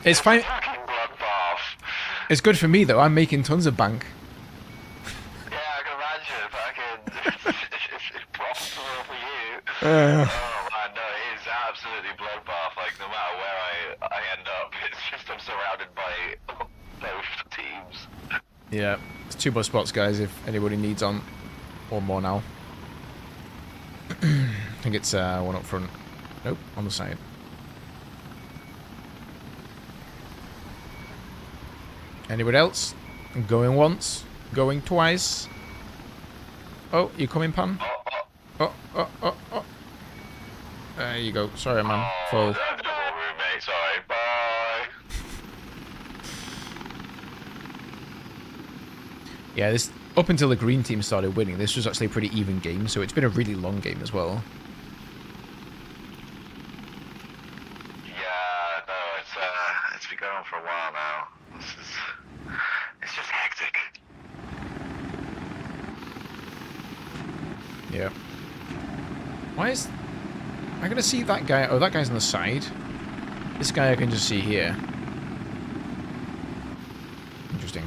It's fine. It's good for me, though. I'm making tons of bank. Yeah, I can imagine. Fucking, it's profitable for you. Oh man, no, it is absolutely bloodbath. Like, no matter where I end up, it's just I'm surrounded by both teams. Yeah, it's 2 more spots, guys, if anybody needs on. Or more now. I think it's one up front. Nope, on the side. Anybody else? Going once? Going twice? Oh, you coming, Pan? Oh. There you go. Sorry, man. Full. Roommate, sorry. Bye. Yeah, this up until the green team started winning, this was actually a pretty even game, so it's been a really long game as well. Yeah, no, it's been going on for a while now. It's just hectic. Yeah. Why is... I'm gonna see that guy... Oh, that guy's on the side. This guy I can just see here. Interesting.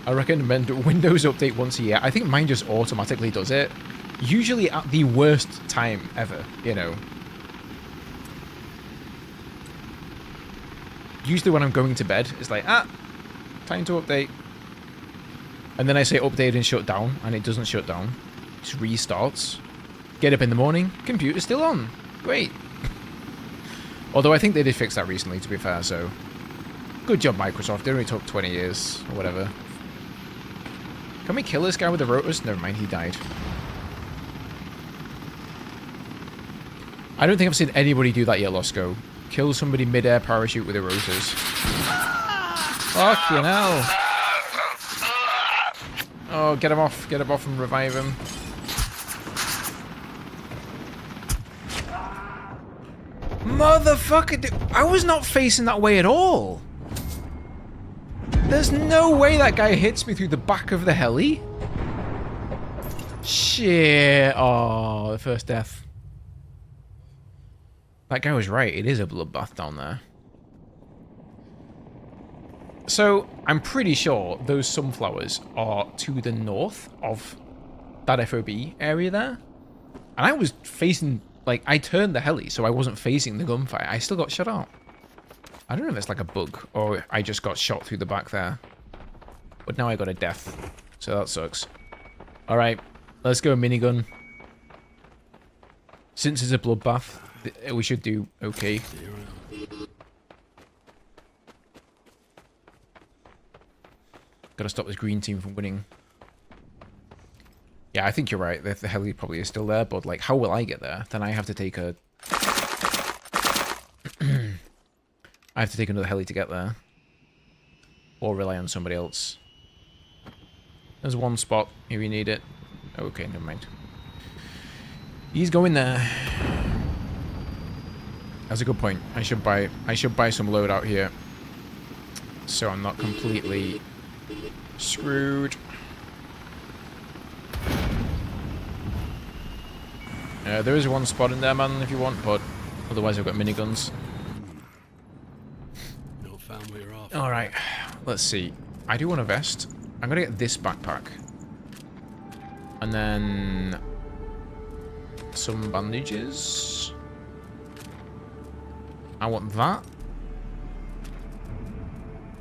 I recommend Windows Update once a year. I think mine just automatically does it. Usually at the worst time ever, you know. Usually when I'm going to bed, it's like, time to update. And then I say update and shut down, and it doesn't shut down. It just restarts. Get up in the morning, computer's still on. Great. Although I think they did fix that recently, to be fair, so... Good job, Microsoft. It only took 20 years, or whatever. Can we kill this guy with the rotors? Never mind, he died. I don't think I've seen anybody do that yet, Losco. Kill somebody mid-air parachute with the rotors. Fucking hell. Oh, get him off and revive him. Motherfucker, dude. I was not facing that way at all. There's no way that guy hits me through the back of the heli. Shit. Oh, the first death. That guy was right. It is a bloodbath down there. So, I'm pretty sure those sunflowers are to the north of that FOB area there. And I was facing... Like, I turned the heli, so I wasn't facing the gunfire. I still got shot out. I don't know if it's like a bug, or I just got shot through the back there. But now I got a death, so that sucks. Alright, let's go minigun. Since it's a bloodbath, we should do okay. Gotta stop this green team from winning. Yeah, I think you're right. The heli probably is still there, but like, how will I get there? Then I have to take a... I have to take another heli to get there. or rely on somebody else. There's one spot if you need it. Okay, never mind. He's going there. That's a good point. I should buy some load out here, so I'm not completely screwed. There is one spot in there, man, if you want, but otherwise I've got miniguns. Not found what you're after. Alright, let's see. I do want a vest. I'm gonna get this backpack. And then some bandages. I want that.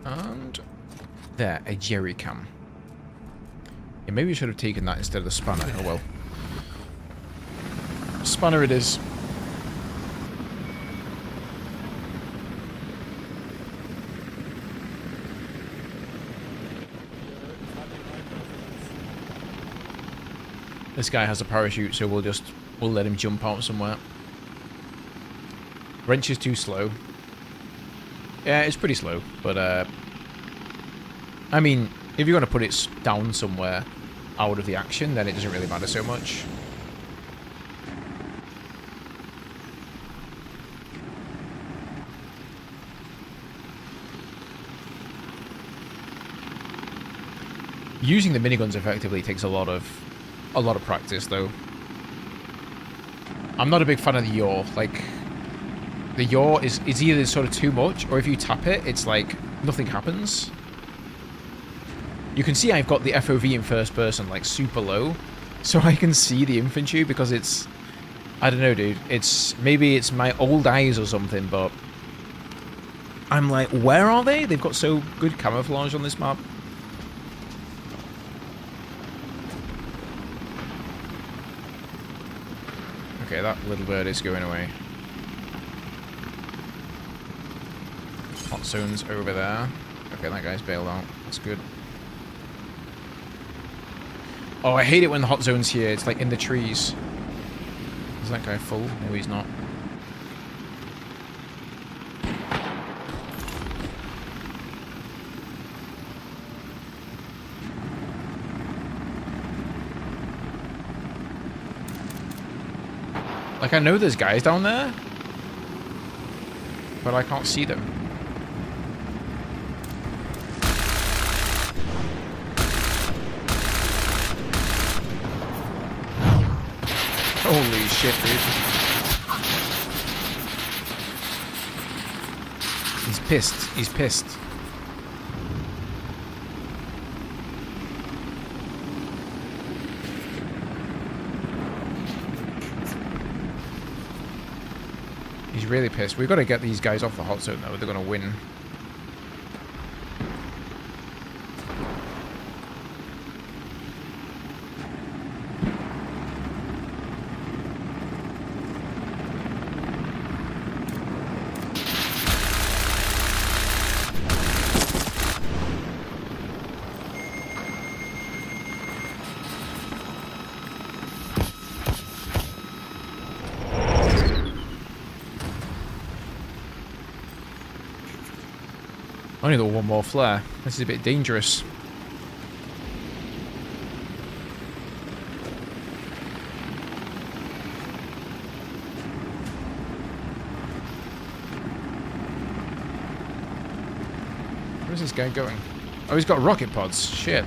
And there, a jerry can. Yeah, maybe I should have taken that instead of the spanner. Oh well. Spanner it is. This guy has a parachute, so we'll let him jump out somewhere. Wrench is too slow. Yeah, it's pretty slow, but I mean, if you're gonna put it down somewhere out of the action, then it doesn't really matter so much. Using the miniguns effectively takes a lot of practice, though. I'm not a big fan of the yaw. Like, the yaw is either sort of too much, or if you tap it, it's like nothing happens. You can see I've got the FOV in first person, like, super low, so I can see the infantry because it's... I don't know, dude. Maybe it's my old eyes or something, but I'm like, where are they? They've got so good camouflage on this map. Okay, that little bird is going away. Hot zone's over there. Okay, that guy's bailed out. That's good. Oh, I hate it when the hot zone's here. It's like in the trees. Is that guy full? No, he's not. Like, I know there's guys down there, but I can't see them. Holy shit, dude. He's pissed. He's pissed. He's really pissed. We've got to get these guys off the hot zone, though. They're going to win. Only the one more flare. This is a bit dangerous. Where's this guy going? Oh, he's got rocket pods. Shit.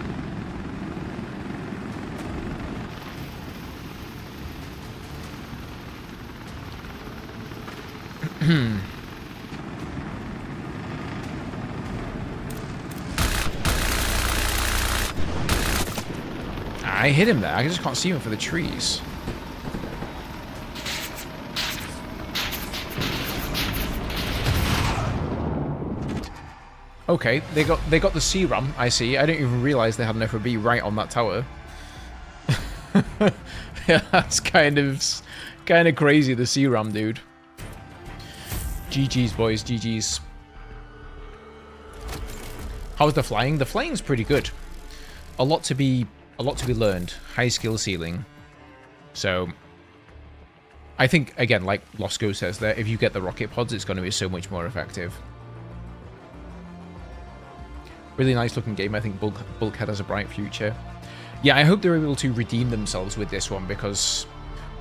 I hit him there. I just can't see him for the trees. Okay, they got the C-ram, I see. I didn't even realize they had an FOB right on that tower. Yeah, that's kind of crazy, the C-ram, dude. GG's, boys, GG's. How's the flying? The flying's pretty good. A lot to be learned. High skill ceiling. So I think, again, like Losco says there, if you get the rocket pods, it's going to be so much more effective. Really nice looking game. I think Bulkhead has a bright future. Yeah, I hope they're able to redeem themselves with this one, because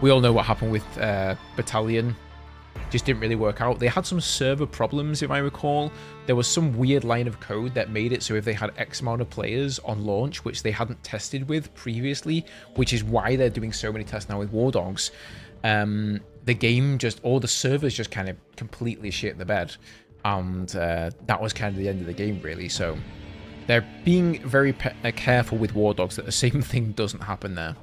we all know what happened with Battalion. Just didn't really work out. They had some server problems, if I recall. There was some weird line of code that made it so if they had X amount of players on launch, which they hadn't tested with previously, which is why they're doing so many tests now with WARDOGS, the game just, all the servers just kind of completely shit the bed. And that was kind of the end of the game, really. So they're being very careful with WARDOGS that the same thing doesn't happen there.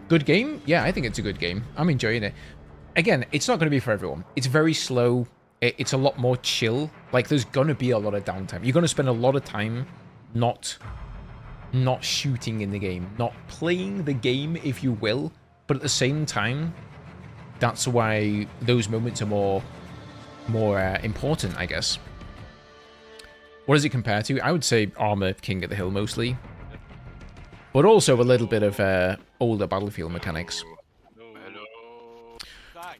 Good game? Yeah, I think it's a good game. I'm enjoying it. Again, it's not going to be for everyone. It's very slow. It's a lot more chill. Like, there's going to be a lot of downtime. You're going to spend a lot of time not shooting in the game. Not playing the game, if you will. But at the same time, that's why those moments are more important, I guess. What does it compare to? I would say Armor King of the Hill, mostly. But also a little bit of older Battlefield mechanics.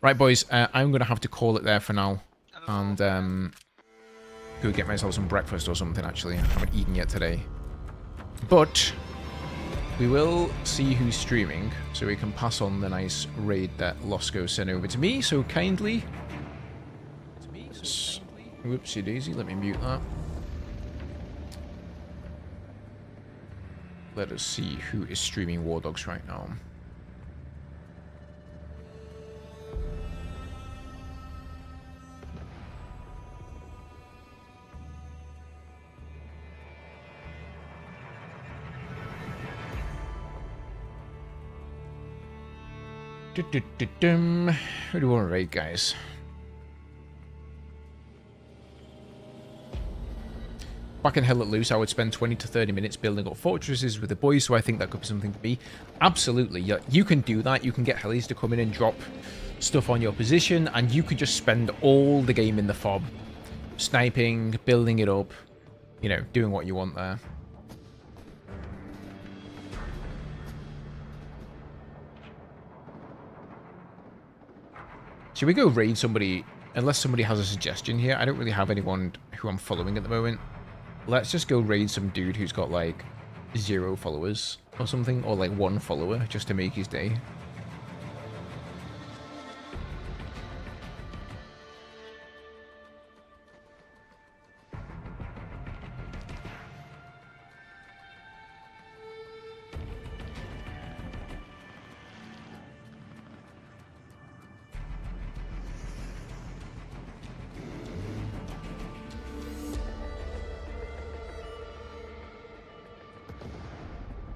Right, boys, I'm going to have to call it there for now. And go get myself some breakfast or something, actually. I haven't eaten yet today. But we will see who's streaming, so we can pass on the nice raid that Losco sent over to me so kindly. Whoopsie daisy, let me mute that. Let us see who is streaming WARDOGS right now. Who do we want to raid, guys? Back in Hell Let Loose, I would spend 20 to 30 minutes building up fortresses with the boys, so I think that could be something for me. Absolutely, yeah, you can do that. You can get helis to come in and drop stuff on your position, and you could just spend all the game in the fob. Sniping, building it up, you know, doing what you want there. Should we go raid somebody? Unless somebody has a suggestion here. I don't really have anyone who I'm following at the moment. Let's just go raid some dude who's got like 0 followers or something, or like 1 follower, just to make his day.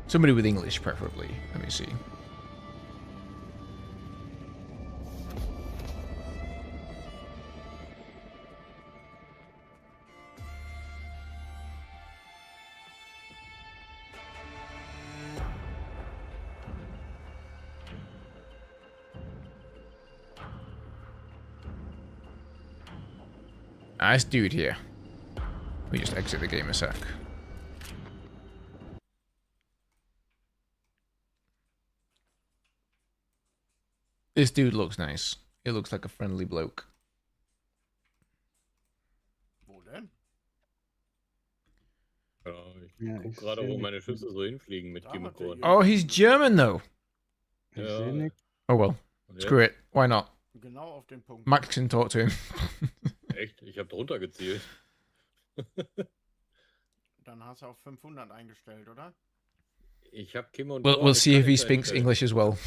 Somebody with English, preferably. Let me see. Nice dude here. Let me just exit the game a sec. This dude looks nice. He looks like a friendly bloke. Wo denn? Ja, guck gerade, wo meine Schüsse so hinfliegen mit Chemokord. Oh, he's German though. Ja. Oh well. Screw it. Why not? Genau auf den Punkt. Max can talk to him. Echt? Ich habe drunter gezielt. Dann hast du auf 500 eingestellt, oder? Ich habe Kim und We'll see if he speaks English as well.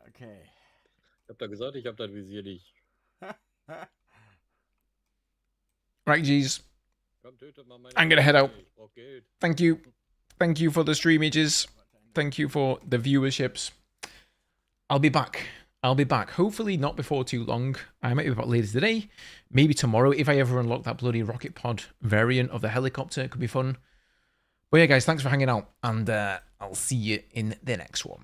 Okay. Ich hab da gesagt, ich hab das Visier nicht. Right, geez. I'm gonna head out. Thank you. Thank you for the streamages. Thank you for the viewerships. I'll be back. I'll be back. Hopefully not before too long. I might be back later today. Maybe tomorrow if I ever unlock that bloody rocket pod variant of the helicopter. It could be fun. But yeah, guys, thanks for hanging out. And I'll see you in the next one.